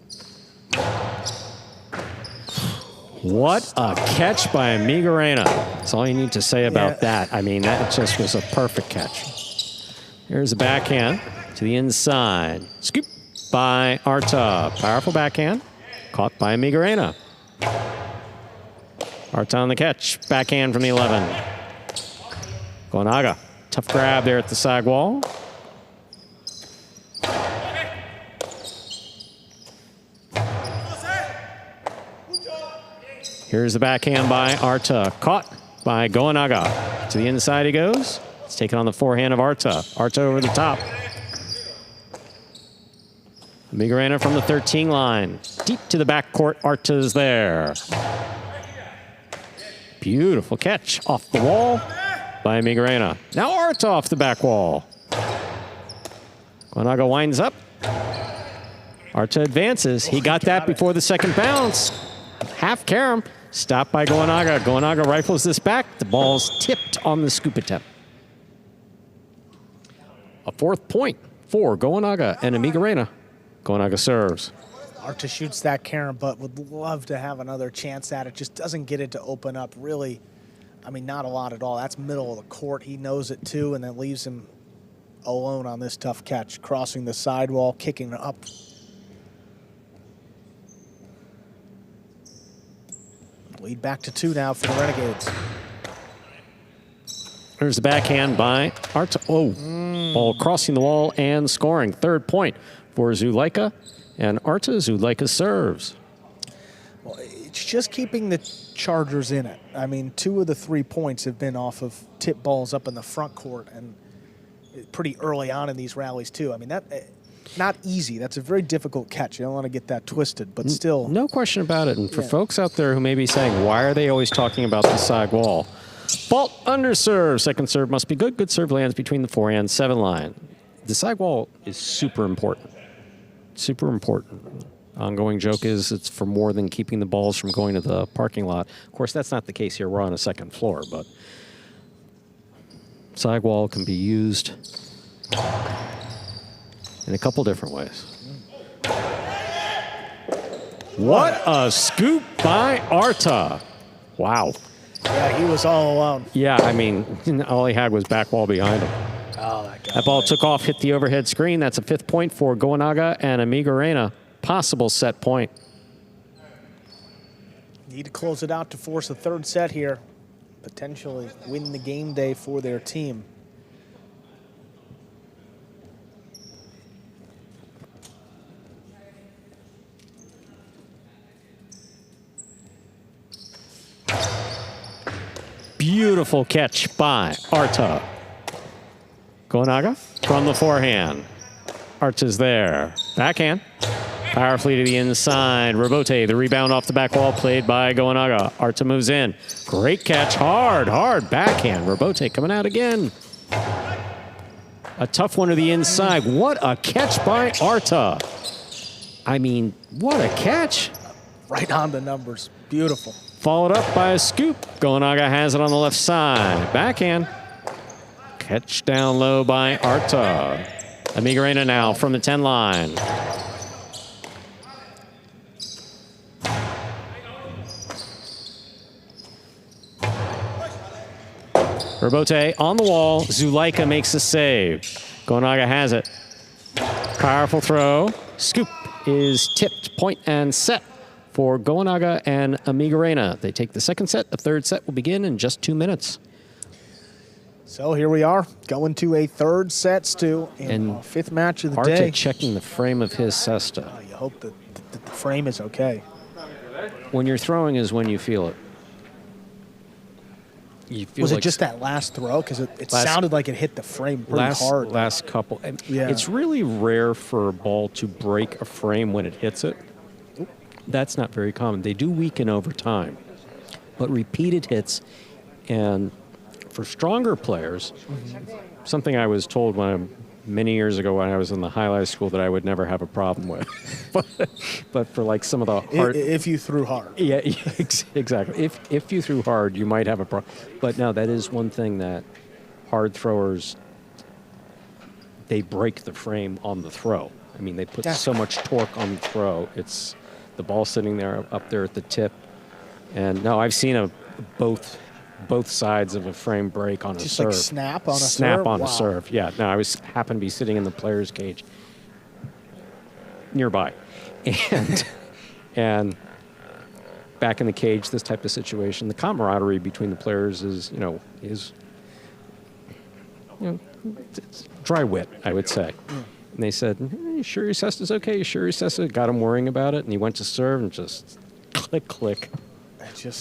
What a catch by Migarena. That's all you need to say about that. I mean, that just was a perfect catch. Here's a backhand to the inside. Scoop by Arta. Powerful backhand. Caught by Migarena. Arta on the catch. Backhand from the 11. Gonaga. Tough grab there at the side wall. Here's the backhand by Arta. Caught by Gonaga. To the inside he goes. It's taken on the forehand of Arta. Arta over the top. Migarena from the 13 line. Deep to the backcourt. Arta's there. Beautiful catch off the wall by Migarena. Now Arta off the back wall. Gonaga winds up. Arta advances. He got that before the second bounce. Half carom. Stopped by Gonaga. Gonaga rifles this back. The ball's tipped on the scoop attempt. A 4th point for Gonaga and Migarena. Gonaga serves. Arta shoots that carom, but would love to have another chance at it. Just doesn't get it to open up really. I mean, not a lot at all. That's middle of the court. He knows it too, and then leaves him alone on this tough catch. Crossing the sidewall, kicking up. Lead back to 2 now for the Renegades. There's the backhand by Arta. Oh, ball crossing the wall and scoring. 3rd point for Zulaika. And Arta. Zulaika serves. Well, it's just keeping the Chargers in it. I mean, 2 of the 3 points have been off of tip balls up in the front court, and pretty early on in these rallies too. I mean, that not easy. That's a very difficult catch. You don't want to get that twisted, but still. No question about it. And for folks out there who may be saying, why are they always talking about the side wall? Fault under serve. Second serve must be good. Good serve lands between the forehand 7 line. The side wall is super important. Super important. Ongoing joke is it's for more than keeping the balls from going to the parking lot. Of course, that's not the case here. We're on a 2nd floor, but side wall can be used in a couple different ways. What a scoop by Arta. Wow. Yeah, he was all alone. Yeah, I mean, all he had was back wall behind him. Oh, that ball took off, hit the overhead screen. That's a 5th point for Gonaga and Migarena. Possible set point. Need to close it out to force a 3rd set here. Potentially win the game day for their team. Beautiful catch by Arta. Gonaga from the forehand. Arta's there. Backhand. Powerfully to the inside. Robote, the rebound off the back wall, played by Gonaga. Arta moves in. Great catch. Hard backhand. Robote coming out again. A tough one to the inside. What a catch by Arta. I mean, what a catch. Right on the numbers. Beautiful. Followed up by a scoop. Gonaga has it on the left side. Backhand. Catch down low by Arta. Migarena now from the 10 line. Robote on the wall. Zulaika makes the save. Gonaga has it. Powerful throw. Scoop is tipped. Point and set for Gonaga and Migarena. They take the 2nd set. The 3rd set will begin in just 2 minutes. So here we are, going to a 3rd set, Stu, in our 5th match of the day. Arta checking the frame of his cesta. You hope that the frame is okay. When you're throwing is when you feel it. You feel was like it just that last throw? Because it sounded like it hit the frame pretty hard. Last couple. Yeah. It's really rare for a ball to break a frame when it hits it. That's not very common. They do weaken over time. But repeated hits, and for stronger players, something I was told many years ago when I was in the highlight school that I would never have a problem with. but for like some of the hard... If you threw hard. Yeah, exactly. If you threw hard, you might have a problem. But no, that is one thing that hard throwers, they break the frame on the throw. I mean, they put so much torque on the throw. It's the ball sitting there up there at the tip. And no, I've seen both sides of a frame break on a Just serve. like snap on a serve? Snap on Wow. a serve, yeah. No, I happened to be sitting in the player's cage nearby. And back in the cage, this type of situation, the camaraderie between the players is it's dry wit, I would say. And they said, you sure your cess is okay? You sure your cess is? Got him worrying about it, and he went to serve and just click, click.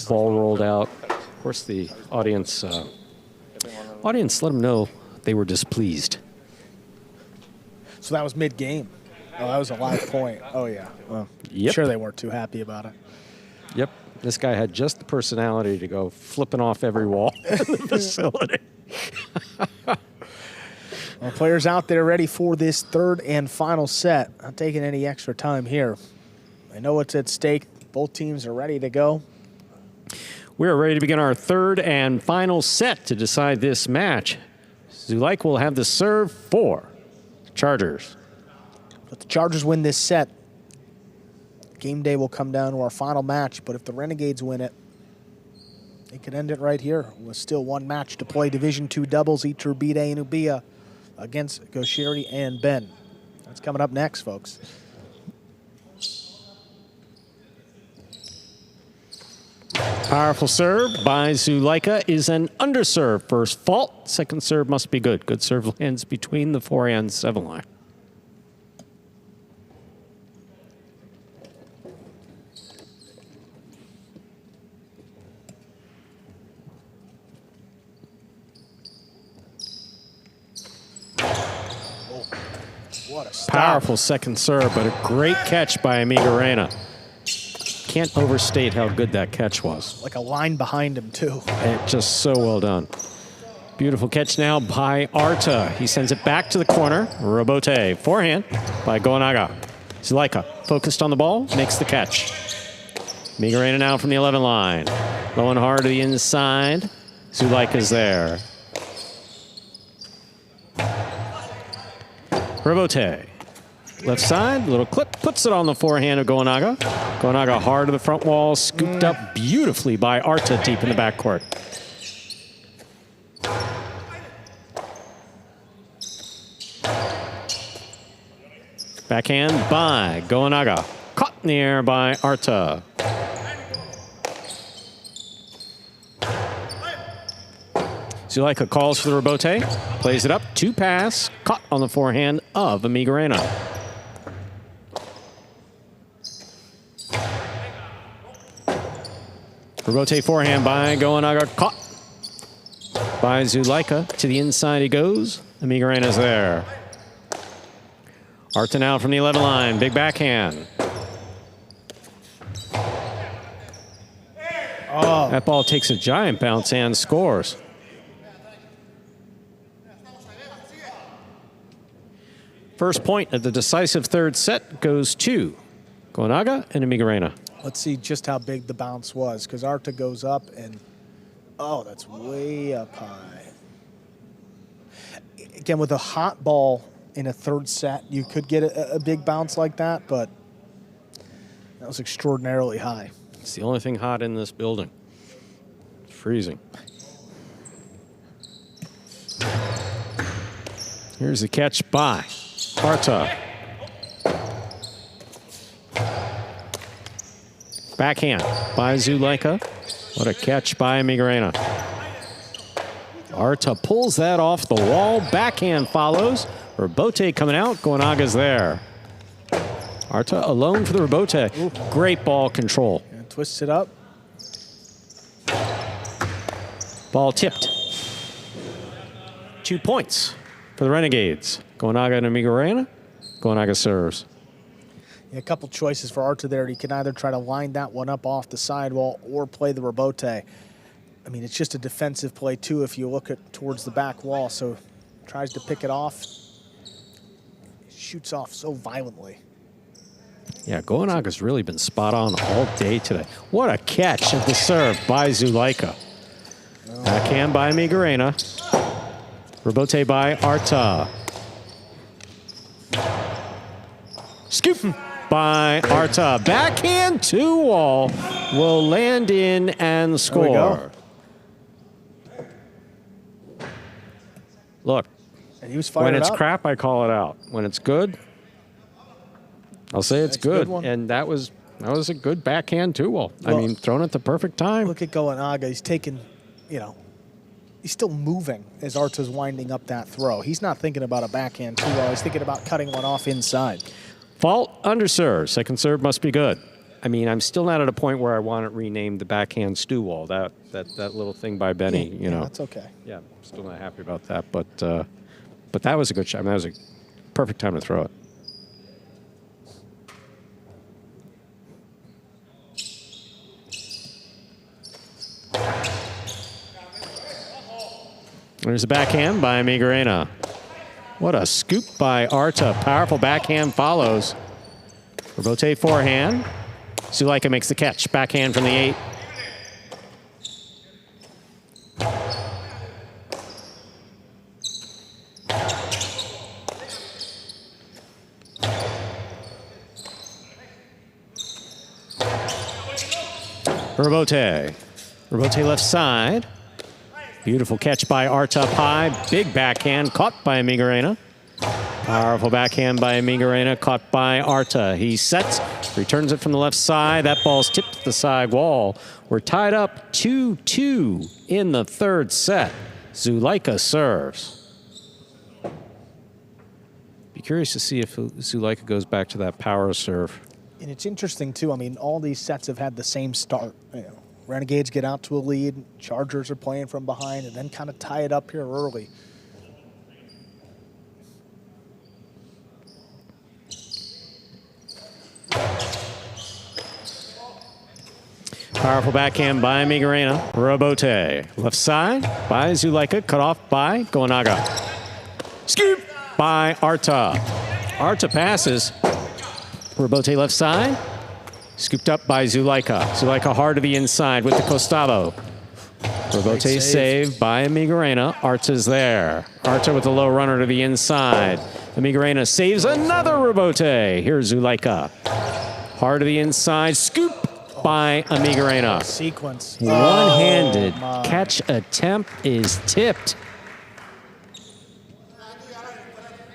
Ball rolled out. Of course, the audience let him know they were displeased. So that was mid-game. Oh, that was a live point. Oh, yeah. Well, Yep. sure they weren't too happy about it. Yep. This guy had just the personality to go flipping off every wall in the facility. Well, players out there ready for this third and final set. Not taking any extra time here. I know what's at stake. Both teams are ready to go. We're ready to begin our third and final set to decide this match. Zulaika will have the serve for the Chargers. If the Chargers win this set, game day will come down to our final match. But if the Renegades win it, they could end it right here with still one match to play. Division II doubles, Iturbide and Ubia against Goshiri and Ben. That's coming up next, folks. Powerful serve by Zulaika is an underserve. First fault, second serve must be good. Good serve lands between the 4 and 7 line. What a stop. Powerful second serve, but a great catch by Amigarena. Can't overstate how good that catch was. Like a line behind him, too. Just so well done. Beautiful catch now by Arta. He sends it back to the corner. Robote, forehand by Goanaga. Zulaika focused on the ball, makes the catch. Amigarena now from the 11 line. Low and hard to the inside. Zulaika's there. Robote. Left side, little clip, puts it on the forehand of Goanaga. Goanaga hard to the front wall, scooped up beautifully by Arta deep in the backcourt. Backhand by Goanaga. Caught in the air by Arta. Zulaika calls for the Robote, plays it up, 2-pass, caught on the forehand of Amigarena. Robote forehand by Goanaga, caught by Zulaika. To the inside he goes. Amigarena's there. Arta now from the 11 line, big backhand. Oh. That ball takes a giant bounce and scores. First point of the decisive third set goes to Goanaga and Amigarena. Let's see just how big the bounce was, because Arta goes up and, oh, that's way up high. Again, with a hot ball in a third set, you could get a big bounce like that, but that was extraordinarily high. It's the only thing hot in this building. It's freezing. Here's the catch by Arta. Backhand by Zulaika. What a catch by Amigarena. Arta pulls that off the wall. Backhand follows. Robote coming out. Goanaga's there. Arta alone for the Robote. Ooh. Great ball control. And twists it up. Ball tipped. 2 points for the Renegades. Goanaga and Amigarena. Goanaga serves. A couple choices for Arta there. He can either try to line that one up off the sidewall or play the Robote. I mean, it's just a defensive play, too, if you look at towards the back wall. So tries to pick it off. Shoots off so violently. Yeah, Goanaga's really been spot on all day today. What a catch at the serve by Zulaika. Oh. Backhand by Amigarena. Robote by Arta. Scoop. by Arta. Backhand 2-wall will land in and score. Look, and he was fired when it's up. crap, I call it out. When it's good, I'll say it's good. And that was a good backhand 2-wall. I mean, thrown at the perfect time. Look at Goenaga. He's taking, he's still moving as Arta's winding up that throw. He's not thinking about a backhand 2-wall. He's thinking about cutting one off inside. Fault under serve. Second serve must be good. I mean, I'm still not at a point where I want it renamed the backhand stew wall. That little thing by Benny, you know. That's okay. Yeah, still not happy about that. But that was a good shot. I mean, that was a perfect time to throw it. There's a backhand by Miguelina. What a scoop by Arta. Powerful backhand follows. Rebote forehand. Zulaika makes the catch. Backhand from the 8. Rebote. Rebote left side. Beautiful catch by Arta up high. Big backhand caught by Miguelina. Powerful backhand by Miguelina, caught by Arta. He sets, returns it from the left side. That ball's tipped to the side wall. We're tied up 2-2 in the third set. Zulaika serves. Be curious to see if Zulaika goes back to that power serve. And it's interesting, too. I mean, all these sets have had the same start. Renegades get out to a lead. Chargers are playing from behind and then kind of tie it up here early. Powerful backhand by Miguelina. Rebote. Left side by Zulaika. Cut off by Goenaga. Scoop by Arta. Arta passes. Rebote left side. Scooped up by Zulaika. Zulaika hard to the inside with the costado. Rebote save by Miguelina. Arta's there. Arta with a low runner to the inside. Miguelina saves another Rebote. Here's Zulaika. Hard to the inside. Scoop by Miguelina. Sequence. One-handed catch attempt is tipped.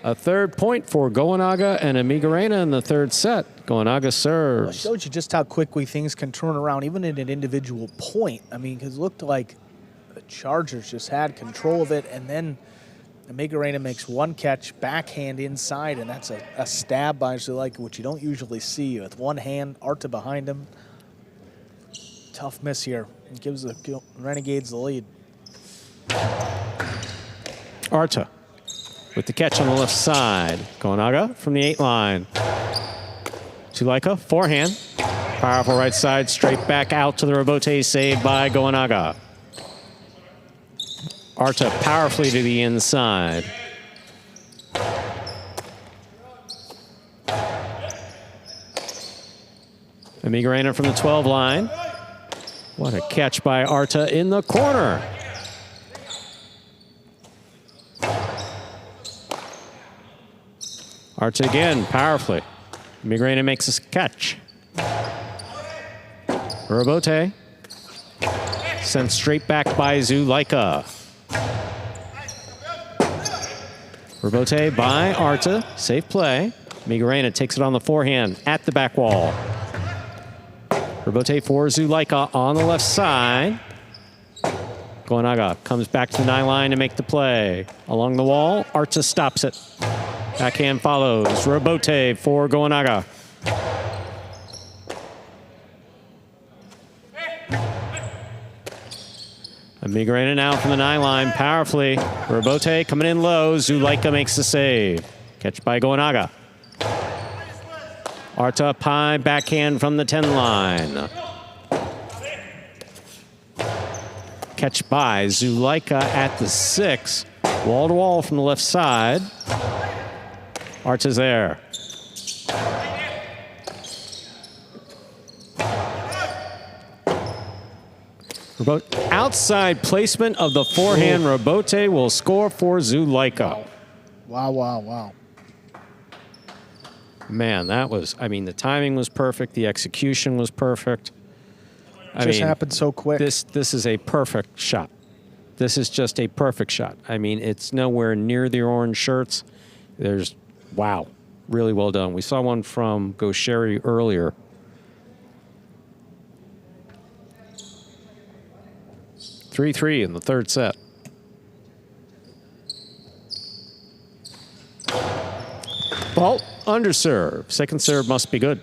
A third point for Goenaga and Miguelina in the third set. Goenaga serves. Well, it shows you just how quickly things can turn around, even in an individual point. I mean, because it looked like the Chargers just had control of it, and then Miguelina makes one catch, backhand inside, and that's a stab by Zulaika, which you don't usually see. With one hand, Arta behind him. Tough miss here. It gives the Renegades the lead. Arta with the catch on the left side. Goenaga from the 8 line. Zulaika, forehand. Powerful right side, straight back out to the Rebote, saved by Goenaga. Arta powerfully to the inside. Miguelina from the 12 line. What a catch by Arta in the corner. Arta again, powerfully. Miguelina makes a catch. Rebote. Sent straight back by Zulaika. Rebote by Arta. Safe play. Miguelina takes it on the forehand at the back wall. Rebote for Zulaika on the left side. Goenaga comes back to the 9 line to make the play. Along the wall, Arta stops it. Backhand follows. Rebote for Goenaga. Miguelina now from the 9 line, powerfully. Rebote coming in low. Zulaika makes the save. Catch by Goenaga. Arta up high, backhand from the 10 line. Catch by Zulaika at the 6. Wall to wall from the left side. Arta's there. Outside placement of the forehand. Rebote will score for Zulaika. Wow. Man, that was, I mean, the timing was perfect. The execution was perfect. It just happened so quick. This is a perfect shot. This is just a perfect shot. I mean, it's nowhere near the orange shirts. There's, wow, really well done. We saw one from Gaucheri earlier. Three in the third set. Ball, underserve. Second serve must be good.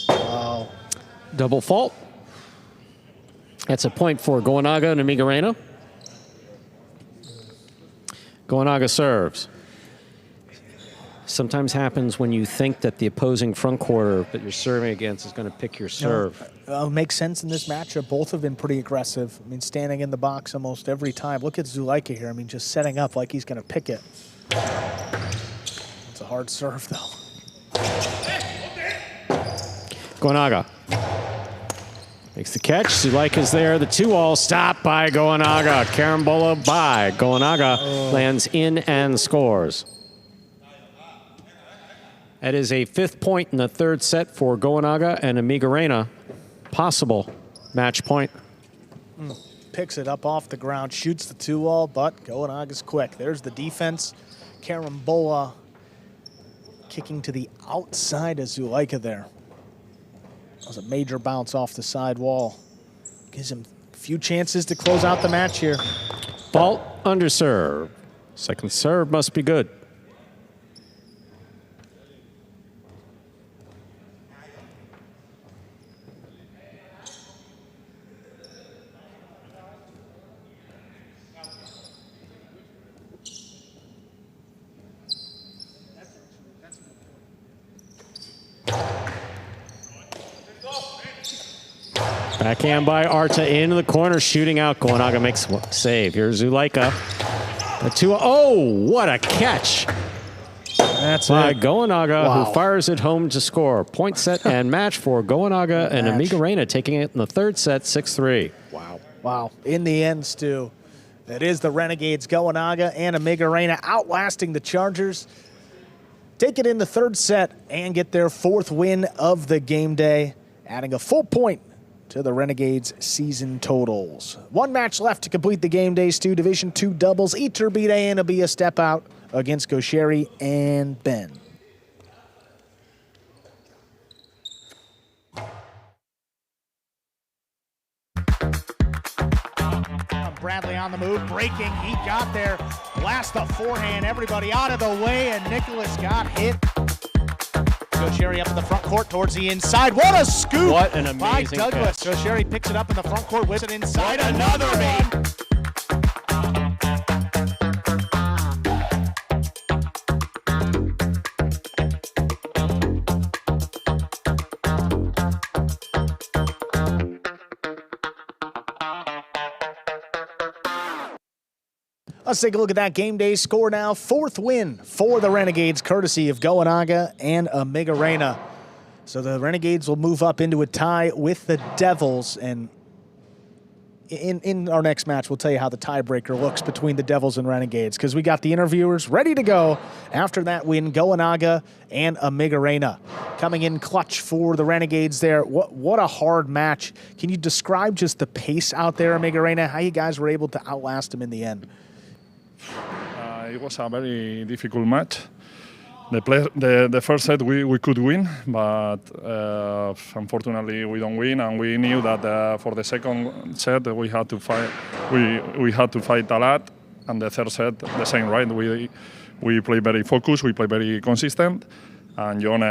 Wow. Double fault. That's a point for Goenaga and Amigarena. Goenaga serves. Sometimes happens when you think that the opposing front quarter that you're serving against is going to pick your serve. Makes sense in this matchup. Both have been pretty aggressive. I mean, standing in the box almost every time. Look at Zulaika here. I mean, just setting up like he's going to pick it. It's a hard serve, though. Goenaga makes the catch. Zulaika's there. The 2-all stopped by Goenaga. Carambola by Goenaga lands in and scores. That is a 5th point in the third set for Goenaga and Amigarena. Possible match point. Picks it up off the ground, shoots the 2-all, but Goenaga's quick. There's the defense. Carambola kicking to the outside of Zulaika there. That was a major bounce off the side wall. Gives him a few chances to close out the match here. Fault, underserve. Second serve must be good. Backhand by Arta into the corner, shooting out. Goenaga makes a save. Here's Zulaika. The 2. Oh, what a catch. That's by it. Goenaga, who fires it home to score. Point set and match for Goenaga and Amigarena, taking it in the third set, 6-3. Wow. Wow. In the end, Stu, it is the Renegades, Goenaga and Amigarena outlasting the Chargers. Take it in the third set and get their 4th win of the game day, adding a full point to the Renegades season totals. One match left to complete the game day, Stu. Division II doubles. Iturbide and Abia step out against Gaucheri and Ben. Bradley on the move, breaking. He got there. Blast the forehand. Everybody out of the way, and Nicholas got hit. Gaucheri up in the front court towards the inside. What a scoop! What an amazing by Douglas. catch. Gaucheri picks it up in the front court, whips it inside. Another one. Let's take a look at that game day score now. 4th win for the Renegades, courtesy of Goenaga and Amigarena. So the Renegades will move up into a tie with the Devils. And in our next match, we'll tell you how the tiebreaker looks between the Devils and Renegades, because we got the interviewers ready to go after that win, Goenaga and Amigarena. Coming in clutch for the Renegades there. What a hard match. Can you describe just the pace out there, Amigarena, how you guys were able to outlast them in the end? It was a very difficult match. The first set we could win, but unfortunately we don't win, and we knew that for the second set we had to fight. We had to fight a lot, and the third set the same, right? We play very focused, we play very consistent, and John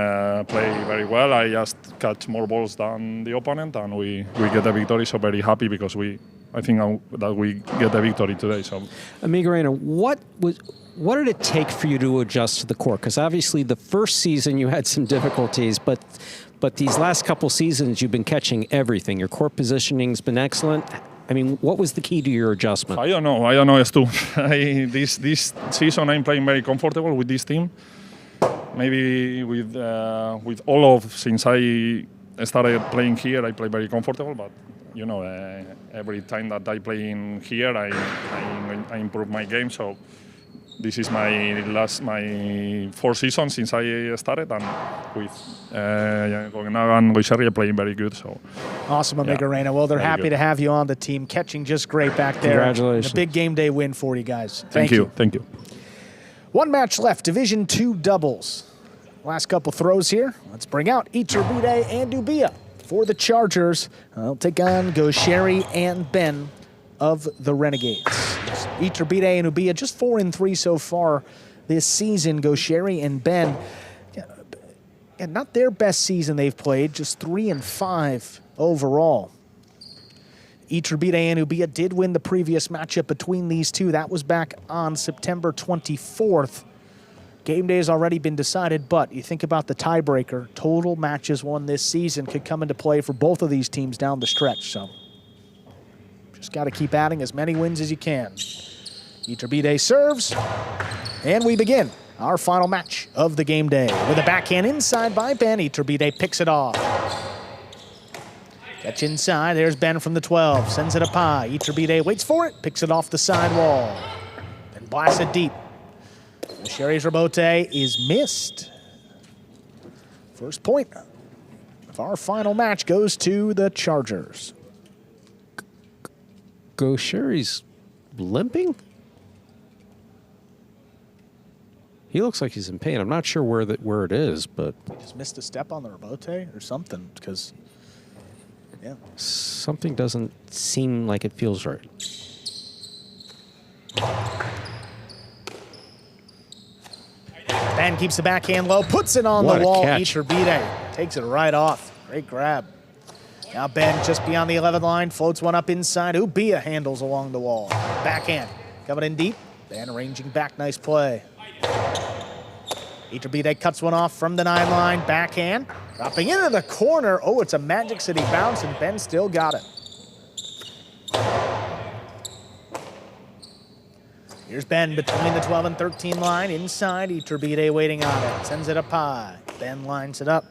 play very well. I just catch more balls than the opponent, and we get the victory. So very happy because I think that we get the victory today. So, Amigarena, what did it take for you to adjust to the court? Because obviously the first season you had some difficulties, but these last couple seasons you've been catching everything. Your court positioning's been excellent. I mean, what was the key to your adjustment? I don't know, Stu. This season I'm playing very comfortable with this team. Maybe with all of since I started playing here, I play very comfortable. But you know, every time that I play in here, I improve my game. So this is my fourth season since I started, and with Gognaga and Goisherri playing very good. So awesome, Amiga Reina. Well, they're happy to have you on the team, catching just great back there. Congratulations. A big game day win for you guys. Thank you. Thank you. One match left, Division 2 doubles. Last couple throws here. Let's bring out Iturbide and Ubia for the Chargers. They'll take on Goisherri and Ben of the Renegades. Iturbide and Ubia just 4-3 so far this season. Goisherri and Ben, not their best season they've played, just 3-5 overall. Iturbide and Ubia did win the previous matchup between these two. That was back on September 24th. Game day has already been decided, but you think about the tiebreaker. Total matches won this season could come into play for both of these teams down the stretch. So just got to keep adding as many wins as you can. Iturbide serves, and we begin our final match of the game day. With a backhand inside by Ben, Iturbide picks it off. Catch inside, there's Ben from the 12, sends it up high. Iturbide waits for it, picks it off the side wall, then blasts it deep. Sherry's rebote is missed. First point of our final match goes to the Chargers. Goisherri's limping? He looks like he's in pain. I'm not sure where it is, but He just missed a step on the rebote or something, because, yeah. something doesn't seem like it feels right. Ben keeps the backhand low, puts it on What the a wall. catch. Iturbide takes it right off. Great grab. Now Ben just beyond the 11th line, floats one up inside. Ubia handles along the wall. Backhand coming in deep. Ben arranging back, nice play. Iturbide cuts one off from the 9 line. Backhand dropping into the corner. Oh, it's a Magic City bounce, and Ben still got it. Here's Ben between the 12 and 13 line. Inside, Iturbide waiting on it. Sends it up high. Ben lines it up.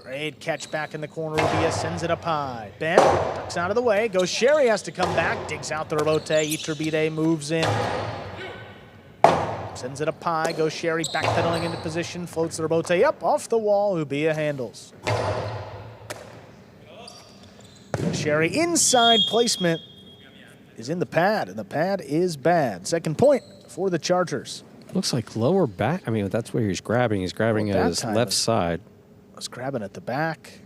Great catch back in the corner. Ubia sends it up high. Ben ducks out of the way. Goisherri has to come back. Digs out the rebote. Iturbide moves in. Sends it up high. Goisherri backpedaling into position. Floats the rebote up off the wall. Ubia handles. Goisherri inside placement is in the pad, and the pad is bad. Second point for the Chargers. Looks like lower back. I mean, that's where he's grabbing. He's grabbing at his left side. Was grabbing at the back.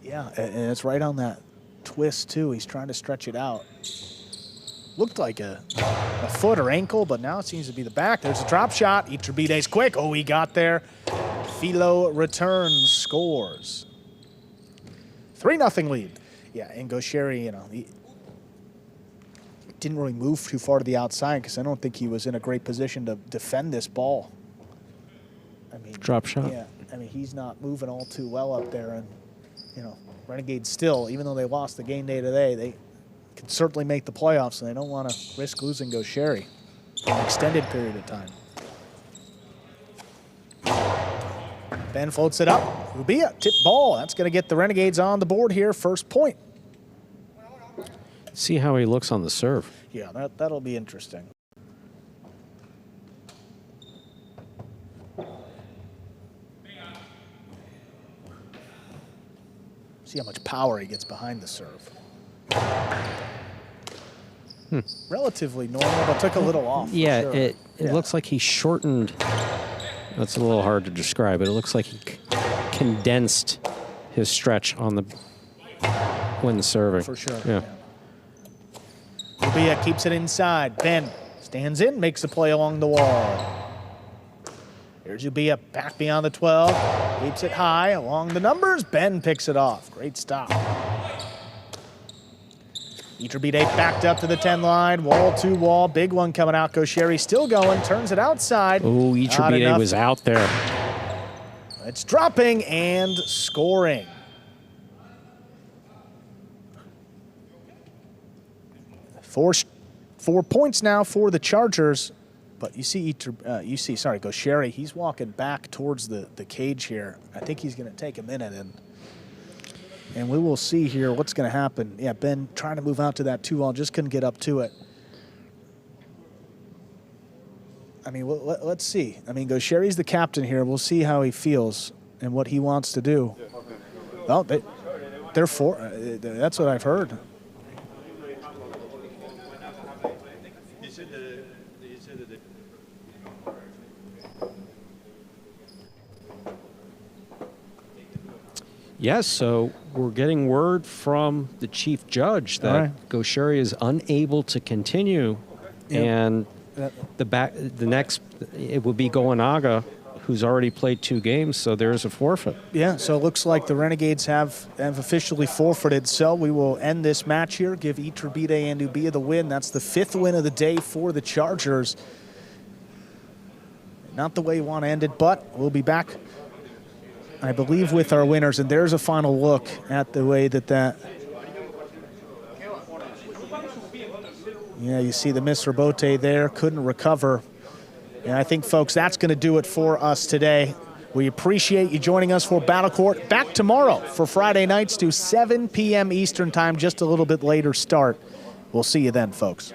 Yeah, and it's right on that twist, too. He's trying to stretch it out. Looked like a foot or ankle, but now it seems to be the back. There's a drop shot. Iturbide's quick. Oh, he got there. Philo returns, scores. 3-0 lead. Yeah, and Goisherri, you know, he didn't really move too far to the outside because I don't think he was in a great position to defend this ball. I mean, drop shot. Yeah, I mean, he's not moving all too well up there, and you know, Renegades still, even though they lost the game day today, they can certainly make the playoffs, and they don't want to risk losing Goisherri for an extended period of time. Ben floats it up. Ubia, tip ball. That's going to get the Renegades on the board here. First point. See how he looks on the serve. Yeah, that'll be interesting. See how much power he gets behind the serve. Relatively normal, but took a little off. Yeah, sure. it looks like he shortened. That's a little hard to describe, but it looks like he condensed his stretch on the when serving. For sure. Yeah. Ubia keeps it inside. Ben stands in, makes the play along the wall. Here's Ubia back beyond the 12. Keeps it high along the numbers. Ben picks it off. Great stop. Iturbide backed up to the 10 line, wall to wall, big one coming out. Gaucheri still going, turns it outside. Oh, Iturbide was out there. It's dropping and scoring. Four points now for the Chargers, but you see, Gaucheri, he's walking back towards the cage here. I think he's going to take a minute, and we will see here what's going to happen. Yeah, Ben trying to move out to that 2-wall, just couldn't get up to it. I mean, let's see. I mean, Gaucheri's the captain here. We'll see how he feels and what he wants to do. Well, they're for. That's what I've heard. Yes, so we're getting word from the chief judge that Gaucheri is unable to continue, and the next it will be Goenaga, who's already played 2 games, so there's a forfeit. Yeah, so it looks like the Renegades have officially forfeited. So we will end this match here, give Iturbide and Ubia the win. That's the 5th win of the day for the Chargers. Not the way you want to end it, but we'll be back, I believe, with our winners. And there's a final look at the way that. Yeah, you see the Miss Rebote there, couldn't recover. And I think, folks, that's going to do it for us today. We appreciate you joining us for Battle Court. Back tomorrow for Friday nights to 7 p.m. Eastern Time, just a little bit later start. We'll see you then, folks.